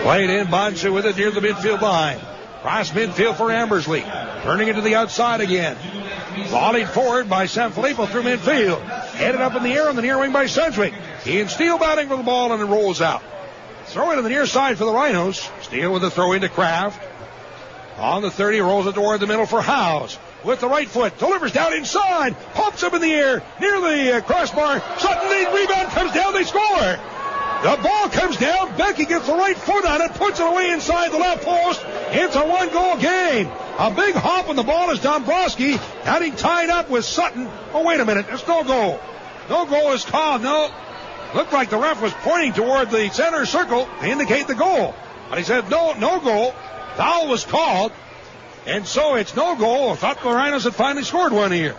Played in, Bonsu with it near the midfield line. Cross midfield for Ambersley. Turning it to the outside again. Volleyed forward by Sanfilippo through midfield. Headed up in the air on the near wing by Sedgwick. He and Steele batting for the ball and it rolls out. Throw it to the near side for the Rhinos. Steele with the throw into Kraft. On the 30, rolls it toward the middle for Howes. With the right foot, delivers down inside. Pumps up in the air near the crossbar. Sutton, the rebound comes down, they score. The ball comes down. Becky gets the right foot on it, puts it away inside the left post. It's a 1-goal game. A big hop on the ball is Dombrowski having tied up with Sutton. Oh, wait a minute. There's no goal. No goal is called. No. Looked like the ref was pointing toward the center circle to indicate the goal. But he said no goal. Foul was called. And so it's no goal. I thought the Rhinos had finally scored one here.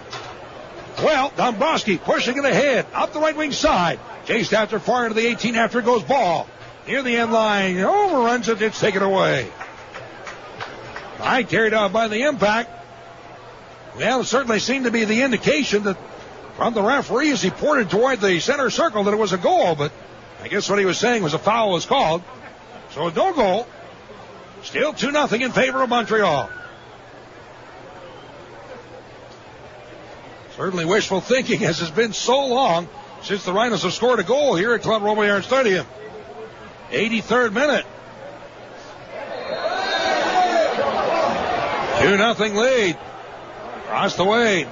Well, Dombrowski pushing it ahead. Up the right wing side. Chased after far into the 18 after it goes ball. Near the end line. Overruns it. It's taken away. Carried off by the Impact. Well, it certainly seemed to be the indication that from the referee as he pointed toward the center circle that it was a goal. But I guess what he was saying was a foul was called. So no goal. Still 2-0 in favor of Montreal. Certainly wishful thinking as it's been so long since the Rhinos have scored a goal here at Club Robillard Stadium. 83rd minute. 2-0 lead. Across the way.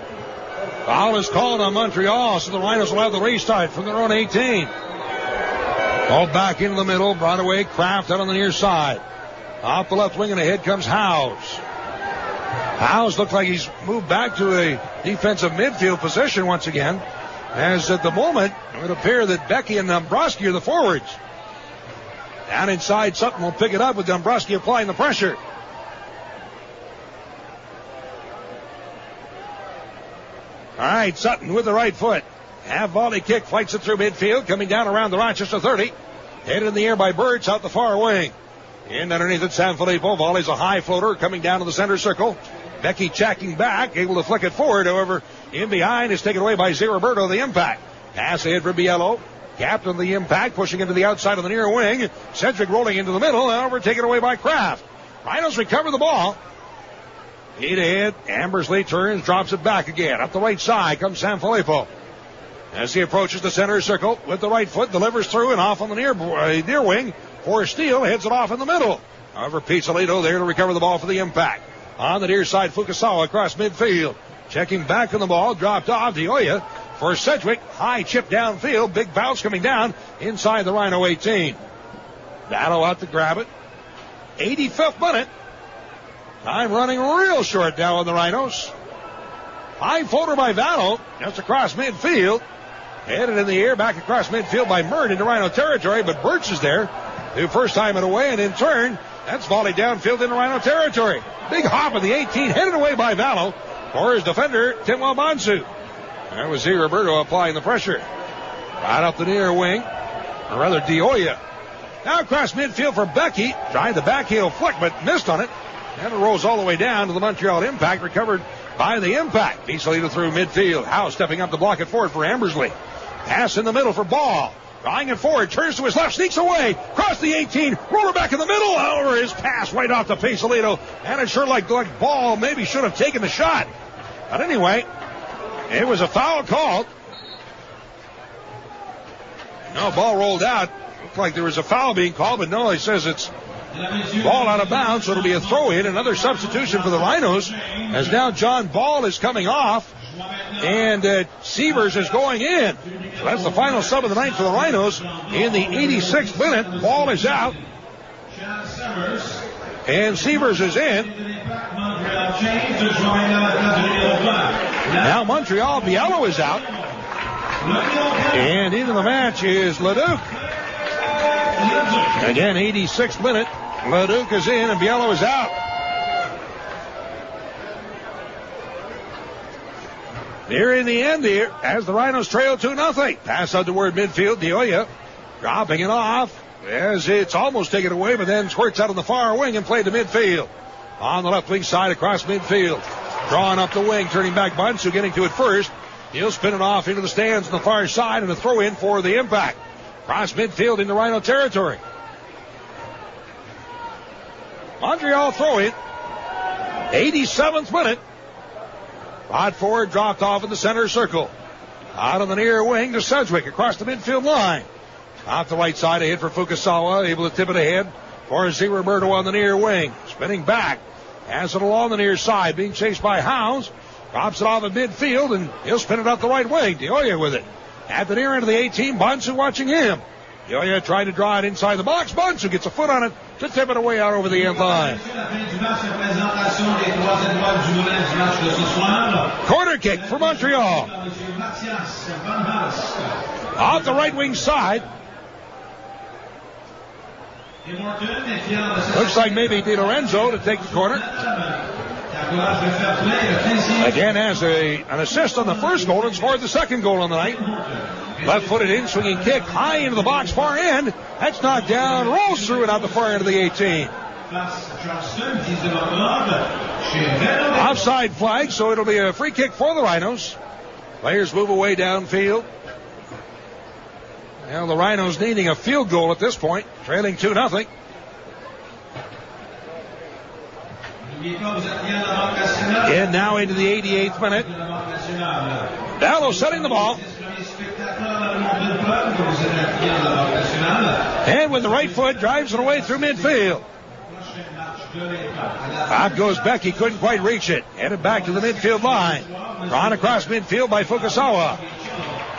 Foul is called on Montreal, so the Rhinos will have the restart from their own 18. Ball back into the middle, brought away. Kraft out on the near side. Off the left wing and ahead comes Howes. Howes looks like he's moved back to a defensive midfield position once again. As at the moment, it would appear that Becky and Dombrowski are the forwards. Down inside, Sutton will pick it up with Dombrowski applying the pressure. All right, Sutton with the right foot. Half volley kick, fights it through midfield, coming down around the Rochester 30. Headed in the air by Birds out the far wing. In underneath it, Sanfilippo volleys a high floater coming down to the center circle. Becky checking back, able to flick it forward. However, in behind is taken away by Roberto, the Impact. Pass ahead for Biello. Captain of the Impact pushing into the outside of the near wing. Sedgwick rolling into the middle. However, taken away by Kraft. Rhinos recover the ball. Heat ahead. Ambersley turns, drops it back again. Up the right side comes Sanfilippo. As he approaches the center circle with the right foot, delivers through and off on the near wing. For Steele, heads it off in the middle. However, Pizzolito there to recover the ball for the Impact. On the near side, Fukasawa across midfield. Checking back on the ball, dropped off. Dioya for Sedgwick. High chip downfield. Big bounce coming down inside the Rhino 18. Battle out to grab it. 85th minute. Time running real short now on the Rhinos. High floater by Vallo. Just across midfield. Headed in the air, back across midfield by Murd into Rhino territory, but Birch is there. The first time it away, and in turn, that's volleyed downfield into Rhino territory. Big hop of the 18, headed away by Vallo for his defender, Timwell Bonsu. That was Roberto applying the pressure. Right up the near wing, or rather Dioya. Now across midfield for Becky, trying the backheel flick, but missed on it. And it rolls all the way down to the Montreal Impact, recovered by the Impact. Pizzolito through midfield. Howe stepping up to block it forward for Ambersley. Pass in the middle for Ball. Drawing it forward, turns to his left, sneaks away, cross the 18, roller back in the middle. However, his pass right off to Pizzolito. And it sure like Ball maybe should have taken the shot. But anyway, it was a foul called. No, ball rolled out. Looked like there was a foul being called, but no, he says it's ball out of bounds, so it'll be a throw-in. Another substitution for the Rhinos, as now John Ball is coming off, and Sievers is going in. So that's the final sub of the night for the Rhinos. In the 86th minute, Ball is out, and Sievers is in. Now Montreal, Biello is out, and into the match is Leduc. Again, 86th minute. Leduc is in and Biello is out. Nearing the end here as the Rhinos trail 2-0. Pass out toward midfield. Dioya dropping it off as it's almost taken away, but then squirts out on the far wing and played to midfield. On the left wing side across midfield. Drawing up the wing, turning back Bunsu, getting to it first. He'll spin it off into the stands on the far side and a throw in for the Impact. Cross midfield into Rhino territory. Montreal throw it. 87th minute. Rod Ford dropped off in the center circle. Out on the near wing to Sedgwick across the midfield line. Off the right side, a hit for Fukasawa, able to tip it ahead for Z. Roberto on the near wing. Spinning back, has it along the near side, being chased by Hounds. Drops it off at midfield, and he'll spin it up the right wing. Dioya with it. At the near end of the 18, Bonsu watching him. Dioya tried to draw it inside the box. Bonsu gets a foot on it to tip it away out over the end line. Corner kick for Montreal. Off the right wing side. Looks like maybe Di Lorenzo to take the corner. Again has an assist on the first goal and scored the second goal on the night. Left-footed in-swinging kick high into the box, far end. That's knocked down, rolls through and out the far end of the 18. Offside flag, so it'll be a free kick for the Rhinos. Players move away downfield. Now the Rhinos needing a field goal at this point, trailing 2-0. And now into the 88th minute. Dallow setting the ball. And with the right foot, drives it away through midfield. Out goes Becky, couldn't quite reach it. Headed back to the midfield line. Drawn across midfield by Fukasawa.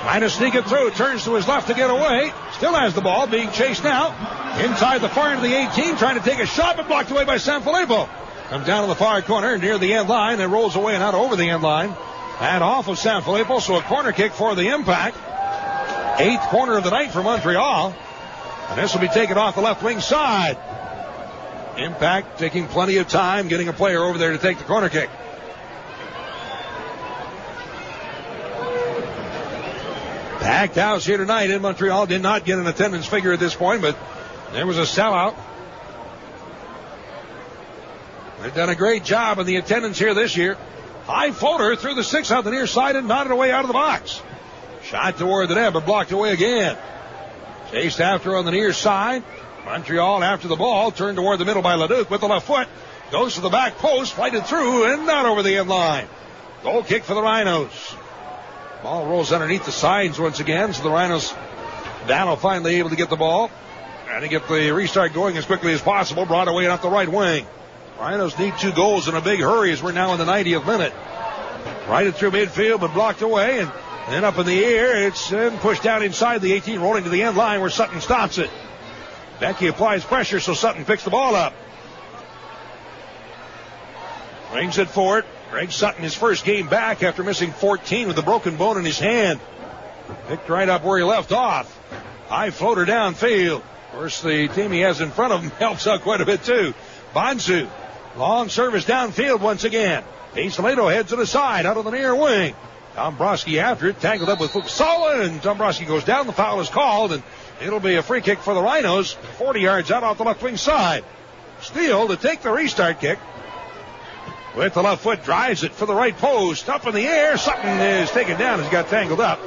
Trying to sneak it through, turns to his left to get away. Still has the ball, being chased now. Inside the far end of the 18, trying to take a shot, but blocked away by Sanfilippo. Comes down to the far corner near the end line and rolls away and out over the end line. And off of Sanfilippo, so a corner kick for the Impact. 8th corner of the night for Montreal. And this will be taken off the left wing side. Impact taking plenty of time, getting a player over there to take the corner kick. Packed house here tonight in Montreal. Did not get an attendance figure at this point, but there was a sellout. They've done a great job in the attendance here this year. High floater through the 6 out the near side and nodded away out of the box. Shot toward the net, but blocked away again. Chased after on the near side. Montreal after the ball, turned toward the middle by Leduc with the left foot. Goes to the back post, flighted through and not over the end line. Goal kick for the Rhinos. Ball rolls underneath the sides once again, so the Rhinos, Dallow finally able to get the ball. Trying to get the restart going as quickly as possible. Brought away off the right wing. Rhinos need 2 goals in a big hurry as we're now in the 90th minute. Right through midfield, but blocked away, and then up in the air. It's pushed down inside the 18, rolling to the end line where Sutton stops it. Becky applies pressure, so Sutton picks the ball up. Brings it forward. Greg Sutton, his first game back after missing 14 with a broken bone in his hand. Picked right up where he left off. High floater downfield. Of course, the team he has in front of him helps out quite a bit too. Bonsu. Long service downfield once again. Toledo heads to the side, out on the near wing. Dombrowski after it, tangled up with Fukasawa, and Dombrowski goes down. The foul is called, and it'll be a free kick for the Rhinos, 40 yards out off the left wing side. Steele to take the restart kick. With the left foot, drives it for the right post. Up in the air, Sutton is taken down as he got tangled up.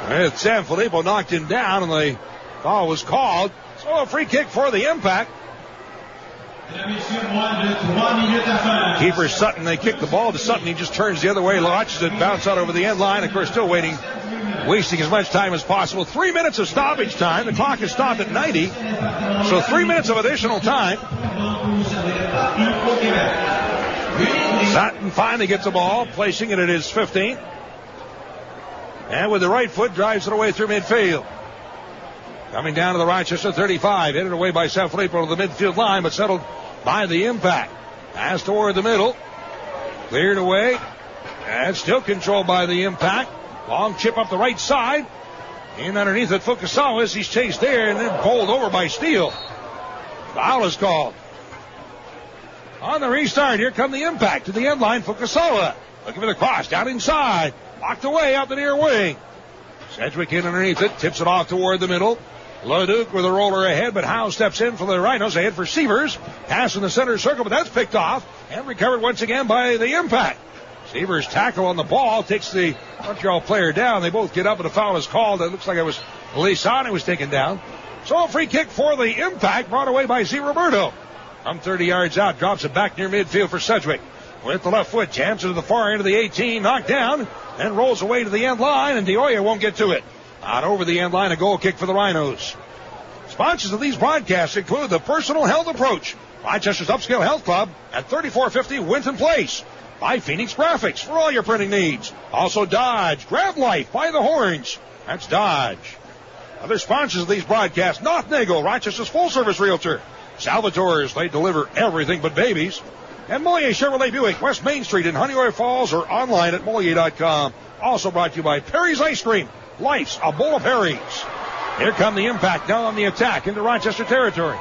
And Sanfilippo knocked him down, and the foul was called. So a free kick for the Impact. Keeper Sutton, they kick the ball to Sutton. He just turns the other way, watches it bounce out over the end line. Of course, still waiting, wasting as much time as possible. 3 minutes of stoppage time. The clock is stopped at 90. So 3 minutes of additional time. Sutton finally gets the ball, placing it at his 15. And with the right foot, drives it away through midfield. Coming down to the Rochester 35. Headed away by Sanfilippo to the midfield line, but settled by the Impact. Pass toward the middle. Cleared away. And still controlled by the Impact. Long chip up the right side. In underneath it, Fukasawa as he's chased there and then pulled over by Steele. Foul is called. On the restart, here come the Impact to the end line. Fukasawa looking for the cross down inside. Locked away out the near wing. Sedgwick in underneath it. Tips it off toward the middle. Leduc with a roller ahead, but Howe steps in for the Rhinos. Ahead for Severs. Pass in the center circle, but that's picked off and recovered once again by the Impact. Severs' tackle on the ball takes the Montreal player down. They both get up, and a foul is called. It looks like it was Lisani was taken down. So a free kick for the Impact, brought away by Z. Roberto. from 30 yards out. Drops it back near midfield for Sedgwick. With the left foot, jams it to the far end of the 18, knocked down, and rolls away to the end line, and DeOya won't get to it. Out over the end line, a goal kick for the Rhinos. Sponsors of these broadcasts include the Personal Health Approach, Rochester's upscale health club at 3450 Winton Place. By Phoenix Graphics for all your printing needs. Also Dodge, Grab Life by the horns. That's Dodge. Other sponsors of these broadcasts, North Nagel, Rochester's full-service realtor. Salvatore's, they deliver everything but babies. And Mollier Chevrolet Buick, West Main Street in Honeoye Falls, or online at Mollier.com. Also brought to you by Perry's Ice Cream. Life's a bowl of Perry's. Here come the Impact now on the attack into Rochester territory.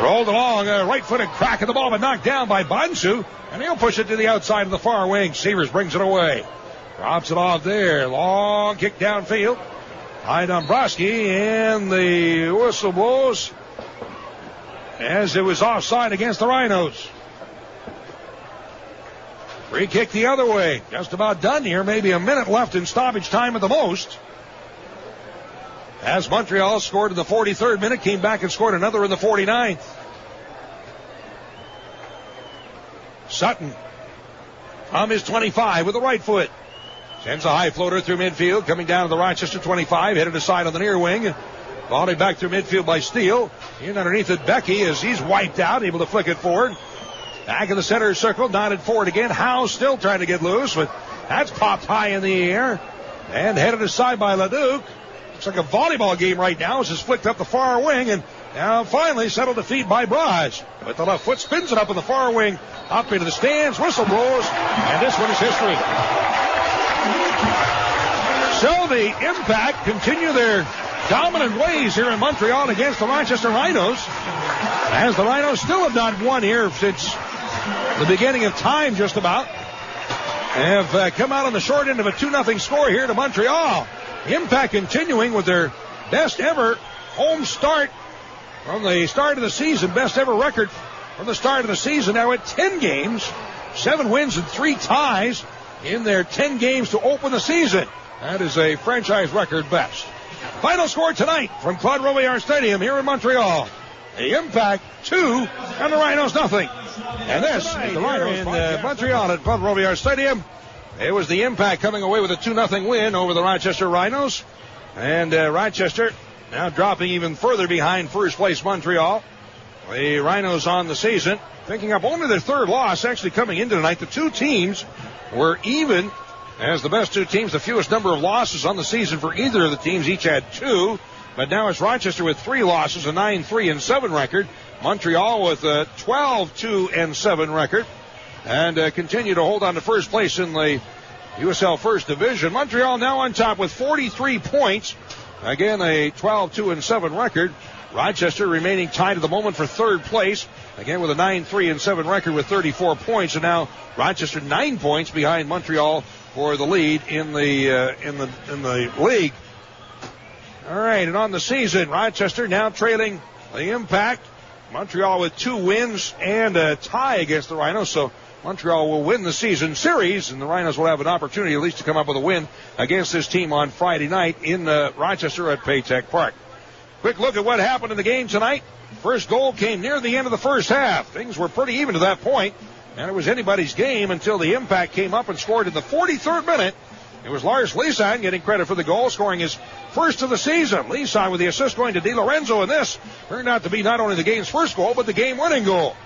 Rolled along, right-footed crack of the ball, but knocked down by Bonsu. And he'll push it to the outside of the far wing. Severs brings it away. Drops it off there. Long kick downfield. By Dombrowski, and the whistle blows as it was offside against the Rhinos. Free kick the other way. Just about done here. Maybe a minute left in stoppage time at the most. As Montreal scored in the 43rd minute, came back and scored another in the 49th. Sutton from his 25 with the right foot. Sends a high floater through midfield, coming down to the Rochester 25, headed aside on the near wing. Volleyed back through midfield by Steele. In underneath it, Becky, as he's wiped out, able to flick it forward. Back in the center circle, nodded forward again. Howe still trying to get loose, but that's popped high in the air. And headed aside by Leduc. Looks like a volleyball game right now as it's flicked up the far wing, and now finally settled to feet by Braz. With the left foot, spins it up in the far wing, up into the stands, whistle blows, and this one is history. So the Impact continue their dominant ways here in Montreal against the Rochester Rhinos, as the Rhinos still have not won here since the beginning of time just about. Have come out on the short end of a 2-0 score here to Montreal. Impact continuing with their best ever home start from the start of the season, best ever record from the start of the season, now at 10 games, 7 wins and 3 ties in their 10 games to open the season. That is a franchise record best. Final score tonight from Claude Robillard Stadium here in Montreal. The Impact 2 and the Rhinos nothing. And this is the Rhinos in Montreal at Claude Robillard Stadium. It was the Impact coming away with a 2-0 win over the Rochester Rhinos. And Rochester now dropping even further behind first place Montreal. The Rhinos on the season picking up only their 3rd loss actually coming into tonight. The 2 teams were even as the best 2 teams, the fewest number of losses on the season for either of the teams. Each had 2. But now it's Rochester with 3 losses, a 9-3-7 record. Montreal with a 12-2-7 record. And continue to hold on to first place in the USL First Division. Montreal now on top with 43 points. Again, a 12-2-7 record. Rochester remaining tied at the moment for 3rd place. Again with a 9-3-7 record with 34 points. And now Rochester 9 points behind Montreal for the lead in the league. All right, and on the season, Rochester now trailing the Impact. Montreal with 2 wins and a tie against the Rhinos. So Montreal will win the season series, and the Rhinos will have an opportunity at least to come up with a win against this team on Friday night in Rochester at Paytech Park. Quick look at what happened in the game tonight. First goal came near the end of the first half. Things were pretty even to that point, and it was anybody's game until the Impact came up and scored in the 43rd minute. It was Lars Lisan getting credit for the goal, scoring his first of the season. Lisan with the assist going to Di Lorenzo, and this turned out to be not only the game's first goal, but the game-winning goal.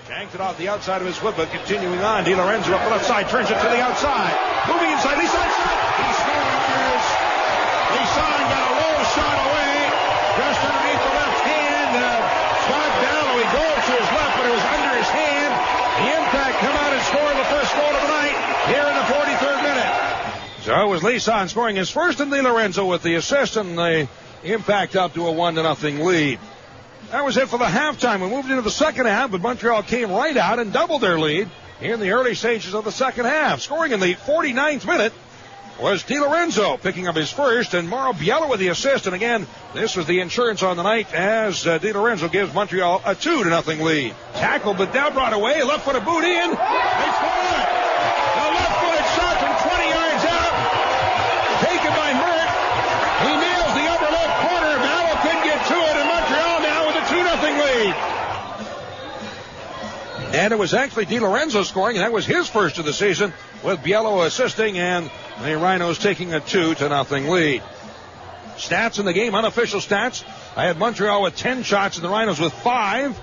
Janked it off the outside of his foot, but continuing on. Di Lorenzo up the left side, turns it to the outside. Moving inside, Lisan shot. He scores. Lisan got a low shot away, just underneath the left hand. Shot down, we go to his left, but it was under his hand. The Impact come out and score the first goal of the night here in the 43rd minute. So it was Lisan scoring his first, and Di Lorenzo with the assist, and the Impact up to a 1-0 lead. That was it for the halftime. We moved into the second half, but Montreal came right out and doubled their lead in the early stages of the second half. Scoring in the 49th minute was Di Lorenzo picking up his first, and Mauro Biella with the assist. And again, this was the insurance on the night as Di Lorenzo gives Montreal a 2-0 lead. Tackled, but now brought away. Left-footed boot in. They score it. A left-footed shot from 20 yards out. Taken by Mert. He nails the upper left corner. Battle couldn't get to it, and Montreal now with a 2-0 lead. And it was actually DiLorenzo scoring, and that was his first of the season, with Biello assisting, and the Rhinos taking a 2-0 lead. Stats in the game, unofficial stats. I had Montreal with 10 shots and the Rhinos with 5.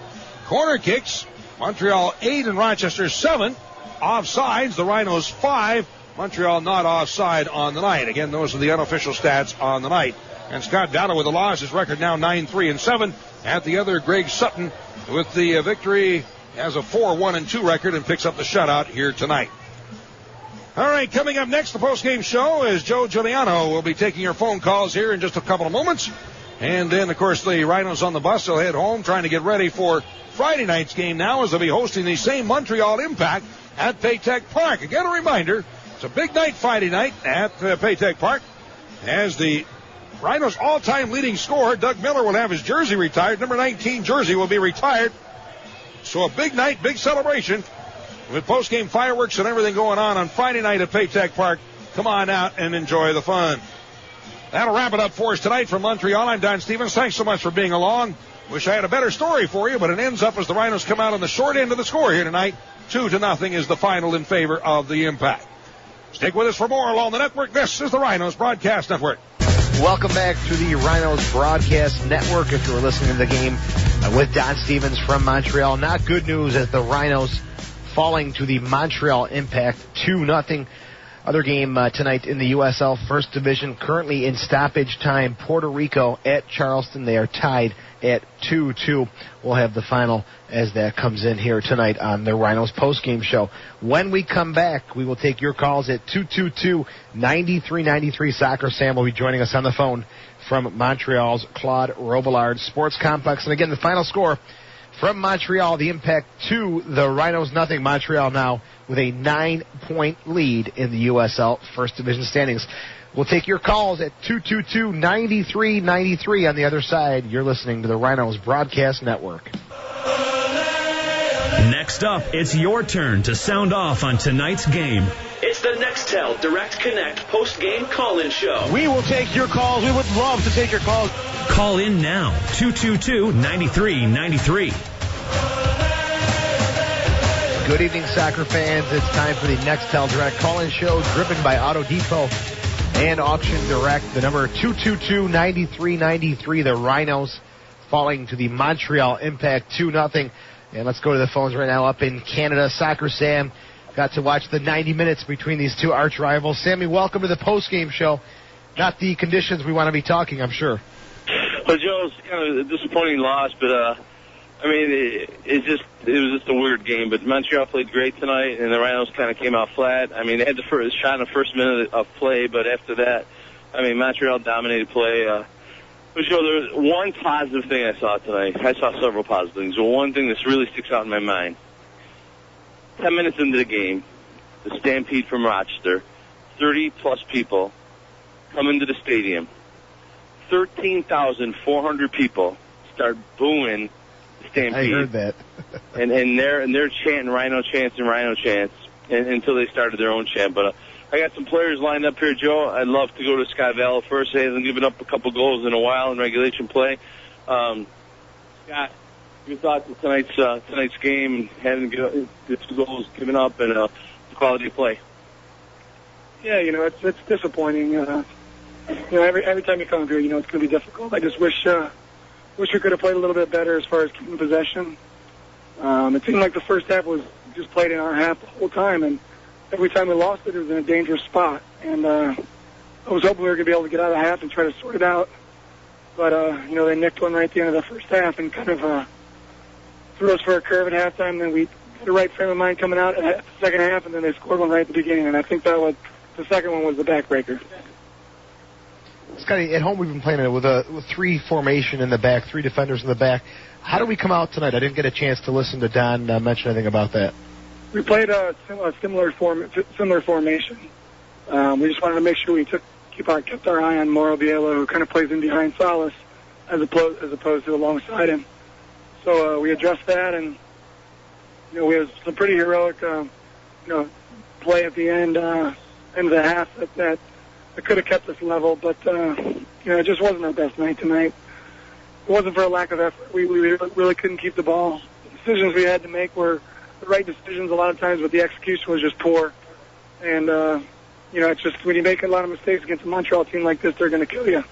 Corner kicks, Montreal 8 and Rochester 7. Offsides, the Rhinos 5. Montreal not offside on the night. Again, those are the unofficial stats on the night. And Scott Dowdle with the loss, his record now 9-3-7. At the other, Greg Sutton with the victory, has a 4-1-2 record and picks up the shutout here tonight. All right, coming up next, the postgame show is Joe Giuliano. We'll be taking your phone calls here in just a couple of moments. And then, of course, the Rhinos on the bus. They'll head home trying to get ready for Friday night's game now, as they'll be hosting the same Montreal Impact at Paytech Park. Again, a reminder, it's a big night Friday night at Paytech Park, as the Rhinos' all-time leading scorer, Doug Miller, will have his jersey retired. Number 19 jersey will be retired. So a big night, big celebration, with post-game fireworks and everything going on Friday night at Paytech Park. Come on out and enjoy the fun. That'll wrap it up for us tonight from Montreal. I'm Don Stevens. Thanks so much for being along. Wish I had a better story for you, but it ends up as the Rhinos come out on the short end of the score here tonight. 2-0 is the final in favor of the Impact. Stick with us for more along the network. This is the Rhinos Broadcast Network. Welcome back to the Rhinos Broadcast Network. If you were listening to the game with Don Stevens from Montreal, not good news as the Rhinos falling to the Montreal Impact 2-0. Other game tonight in the USL First Division, currently in stoppage time, Puerto Rico at Charleston. They are tied at 2-2. We'll have the final as that comes in here tonight on the Rhinos postgame show. When we come back, we will take your calls at 222-9393. Soccer Sam will be joining us on the phone from Montreal's Claude Robillard Sports Complex. And again, the final score from Montreal, the Impact 2, the Rhinos 0. Montreal now with a 9-point lead in the USL First Division standings. We'll take your calls at 222-9393. On the other side, you're listening to the Rhinos Broadcast Network. Next up, it's your turn to sound off on tonight's game. It's the Nextel Direct Connect post-game call-in show. We will take your calls. We would love to take your calls. Call in now, 222-9393. Good evening, soccer fans. It's time for the Nextel Direct call-in show, driven by Auto Depot and Auction Direct. The number 222-9393. The Rhinos falling to the Montreal Impact 2-0. And let's go to the phones right now up in Canada. Soccer Sam got to watch the 90 minutes between these two arch rivals. Sammy, welcome to the post-game show. Not the conditions we want to be talking, I'm sure. Well, Joe, it's kind of a disappointing loss, but it was just a weird game. But Montreal played great tonight, and the Rhinos kind of came out flat. I mean, they had the first shot in the first minute of play, but after that, Montreal dominated play. But Joe, there was one positive thing I saw tonight. I saw several positive things. But one thing that really sticks out in my mind: 10 minutes into the game, the stampede from Rochester, 30-plus people come into the stadium. 13,400 people start booing the stampede. I heard that. and they're chanting Rhino chants and Rhino chants until they started their own chant. But I got some players lined up here, Joe. I'd love to go to Scott Vallow first. He hasn't given up a couple goals in a while in regulation play. Scott, your thoughts on tonight's game, having good goals given up, and the quality of play? Yeah, it's disappointing. Every time you come up here, it's going to be difficult. I just wish we could have played a little bit better as far as keeping possession. It seemed like the first half was just played in our half the whole time, and every time we lost it was in a dangerous spot. And I was hoping we were going to be able to get out of the half and try to sort it out. But, they nicked one right at the end of the first half and kind of threw us for a curve at halftime. Then we had a right frame of mind coming out at the second half, and then they scored one right at the beginning. And I think the second one was the backbreaker. Scotty, at home we've been playing with a three formation in the back, three defenders in the back. How do we come out tonight? I didn't get a chance to listen to Don mention anything about that. We played a similar formation. We just wanted to make sure we kept our eye on Mauro Biello, who kind of plays in behind Salas as opposed to alongside him. So we addressed that, and we had some pretty heroic play at the end of the half that could have kept us level, but it just wasn't our best night tonight. It wasn't for a lack of effort. We really couldn't keep the ball. The decisions we had to make were right decisions a lot of times, but the execution was just poor. And, it's just when you make a lot of mistakes against a Montreal team like this, they're going to kill you.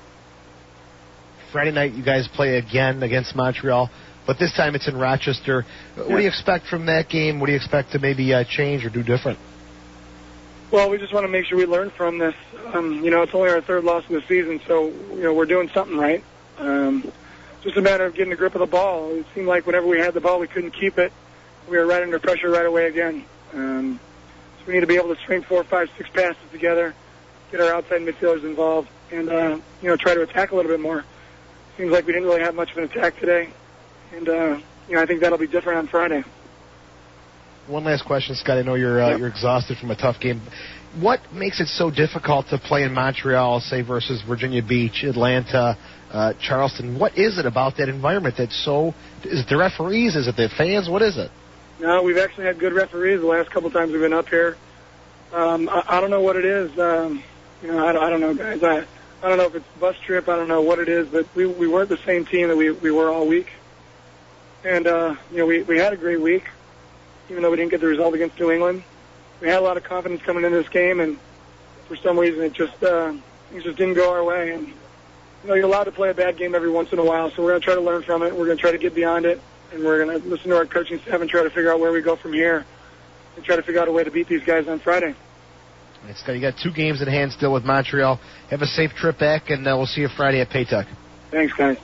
Friday night, you guys play again against Montreal, but this time it's in Rochester. What do you expect from that game? What do you expect to maybe change or do different? Well, we just want to make sure we learn from this. It's only our third loss of the season, so, we're doing something right. Just a matter of getting a grip of the ball. It seemed like whenever we had the ball, we couldn't keep it. We were right under pressure right away again. So we need to be able to string 4, 5, 6 passes together, get our outside midfielders involved, and, try to attack a little bit more. Seems like we didn't really have much of an attack today. And, I think that'll be different on Friday. One last question, Scott. I know you're exhausted from a tough game. What makes it so difficult to play in Montreal, say, versus Virginia Beach, Atlanta, Charleston? What is it about that environment that's so... Is it the referees? Is it the fans? What is it? No, we've actually had good referees the last couple times we've been up here. I don't know what it is. I don't know, guys. I don't know if it's a bus trip. I don't know what it is, but we weren't the same team that we were all week. And, we had a great week, even though we didn't get the result against New England. We had a lot of confidence coming into this game, and for some reason it just didn't go our way. And, you're allowed to play a bad game every once in a while, so we're going to try to learn from it. We're going to try to get beyond it, and we're going to listen to our coaching staff and try to figure out where we go from here and try to figure out a way to beat these guys on Friday. All right, Scott, you got 2 games in hand still with Montreal. Have a safe trip back, and we'll see you Friday at Paytuck. Thanks, guys.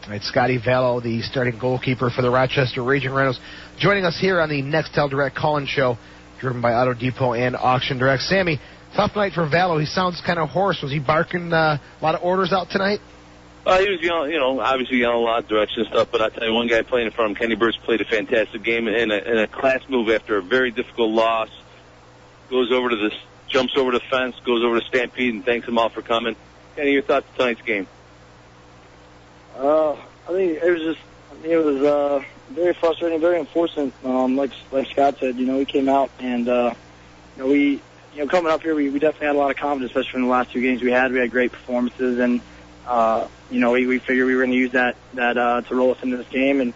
All right, Scotty Vallow, the starting goalkeeper for the Rochester Raging Rhinos, joining us here on the Nextel Direct call-in show, driven by Auto Depot and Auction Direct. Sammy, tough night for Vallow. He sounds kind of hoarse. Was he barking a lot of orders out tonight? He was yelling, obviously yelling a lot of direction and stuff, but I tell you, one guy playing in front of him, Kenny Burt's played a fantastic game in a class move after a very difficult loss. Jumps over the fence, goes over to Stampede, and thanks them all for coming. Kenny, your thoughts on tonight's game? I think it was very frustrating, very unfortunate. Like Scott said, we came out and we coming up here, we definitely had a lot of confidence, especially from the last 2 games we had. We had great performances, and we figured we were going to use that to roll us into this game. And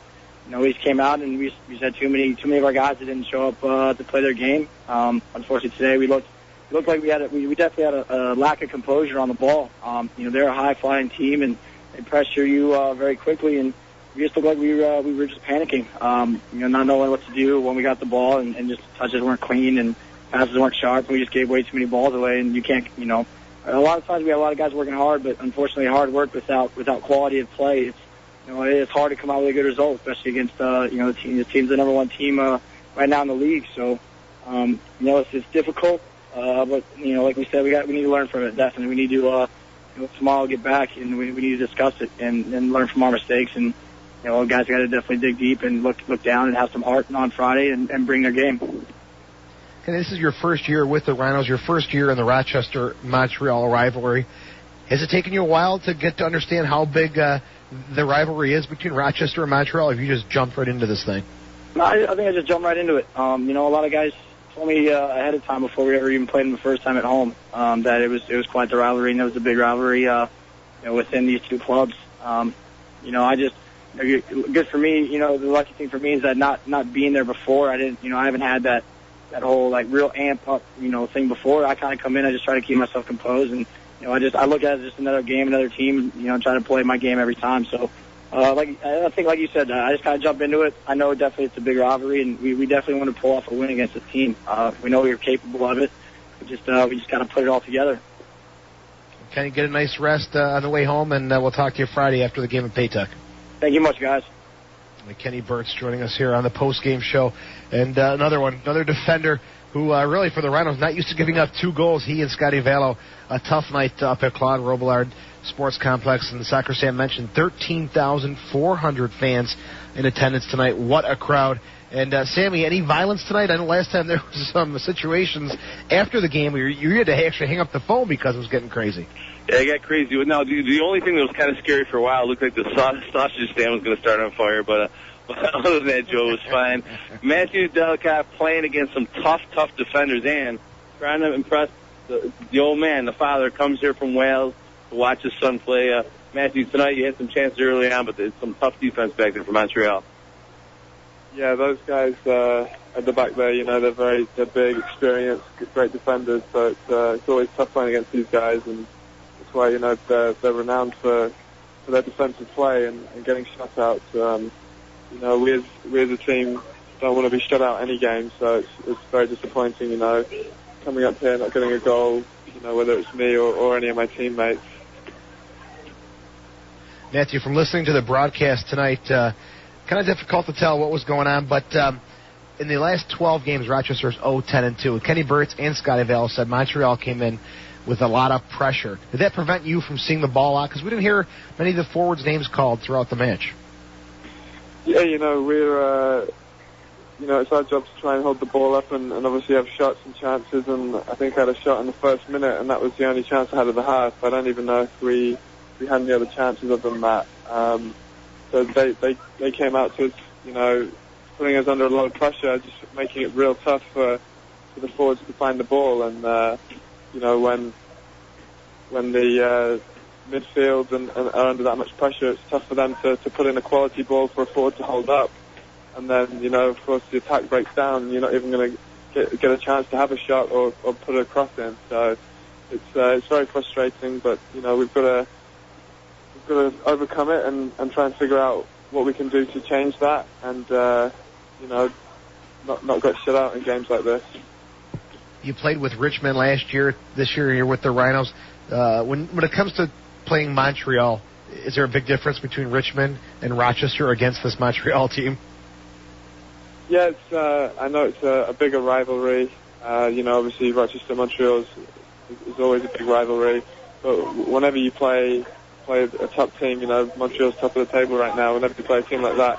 we just came out and we just had too many of our guys that didn't show up to play their game. Unfortunately, today we looked like we definitely had a lack of composure on the ball. They're a high flying team and they pressure you very quickly, and we just looked like we were just panicking. Not knowing what to do when we got the ball, and just touches weren't clean and passes weren't sharp, and we just gave way too many balls away. And you can't, a lot of times we have a lot of guys working hard, but unfortunately hard work without quality of play, it's hard to come out with a good result, especially against the team's the number 1 team right now in the league. So it's difficult, but like we said, we need to learn from it. Definitely, we need to tomorrow get back and we need to discuss it and learn from our mistakes. And guys got to definitely dig deep and look down and have some heart on Friday and bring their game. Okay, this is your first year with the Rhinos, your first year in the Rochester-Montreal rivalry. Has it taken you a while to get to understand how big the rivalry is between Rochester and Montreal, or have you just jumped right into this thing? No, I think I just jumped right into it. A lot of guys told me ahead of time before we ever even played them the first time at home that it was quite the rivalry, and it was a big rivalry within these 2 clubs. Good for me. The lucky thing for me is that not being there before, I haven't had that whole real amp up thing before. I kind of come in, I just try to keep myself composed, and I look at it as just another game, another team, try to play my game every time. So I think like you said, I just kind of jump into it. I know definitely it's a big rivalry, and we definitely want to pull off a win against this team. We know we're capable of it. We just got to put it all together. Can you get a nice rest on the way home, and we'll talk to you Friday after the game at Paytuck. Thank you much, guys. Kenny Burt's joining us here on the post-game show. And another defender who really for the Rhinos not used to giving up 2 goals. He and Scotty Vallow, a tough night up at Claude Robillard Sports Complex. And the Soccer Sam mentioned 13,400 fans in attendance tonight. What a crowd. And Sammy, any violence tonight? I know last time there was some situations after the game where you had to actually hang up the phone because it was getting crazy. Yeah, it got crazy. Now, the only thing that was kind of scary for a while, it looked like the sausage stand was going to start on fire, but other than that, Joe, it was fine. Matthew Delicott playing against some tough defenders and trying to impress the old man, the father, comes here from Wales to watch his son play. Matthew, tonight you had some chances early on, but there's some tough defense back there for Montreal. Yeah, those guys at the back there, they're big, experienced, great defenders. So it's always tough playing against these guys, and that's why they're renowned for their defensive play and getting shut out. We as a team don't want to be shut out any game, so it's very disappointing. Coming up here not getting a goal, whether it's me or any of my teammates. Matthew, from listening to the broadcast tonight, kind of difficult to tell what was going on, but in the last 12 games, Rochester's 0-10-2. Kenny Burtz and Scotty Vale said Montreal came in with a lot of pressure. Did that prevent you from seeing the ball out? Because we didn't hear many of the forwards' names called throughout the match. Yeah, we're, it's our job to try and hold the ball up and obviously have shots and chances, and I think I had a shot in the first minute, and that was the only chance I had of the half. I don't even know if we had any other chances other than that. So they came out to us, putting us under a lot of pressure, just making it real tough for the forwards to find the ball. And when the midfield and are under that much pressure, it's tough for them to put in a quality ball for a forward to hold up. And then of course the attack breaks down. You're not even going to get a chance to have a shot or put a cross in. So it's very frustrating. But we've got to overcome it and try and figure out what we can do to change that, and not get shut out in games like this. You played with Richmond last year. This year you're with the Rhinos. When it comes to playing Montreal, is there a big difference between Richmond and Rochester against this Montreal team? Yeah, I know it's a bigger rivalry. Obviously Rochester Montreal is always a big rivalry. But whenever you play a top team, Montreal's top of the table right now. Whenever you play a team like that,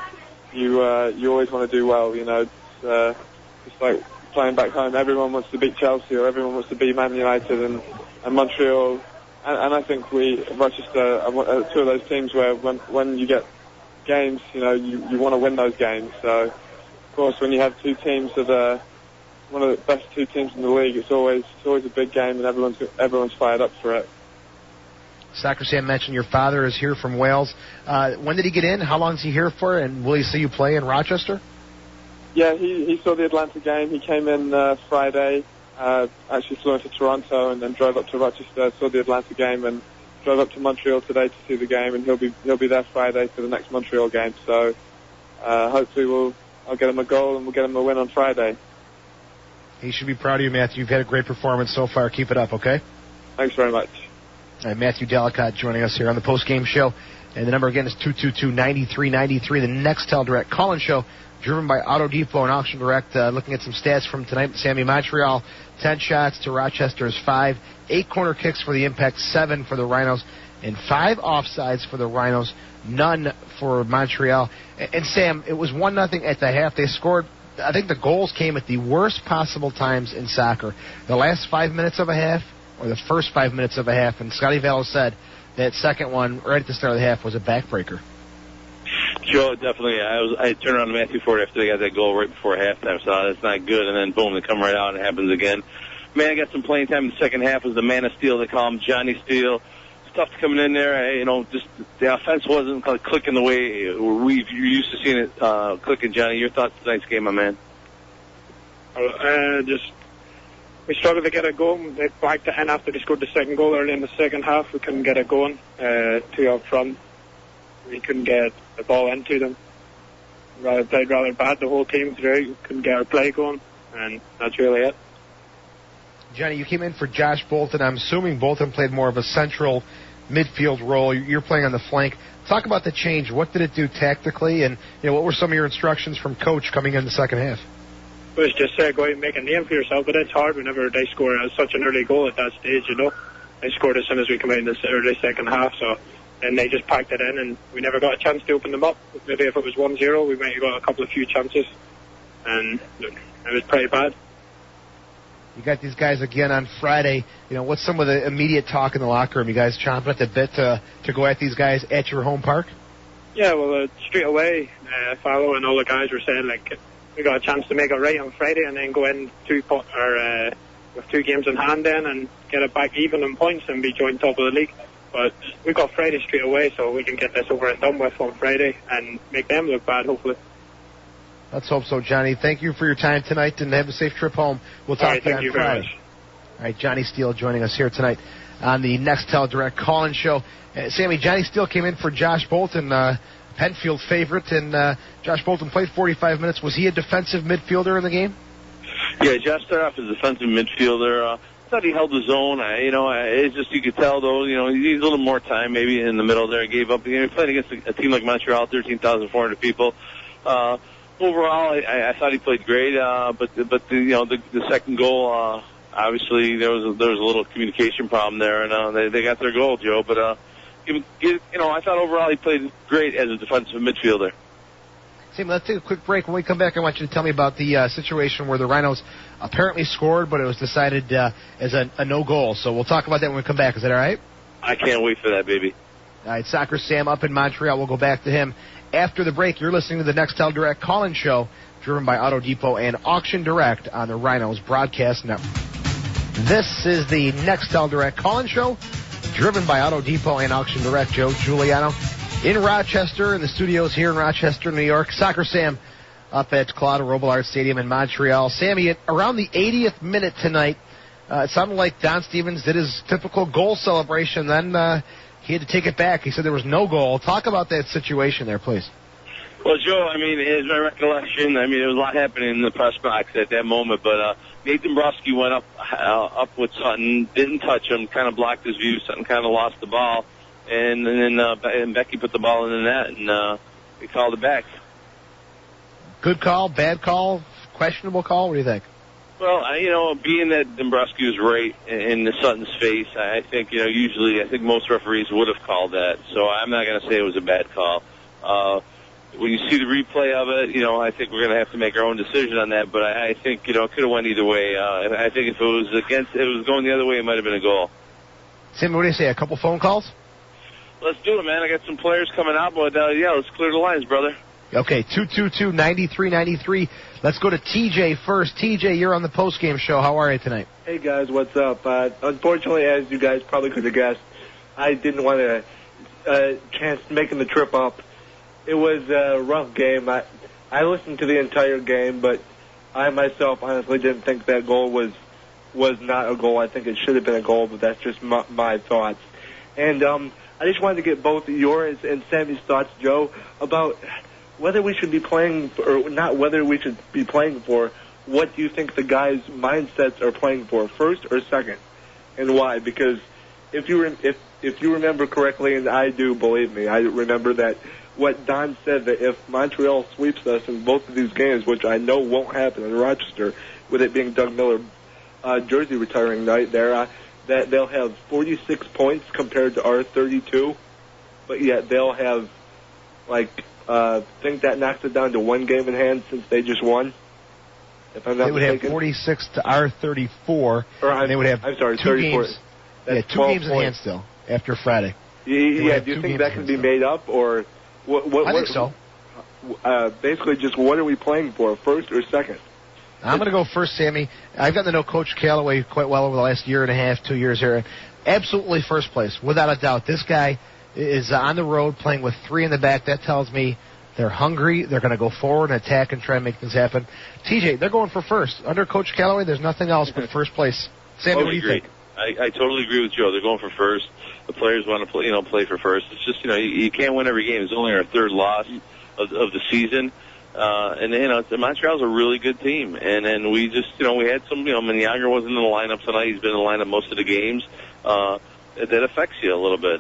you always want to do well. It's just like playing back home. Everyone wants to beat Chelsea or everyone wants to beat Man United, and Montreal. And I think Rochester are two of those teams where when you get games, you want to win those games. So, of course, when you have two teams that are one of the best two teams in the league, it's always a big game, and everyone's fired up for it. Soccer Sam mentioned your father is here from Wales. When did he get in? How long is he here for? And will he see you play in Rochester? Yeah, he saw the Atlanta game. He came in Friday, actually flew into Toronto and then drove up to Rochester, saw the Atlanta game, and drove up to Montreal today to see the game. And he'll be there Friday for the next Montreal game. So hopefully I'll get him a goal and we'll get him a win on Friday. He should be proud of you, Matthew. You've had a great performance so far. Keep it up, okay? Thanks very much. Matthew Delicott joining us here on the post-game show. And the number again is 222-9393. The Nextel Direct call-in show driven by Auto Depot and Auction Direct. Looking at some stats from tonight. Sammy, Montreal, 10 shots to Rochester's 5. 8 corner kicks for the Impact, 7 for the Rhinos, and 5 offsides for the Rhinos, none for Montreal. And Sam, it was 1-0 at the half. They scored. I think the goals came at the worst possible times in soccer. The last 5 minutes of a half, or the first 5 minutes of a half, and Scotty Vale said that second one right at the start of the half was a backbreaker. Joe, definitely. I turned around to Matthew Ford after they got that goal right before halftime, so that's not good. And then boom, they come right out and it happens again. Man, I got some playing time in the second half. It was the man of steel, they call him Johnny Steele. It's tough coming in there. Just the offense wasn't clicking the way you're used to seeing it clicking. Johnny, your thoughts on tonight's game, my man? We struggled to get it going. They backed it in after they scored the second goal early in the second half. We couldn't get it going. 2 up front. We couldn't get the ball into them. Played rather bad the whole team through. Couldn't get our play going, and that's really it. Johnny, you came in for Josh Bolton. I'm assuming Bolton played more of a central midfield role. You're playing on the flank. Talk about the change. What did it do tactically, and what were some of your instructions from Coach coming in the second half? It was just go out and make a name for yourself, but it's hard whenever they score such an early goal at that stage, They scored as soon as we came out in the early second half, so then they just packed it in, and we never got a chance to open them up. Maybe if it was 1-0, we might have got a few chances, and it was pretty bad. You got these guys again on Friday. What's some of the immediate talk in the locker room? You guys chomping at the bit to go at these guys at your home park? Yeah, well, straight away, Fallow and all the guys were saying, we got a chance to make it right on Friday and then go in with 2 games in hand then and get it back even in points and be joint top of the league. But we got Friday straight away, so we can get this over and done with on Friday and make them look bad, hopefully. Let's hope so, Johnny. Thank you for your time tonight, and have a safe trip home. We'll talk to you on Friday. Very much. All right, Johnny Steele joining us here tonight on the Nextel Direct Call-In Show. Sammy, Johnny Steele came in for Josh Bolton, Penfield favorite, and Josh Bolton played 45 minutes. Was he a defensive midfielder in the game? Yeah, Josh started off as a defensive midfielder. I thought he held his own. It's just, you could tell, though, he needs a little more time maybe in the middle there. He gave up. He played against a team like Montreal, 13,400 people. Overall, I thought he played great, but the second goal, obviously there was a little communication problem there, and they got their goal, Joe. But I thought overall he played great as a defensive midfielder. Sam, let's take a quick break. When we come back, I want you to tell me about the situation where the Rhinos apparently scored, but it was decided as a no-goal. So we'll talk about that when we come back. Is that all right? I can't wait for that, baby. All right, Soccer Sam up in Montreal. We'll go back to him after the break. You're listening to the Nextel Direct Call-In Show, driven by Auto Depot and Auction Direct on the Rhinos Broadcast Network. This is the Nextel Direct Call-In Show, driven by Auto Depot and Auction Direct. Joe Giuliano in Rochester, in the studios here in Rochester, New York. Soccer Sam up at Claude Robillard Stadium in Montreal. Sammy, at around the 80th minute tonight, it sounded like Don Stevens did his typical goal celebration. Then he had to take it back. He said there was no goal. Talk about that situation there, please. Well, Joe, as my recollection, there was a lot happening in the press box at that moment, but Nathan Brusky went up with Sutton, didn't touch him, kind of blocked his view. Sutton kind of lost the ball, and then Becky put the ball in the net, and we called it back. Good call, bad call, questionable call? What do you think? Well, being that Dombrowski was right in the Sutton's face, I think, usually I think most referees would have called that. So I'm not going to say it was a bad call. When you see the replay of it, I think we're going to have to make our own decision on that. But I think, it could have went either way. I think if it was going the other way, it might have been a goal. Sam, what do you say? A couple phone calls? Let's do it, man. I got some players coming out, but let's clear the lines, brother. Okay, 222-9393. Let's go to TJ first. TJ, you're on the postgame show. How are you tonight? Hey, guys, what's up? Unfortunately, as you guys probably could have guessed, I didn't want a chance making the trip up. It was a rough game. I listened to the entire game, but I myself honestly didn't think that goal was not a goal. I think it should have been a goal, but that's just my thoughts. And I just wanted to get both yours and Sammy's thoughts, Joe, about whether we should be playing, or not whether we should be playing for, what do you think the guys' mindsets are playing for, first or second, and why? Because if you remember correctly, and I do, believe me, I remember that what Don said, that if Montreal sweeps us in both of these games, which I know won't happen in Rochester, with it being Doug Miller jersey retiring night there, that they'll have 46 points compared to our 32, but yet they'll have, think that knocks it down to one game in hand since they just won. If I'm not mistaken. They would have 46 to our 34. And they would have 34. 2 games. That's 2 games in hand still after Friday. Yeah, do you think that can be made up, or what? I think so. Basically, just what are we playing for, first or second? I'm going to go first, Sammy. I've gotten to know Coach Callaway quite well over the last year and a half, 2 years here. Absolutely first place, without a doubt. This guy is on the road playing with 3 in the back. That tells me they're hungry. They're going to go forward and attack and try and make things happen. TJ, they're going for first. Under Coach Callaway, there's nothing else but first place. Sammy, what do you think? I totally agree with Joe. They're going for first. The players want to play for first. It's just, you can't win every game. It's only our 3rd loss of the season. Montreal's a really good team. And we just, we had some, Maniaga wasn't in the lineup tonight. He's been in the lineup most of the games. That affects you a little bit.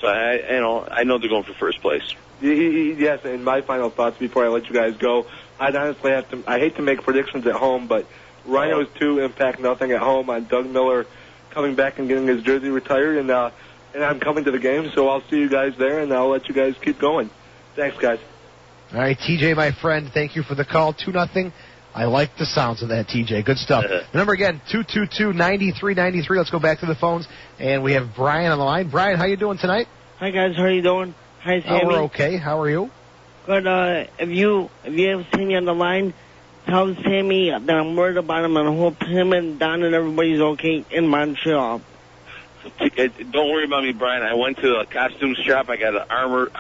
So I know they're going for first place. Yes, and my final thoughts before I let you guys go. I'd honestly I hate to make predictions at home, but Rhinos 2 impact nothing at home on Doug Miller coming back and getting his jersey retired, and I'm coming to the game, so I'll see you guys there, and I'll let you guys keep going. Thanks, guys. All right, TJ, my friend, thank you for the call. 2-0. I like the sounds of that, TJ. Good stuff. The number again, 222-9393. Let's go back to the phones, and we have Brian on the line. Brian, how you doing tonight? Hi, guys. How are you doing? Hi, Sammy. We're okay. How are you? Good. If you have Sammy on the line, tell Sammy that I'm worried about him, and I hope him and Don and everybody's okay in Montreal. Don't worry about me, Brian. I went to a costume shop. I got an armor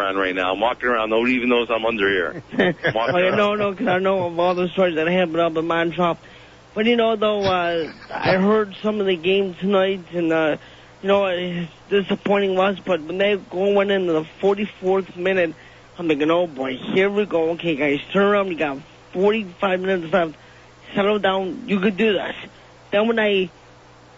on right now. I'm walking around. Nobody even knows I'm under here. No, because I know of all the stories that happened up in Montreal. But, though, I heard some of the game tonight, and, it's disappointing was, but when they went into the 44th minute, I'm thinking, oh, boy, here we go. Okay, guys, turn around. You got 45 minutes left. Settle down. You could do this. Then when I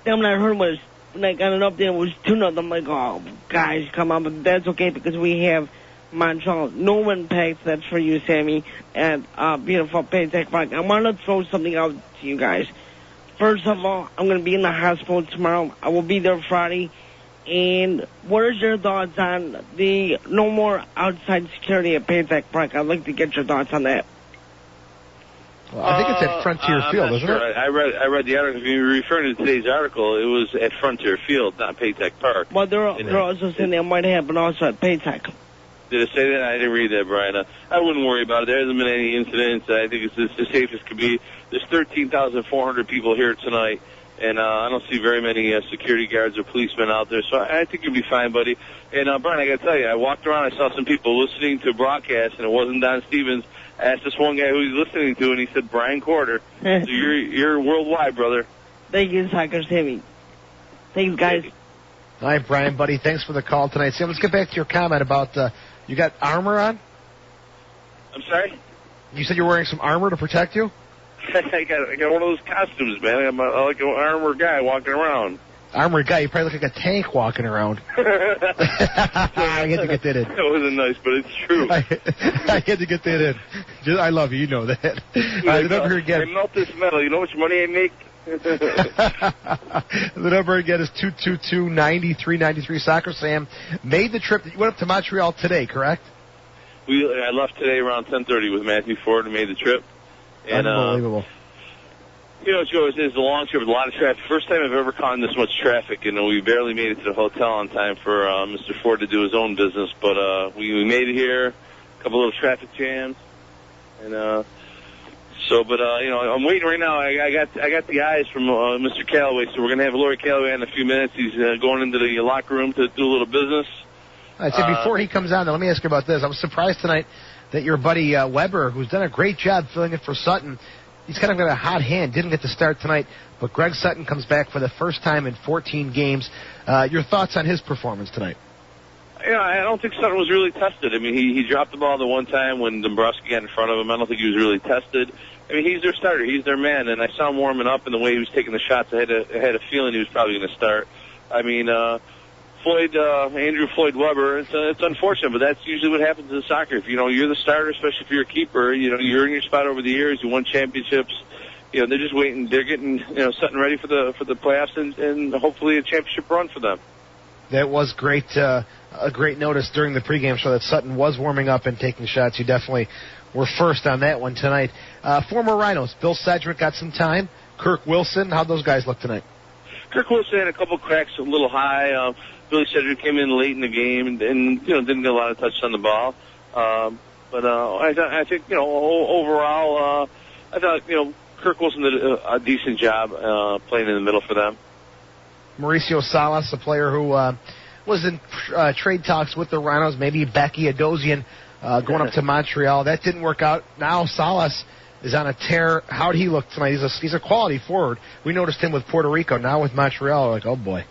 heard when I got it up there, it was 2-0. I'm like, oh, guys, come on. But that's okay because we have Montreal. No impact. That's for you, Sammy, at beautiful Paytech Park. I want to throw something out to you guys. First of all, I'm going to be in the hospital tomorrow. I will be there Friday. And what is your thoughts on the no more outside security at Paytech Park? I'd like to get your thoughts on that. Well, I think it's at Frontier Field, isn't it? I read the article. If you're referring to today's article, it was at Frontier Field, not Paytech Park. Well, they're also saying that might happen also at Paytech. Did it say that? I didn't read that, Brian. I wouldn't worry about it. There hasn't been any incidents. I think it's as safe as could be. There's 13,400 people here tonight, and I don't see very many security guards or policemen out there, so I think you'll be fine, buddy. And, Brian, I got to tell you, I walked around, I saw some people listening to broadcast, and it wasn't Don Stevens. I asked this one guy who he's listening to, and he said Brian Quarter. So you're worldwide, brother. Thank you, Soccer Sammy. Thanks, guys. All right, Brian, buddy, thanks for the call tonight. Sam, let's get back to your comment about you got armor on? I'm sorry? You said you're wearing some armor to protect you? I got one of those costumes, man. I'm like an armored guy walking around. Armored guy? You probably look like a tank walking around. I had to get that in. That wasn't nice, but it's true. I had to get that in. I love you. You know that. The number here again. I melt this metal. You know how much money I make? The number again is 222-9393. Soccer Sam made the trip. You went up to Montreal today, correct? I left today around 10:30 with Matthew Ford and made the trip. And, unbelievable. Joe, it's a long trip with a lot of traffic. First time I've ever caught this much traffic, and we barely made it to the hotel on time for Mr. Ford to do his own business. But we made it here, a couple little traffic jams, and I'm waiting right now. I got the eyes from Mr. Calloway, so we're gonna have Lori Calloway in a few minutes. He's going into the locker room to do a little business. I'd say before he comes on, let me ask you about this. I was surprised tonight that your buddy Weber, who's done a great job filling it for Sutton, he's kind of got a hot hand, didn't get to start tonight, but Greg Sutton comes back for the first time in 14 games. Your thoughts on his performance tonight? Yeah, I don't think Sutton was really tested. I mean, he dropped the ball the one time when Dombrowski got in front of him. I don't think he was really tested. I mean, he's their starter. He's their man, and I saw him warming up, and the way he was taking the shots, I had a feeling he was probably going to start. I mean, Andrew Floyd Weber, it's unfortunate, but that's usually what happens in soccer. If you're the starter, especially if you're a keeper, you're in your spot over the years, you won championships. They're just waiting. They're getting Sutton ready for the playoffs and hopefully a championship run for them. That was great. A great notice during the pregame show that Sutton was warming up and taking shots. You definitely were first on that one tonight. Former Rhinos, Bill Sedgwick got some time. Kirk Wilson, how'd those guys look tonight? Kirk Wilson had a couple cracks a little high. Billy Sedgwick came in late in the game and didn't get a lot of touches on the ball. But I think overall, I thought Kirk Wilson did a decent job playing in the middle for them. Mauricio Salas, a player who was in trade talks with the Rhinos, maybe Becky Adosian going up to Montreal. That didn't work out. Now Salas is on a tear. How'd he look tonight? He's a quality forward. We noticed him with Puerto Rico. Now with Montreal, like, oh boy.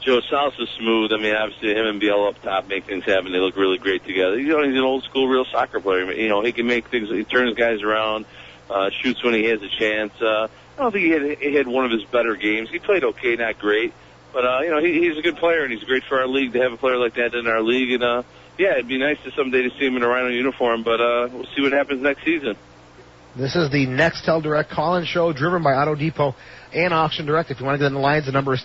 Joe Salas is smooth. I mean, obviously him and Biel up top make things happen. They look really great together. He's an old school real soccer player. He can make things. He turns guys around, shoots when he has a chance. I don't think he had one of his better games. He played okay, not great, but he's a good player and he's great for our league to have a player like that in our league. And it'd be nice to someday to see him in a Rhino uniform. But we'll see what happens next season. This is the Nextel Direct call-in show driven by Auto Depot and Auction Direct. If you want to get in the lines, the number is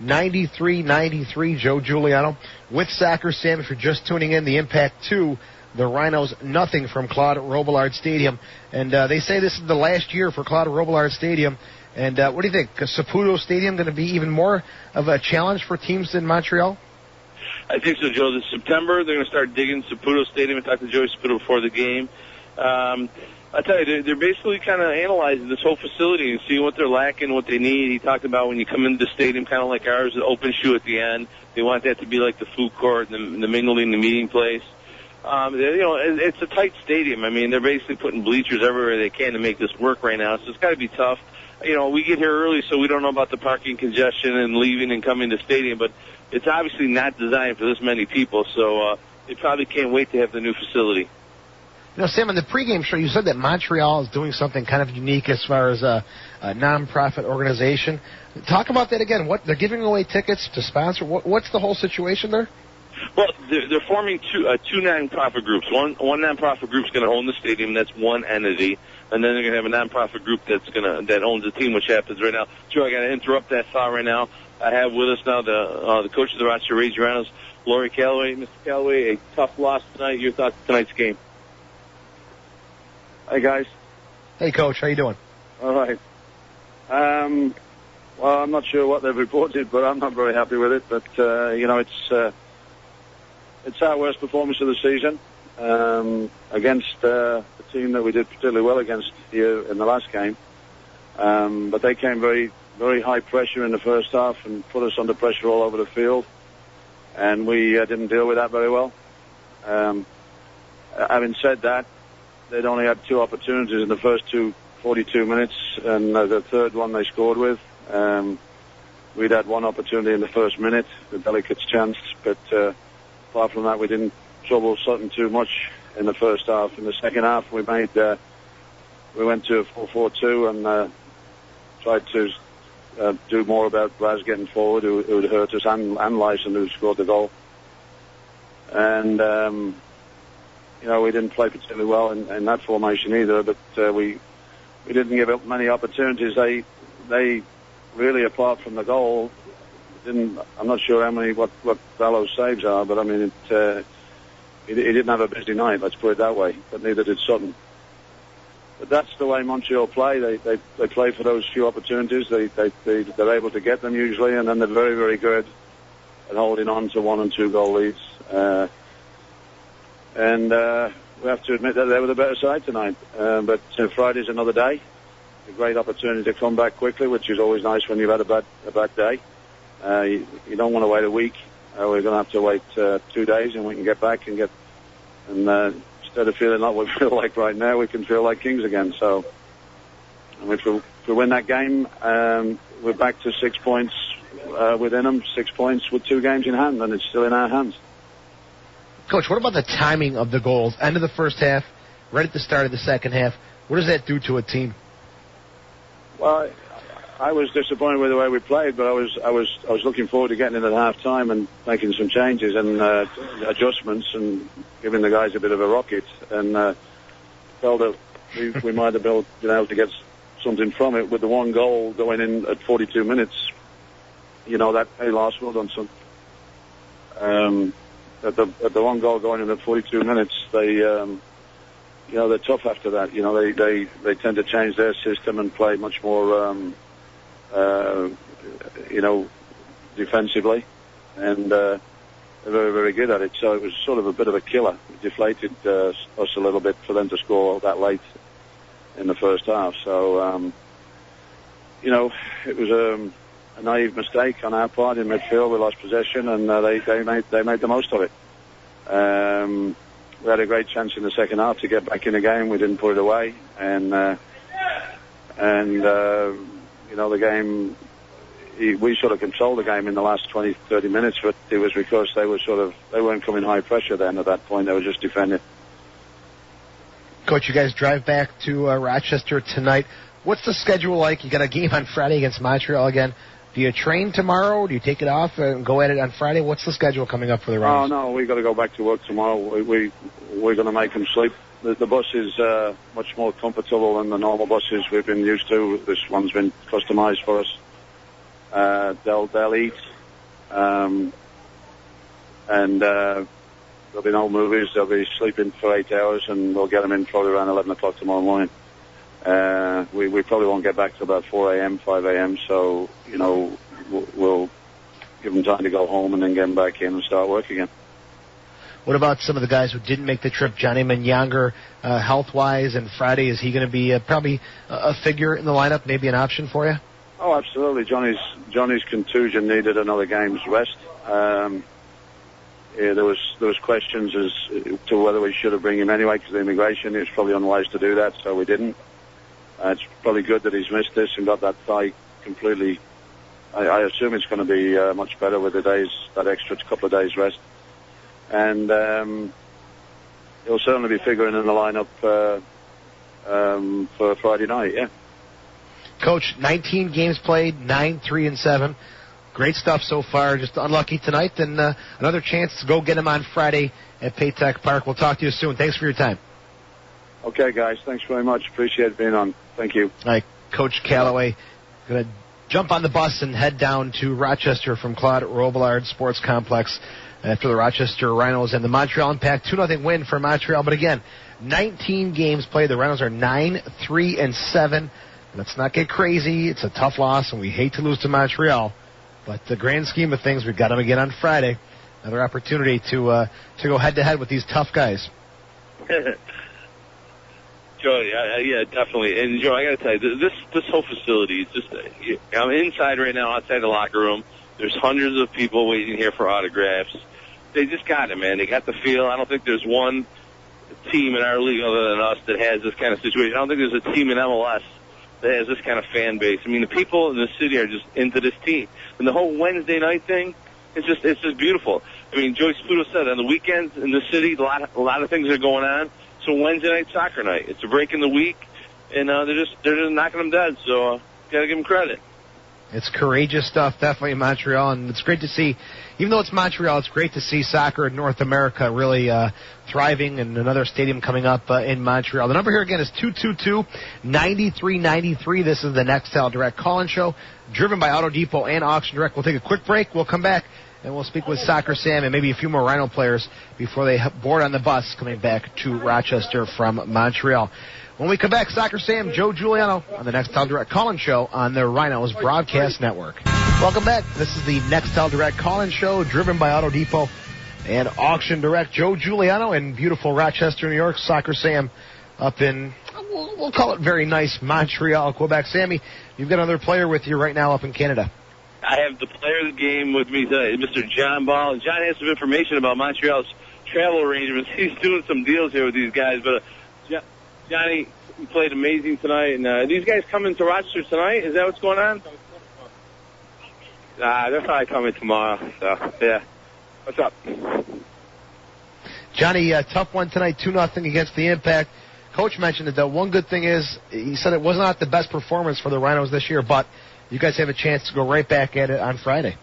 222-9393. Joe Giuliano with Soccer Sam. If you're just tuning in, the Impact 2, the Rhinos nothing from Claude Robillard Stadium. And they say this is the last year for Claude Robillard Stadium. And what do you think? Saputo Stadium going to be even more of a challenge for teams in Montreal? I think so, Joe. This September, they're going to start digging Saputo Stadium. I talked to Joey Saputo before the game. I tell you, they're basically kind of analyzing this whole facility and seeing what they're lacking, what they need. He talked about when you come into the stadium, kind of like ours, an open shoe at the end. They want that to be like the food court, and the mingling, the meeting place. It's a tight stadium. I mean, they're basically putting bleachers everywhere they can to make this work right now, so it's got to be tough. We get here early, so we don't know about the parking congestion and leaving and coming to the stadium, but it's obviously not designed for this many people, so they probably can't wait to have the new facility. Sam, on the pregame show, you said that Montreal is doing something kind of unique as far as a non-profit organization. Talk about that again. What they're giving away tickets to sponsor? What's the whole situation there? Well, they're forming two non-profit groups. One non-profit group is going to own the stadium. That's one entity, and then they're going to have a non-profit group that owns the team, which happens right now. Joe, I got to interrupt that thought right now. I have with us now the coach of the Rochester Rhinos, Lori Calloway. Mr. Calloway, a tough loss tonight. Your thoughts on tonight's game? Hey, guys. Hey, Coach. How you doing? All right. Well, I'm not sure what they've reported, but I'm not very happy with it. But, it's our worst performance of the season against the team that we did particularly well against here in the last game. But they came very, very high pressure in the first half and put us under pressure all over the field. And we didn't deal with that very well. Having said that, they'd only had 2 opportunities in the first 42 minutes, and the third one they scored with. We'd had 1 opportunity in the first minute, the Delicate's chance, but apart from that, we didn't trouble Sutton too much in the first half. In the second half, we went to a 4-4-2 and tried to do more about Raz getting forward, who would hurt us, and Lyson, who scored the goal. And we didn't play particularly well in that formation either, but we didn't give up many opportunities. They really, apart from the goal, I'm not sure what Vallo's saves are, but I mean, he didn't have a busy night, let's put it that way, but neither did Sutton. But that's the way Montreal play. They play for those few opportunities. They're able to get them usually, and then they're very, very good at holding on to 1 and 2 goal leads. And we have to admit that they were the better side tonight. But Friday's another day. A great opportunity to come back quickly, which is always nice when you've had a bad day. You don't want to wait a week. We're going to have to wait 2 days, and we can get back and instead of feeling like we feel like right now, we can feel like kings again. So if we win that game, we're back to 6 points within them, 6 points with 2 games in hand, and it's still in our hands. Coach, what about the timing of the goals? End of the first half, right at the start of the second half. What does that do to a team? Well, I was disappointed with the way we played, but I was looking forward to getting in at half time and making some changes and adjustments and giving the guys a bit of a rocket, and felt that we might have been able to get something from it with the 1 goal going in at 42 minutes. That they lost well done some. At the 1 goal going in at 42 minutes, they're tough after that. They tend to change their system and play much more, defensively, and they're very, very good at it. So it was sort of a bit of a killer. It deflated us a little bit for them to score that late in the first half. So, it was a naive mistake on our part in midfield. We lost possession, and they made the most of it. We had a great chance in the second half to get back in the game. We didn't put it away, and the game, we sort of controlled the game in the last 20, 30 minutes, but it was because they weren't coming high pressure then at that point. They were just defending. Coach, you guys drive back to Rochester tonight. What's the schedule like? You got a game on Friday against Montreal again. Do you train tomorrow? Do you take it off and go at it on Friday? What's the schedule coming up for the Rhinos? Oh, no, we got to go back to work tomorrow. We're going to make them sleep. The bus is much more comfortable than the normal buses we've been used to. This one's been customized for us. They'll eat, and there'll be no movies. They'll be sleeping for 8 hours, and we'll get them in probably around 11 o'clock tomorrow morning. We probably won't get back till about 4 a.m., 5 a.m., so, we'll give them time to go home and then get them back in and start work again. What about some of the guys who didn't make the trip? Johnny Manyanger, health-wise, and Friday, is he going to be probably a figure in the lineup, maybe an option for you? Oh, absolutely. Johnny's contusion needed another game's rest. There was questions as to whether we should have bring him anyway because of immigration. It was probably unwise to do that, so we didn't. It's probably good that he's missed this and got that thigh completely. I assume it's going to be much better with that extra couple of days rest. And he'll certainly be figuring in the lineup for Friday night, yeah. Coach, 19 games played, 9-3-7. Great stuff so far. Just unlucky tonight, and another chance to go get him on Friday at Paytech Park. We'll talk to you soon. Thanks for your time. Okay, guys. Thanks very much. Appreciate being on. Thank you. All right, Coach Calloway, going to jump on the bus and head down to Rochester from Claude Robillard Sports Complex after the Rochester Rhinos and the Montreal Impact 2-0 win for Montreal. But again, 19 games played. The Rhinos are 9-3-7. Let's not get crazy. It's a tough loss, and we hate to lose to Montreal. But the grand scheme of things, we've got them again on Friday. Another opportunity to go head-to-head with these tough guys. Joe, yeah, definitely. And, Joe, I got to tell you, this whole facility is just, I'm inside right now, outside the locker room. There's hundreds of people waiting here for autographs. They just got it, man. They got the feel. I don't think there's one team in our league other than us that has this kind of situation. I don't think there's a team in MLS that has this kind of fan base. I mean, the people in the city are just into this team. And the whole Wednesday night thing, it's just beautiful. I mean, Joey Sputo said on the weekends in the city, a lot of things are going on. So Wednesday night, soccer night. It's a break in the week, and they're just knocking them dead. So gotta give them credit. It's courageous stuff, definitely in Montreal, and it's great to see. Even though it's Montreal, it's great to see soccer in North America really thriving, and another stadium coming up in Montreal. The number here again is 222-9393. This is the Nextel Direct Call-In Show, driven by Auto Depot and Auction Direct. We'll take a quick break. We'll come back, and we'll speak with Soccer Sam and maybe a few more Rhino players before they board on the bus coming back to Rochester from Montreal. When we come back, Soccer Sam, Joe Giuliano on the Nextel Direct Call-In Show on the Rhinos Broadcast Network. Welcome back. This is the Nextel Direct Call-In Show, driven by Auto Depot and Auction Direct. Joe Giuliano in beautiful Rochester, New York. Soccer Sam up in, we'll call it very nice, Montreal, Quebec. Sammy, you've got another player with you right now up in Canada. I have the player of the game with me today, Mr. John Ball. And John has some information about Montreal's travel arrangements. He's doing some deals here with these guys, but Johnny, you played amazing tonight, and these guys coming to Rochester tonight? Is that what's going on? They're probably coming tomorrow, so, yeah. What's up? Johnny, tough one tonight, 2-0 against the Impact. Coach mentioned it, though. One good thing is, he said it was not the best performance for the Rhinos this year, but you guys have a chance to go right back at it on Friday.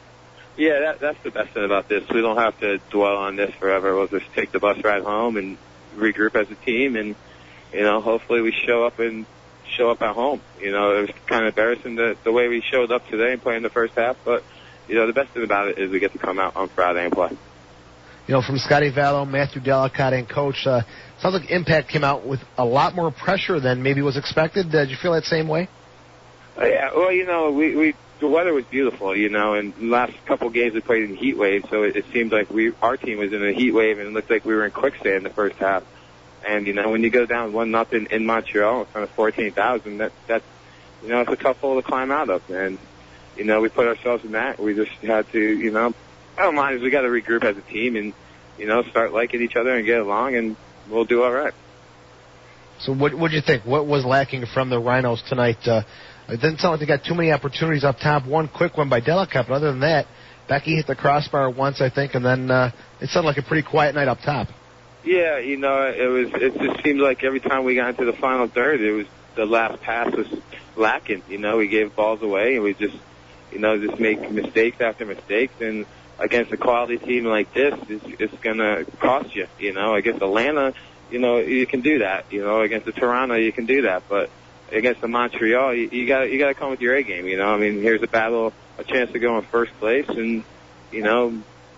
Yeah, that's the best thing about this. We don't have to dwell on this forever. We'll just take the bus ride home and regroup as a team, and hopefully we show up at home. It was kind of embarrassing the way we showed up today and playing the first half, but, the best thing about it is we get to come out on Friday and play. From Scotty Vallow, Matthew Delicott, and Coach, sounds like Impact came out with a lot more pressure than maybe was expected. Did you feel that same way? Yeah, well, the weather was beautiful, and the last couple of games we played in heat wave, so it seemed like our team was in a heat wave, and it looked like we were in quicksand in the first half. And, when you go down 1-0 in Montreal in front of 14,000, that's it's a tough hole to climb out of. And, we put ourselves in that. We just had to, I don't mind. We got to regroup as a team and, start liking each other and get along, and we'll do all right. So what do you think? What was lacking from the Rhinos tonight? It didn't sound like they got too many opportunities up top. One quick one by Delicott, but other than that, Becky hit the crossbar once, I think, and then it sounded like a pretty quiet night up top. Yeah, it just seemed like every time we got into the final third, it was the last pass was lacking. We gave balls away, and we just make mistakes after mistakes. And against a quality team like this, it's gonna cost you. Against Atlanta, you can do that. Against the Toronto, you can do that. But against the Montreal, you gotta come with your A game. Here's a chance to go in first place, and we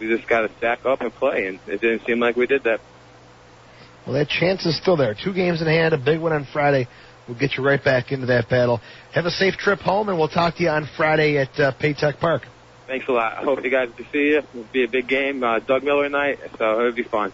just gotta stack up and play. And it didn't seem like we did that. Well, that chance is still there. 2 games in hand, a big one on Friday. We'll get you right back into that battle. Have a safe trip home, and we'll talk to you on Friday at Paytech Park. Thanks a lot. I hope you guys can see you. It'll be a big game. Doug Miller night, so it'll be fun.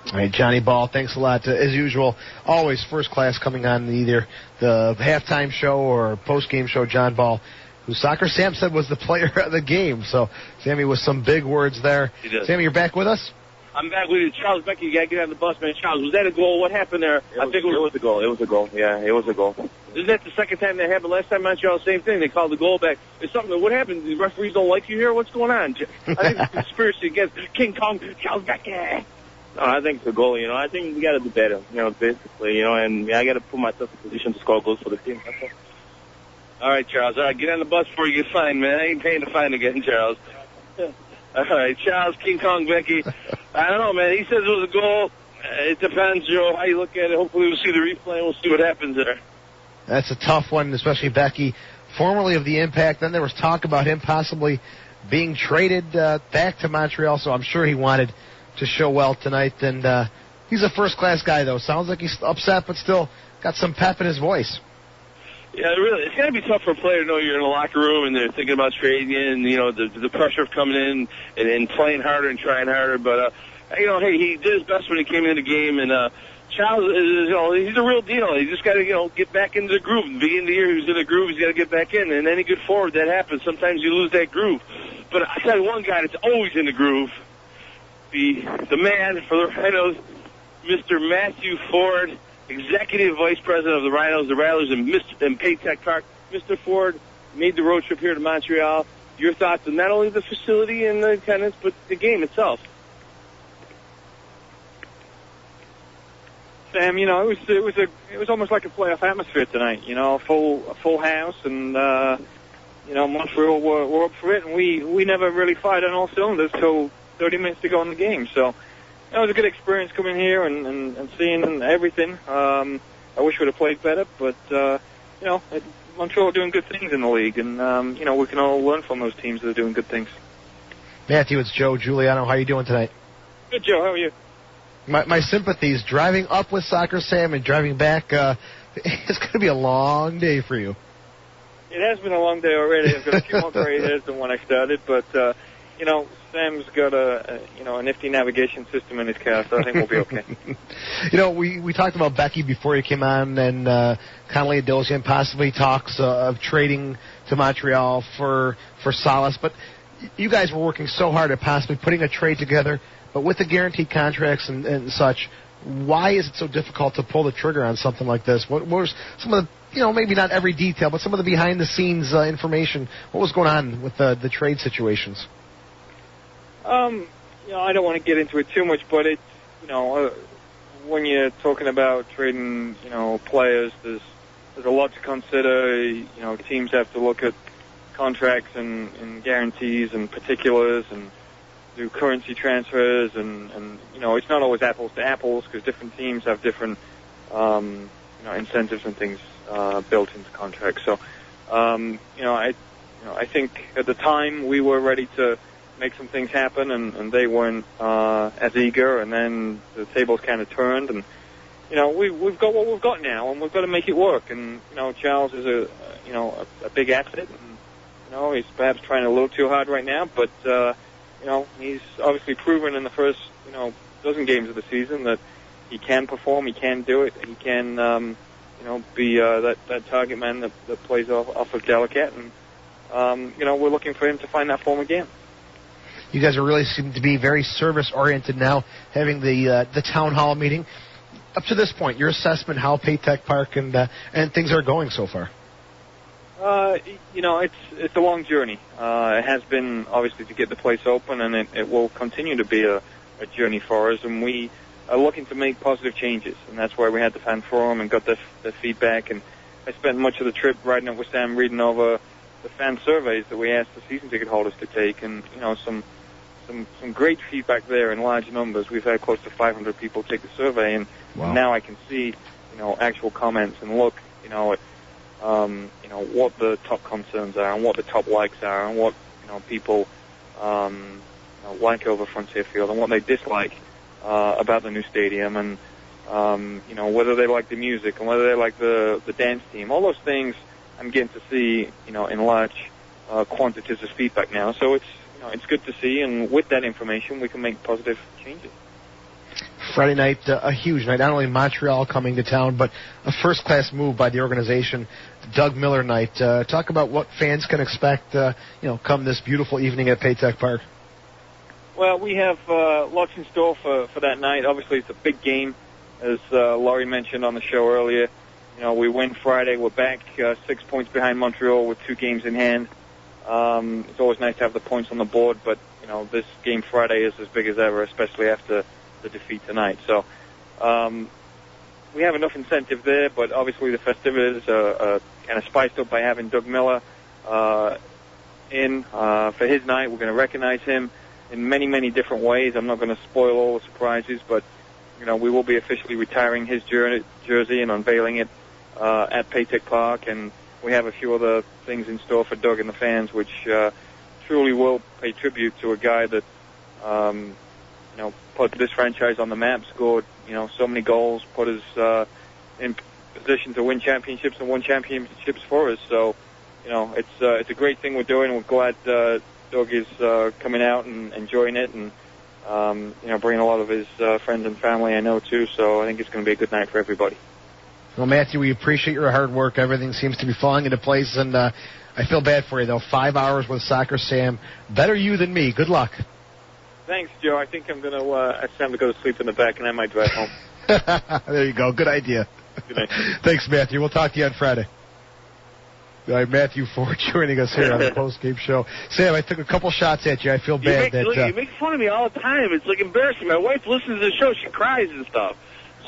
All right, Johnny Ball, thanks a lot. As usual, always first class coming on either the halftime show or post-game show. John Ball, who Soccer Sam said was the player of the game. So, Sammy, with some big words there. He did. Sammy, you're back with us? I'm back with you. Charles Becky, you got to get on the bus, man. Charles, was that a goal? What happened there? It was a goal. It was a goal. Yeah, it was a goal. Isn't that the second time that happened? Last time Montreal, same thing. They called the goal back. It's something. What happened? The referees don't like you here? What's going on? I think it's a conspiracy against King Kong, Charles Becky. No, I think it's a goal. I think we got to do better. Basically, and I got to put myself in position to score goals for the team. That's all. All right, Charles. All right, get on the bus before you get fined, man. I ain't paying the fine again, Charles. All right, Charles, King Kong Becky. I don't know, man. He says it was a goal. It depends, Joe, how you look at it. Hopefully we'll see the replay and we'll see what happens there. That's a tough one, especially Becky, formerly of the Impact. Then there was talk about him possibly being traded back to Montreal, so I'm sure he wanted to show well tonight. And he's a first-class guy, though. Sounds like he's upset, but still got some pep in his voice. Yeah, really, it's got to be tough for a player to know you're in a locker room and they're thinking about trading you and, the pressure of coming in and playing harder and trying harder. But, hey, he did his best when he came into the game. And Charles is, he's a real deal. He just got to, get back into the groove. At the beginning of the year, he was in the groove. He's got to get back in. And any good forward, that happens. Sometimes you lose that groove. But I tell you one guy that's always in the groove, the man for the Rhinos, Mr. Matthew Ford, Executive Vice President of the Rhinos, the Rattlers, and Paytech Park. Mr. Ford made the road trip here to Montreal. Your thoughts on not only the facility and the attendance, but the game itself? Sam, it was almost like a playoff atmosphere tonight. A full house, and Montreal were up for it, and we never really fired on all cylinders till 30 minutes to go in the game. So. It was a good experience coming here and seeing everything. I wish we'd have played better, but, Montreal are doing good things in the league, and, we can all learn from those teams that are doing good things. Matthew, it's Joe Giuliano. How are you doing tonight? Good, Joe. How are you? My sympathies. Driving up with Soccer Sam and driving back, it's going to be a long day for you. It has been a long day already. I've got a few more gray hairs than when I started, but, Sam's got a nifty navigation system in his car, so I think we'll be okay. We talked about Becky before you came on, and Connolly Adosian possibly talks of trading to Montreal for Salas, but you guys were working so hard at possibly putting a trade together, but with the guaranteed contracts and such, why is it so difficult to pull the trigger on something like this? What was some of the, maybe not every detail, but some of the behind-the-scenes information? What was going on with the trade situations? I don't want to get into it too much, but it's, when you're talking about trading, players, there's a lot to consider. Teams have to look at contracts and guarantees and particulars and do currency transfers and it's not always apples to apples because different teams have different, incentives and things, built into contracts. So, I think at the time we were ready to make some things happen, and they weren't as eager, and then the tables kind of turned, and we've got what we've got now, and we've got to make it work. And Charles is a big asset, and he's perhaps trying a little too hard right now, but he's obviously proven in the first dozen games of the season that he can perform, he can do it, he can be that target man that plays off of Delicate, and we're looking for him to find that form again. You guys are really seem to be very service-oriented now, having the town hall meeting. Up to this point, your assessment how Paytech Park and things are going so far? It's a long journey. It has been, obviously, to get the place open, and it will continue to be a journey for us, and we are looking to make positive changes, and that's why we had the fan forum and got the feedback, and I spent much of the trip riding up with Sam reading over the fan surveys that we asked the season ticket holders to take, and some great feedback there in large numbers. We've had close to 500 people take the survey, and wow. Now I can see, actual comments and look, at, what the top concerns are and what the top likes are and what, people, like over Frontier Field and what they dislike, about the new stadium and, whether they like the music and whether they like the dance team. All those things I'm getting to see, in large, quantities of feedback now. So it's good to see, and with that information, we can make positive changes. Friday night, a huge night. Not only Montreal coming to town, but a first-class move by the organization, Doug Miller night. Talk about what fans can expect, come this beautiful evening at Paytech Park. Well, we have lots in store for that night. Obviously, it's a big game, as Laurie mentioned on the show earlier. We win Friday. We're back 6 points behind Montreal with 2 games in hand. It's always nice to have the points on the board, but this game Friday is as big as ever, especially after the defeat tonight. So we have enough incentive there, but obviously the festivities are kind of spiced up by having Doug Miller in for his night. We're going to recognize him in many, many different ways. I'm not going to spoil all the surprises, but we will be officially retiring his jersey and unveiling it at Paytech Park, and we have a few other things in store for Doug and the fans, which truly will pay tribute to a guy that put this franchise on the map, scored so many goals, put us in position to win championships and won championships for us. So it's a great thing we're doing. We're glad Doug is coming out and enjoying it, and bringing a lot of his friends and family, I know, too. So I think it's going to be a good night for everybody. Well, Matthew, we appreciate your hard work. Everything seems to be falling into place, and I feel bad for you, though. 5 hours with Soccer Sam. Better you than me. Good luck. Thanks, Joe. I think I'm going to ask Sam to go to sleep in the back, and I might drive home. There you go. Good idea. Good night. Thanks, Matthew. We'll talk to you on Friday. All right, Matthew Ford joining us here on the post-game show. Sam, I took a couple shots at you. I feel bad you make fun of me all the time. It's like embarrassing. My wife listens to the show. She cries and stuff.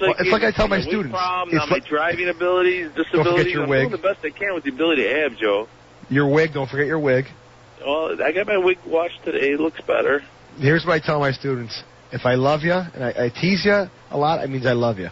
It's like I tell my students. My driving abilities, disabilities. Don't forget your wig. I'm doing the best I can with the ability I have, Joe. Your wig. Don't forget your wig. Well, I got my wig washed today. It looks better. Here's what I tell my students. If I love you and I tease you a lot, it means I love you.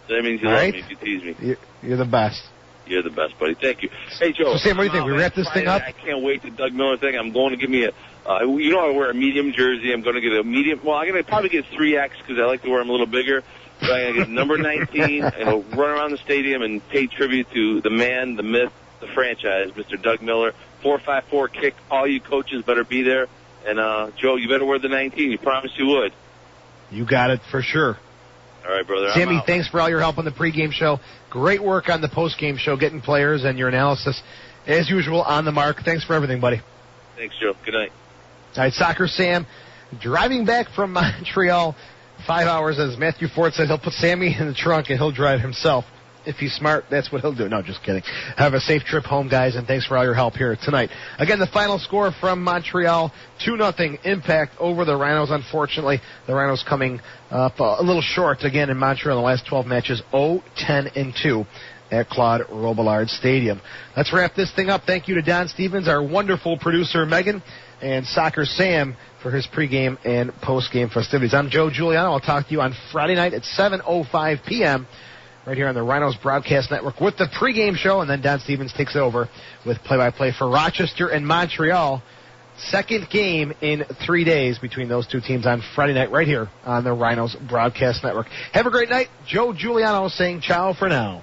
That means you love me if you tease me. You're the best. You're the best, buddy. Thank you. Hey, Joe. So, Sam, what do you think? We wrap this thing up? I can't wait to Doug Miller thing. I'm going to give me I wear a medium jersey. I'm going to get a medium. Well, I'm going to probably get 3X because I like to wear them a little bigger. But I'm going to get number 19 and run around the stadium and pay tribute to the man, the myth, the franchise, Mr. Doug Miller. 4-5-4 kick. All you coaches better be there. And, Joe, you better wear the 19. You promised you would. You got it for sure. All right, brother. Sammy, thanks for all your help on the pregame show. Great work on the postgame show, getting players and your analysis, as usual, on the mark. Thanks for everything, buddy. Thanks, Joe. Good night. All right, Soccer Sam, driving back from Montreal, 5 hours. As Matthew Ford said, he'll put Sammy in the trunk and he'll drive himself. If he's smart, that's what he'll do. No, just kidding. Have a safe trip home, guys, and thanks for all your help here tonight. Again, the final score from Montreal, 2-0 Impact over the Rhinos. Unfortunately, the Rhinos coming up a little short again in Montreal in the last 12 matches, 0-10-2 at Claude Robillard Stadium. Let's wrap this thing up. Thank you to Don Stevens, our wonderful producer, Megan, and Soccer Sam for his pregame and postgame festivities. I'm Joe Giuliano. I'll talk to you on Friday night at 7:05 p.m., right here on the Rhinos Broadcast Network with the pregame show, and then Don Stevens takes over with play-by-play for Rochester and Montreal. Second game in 3 days between those two teams on Friday night right here on the Rhinos Broadcast Network. Have a great night. Joe Giuliano saying ciao for now.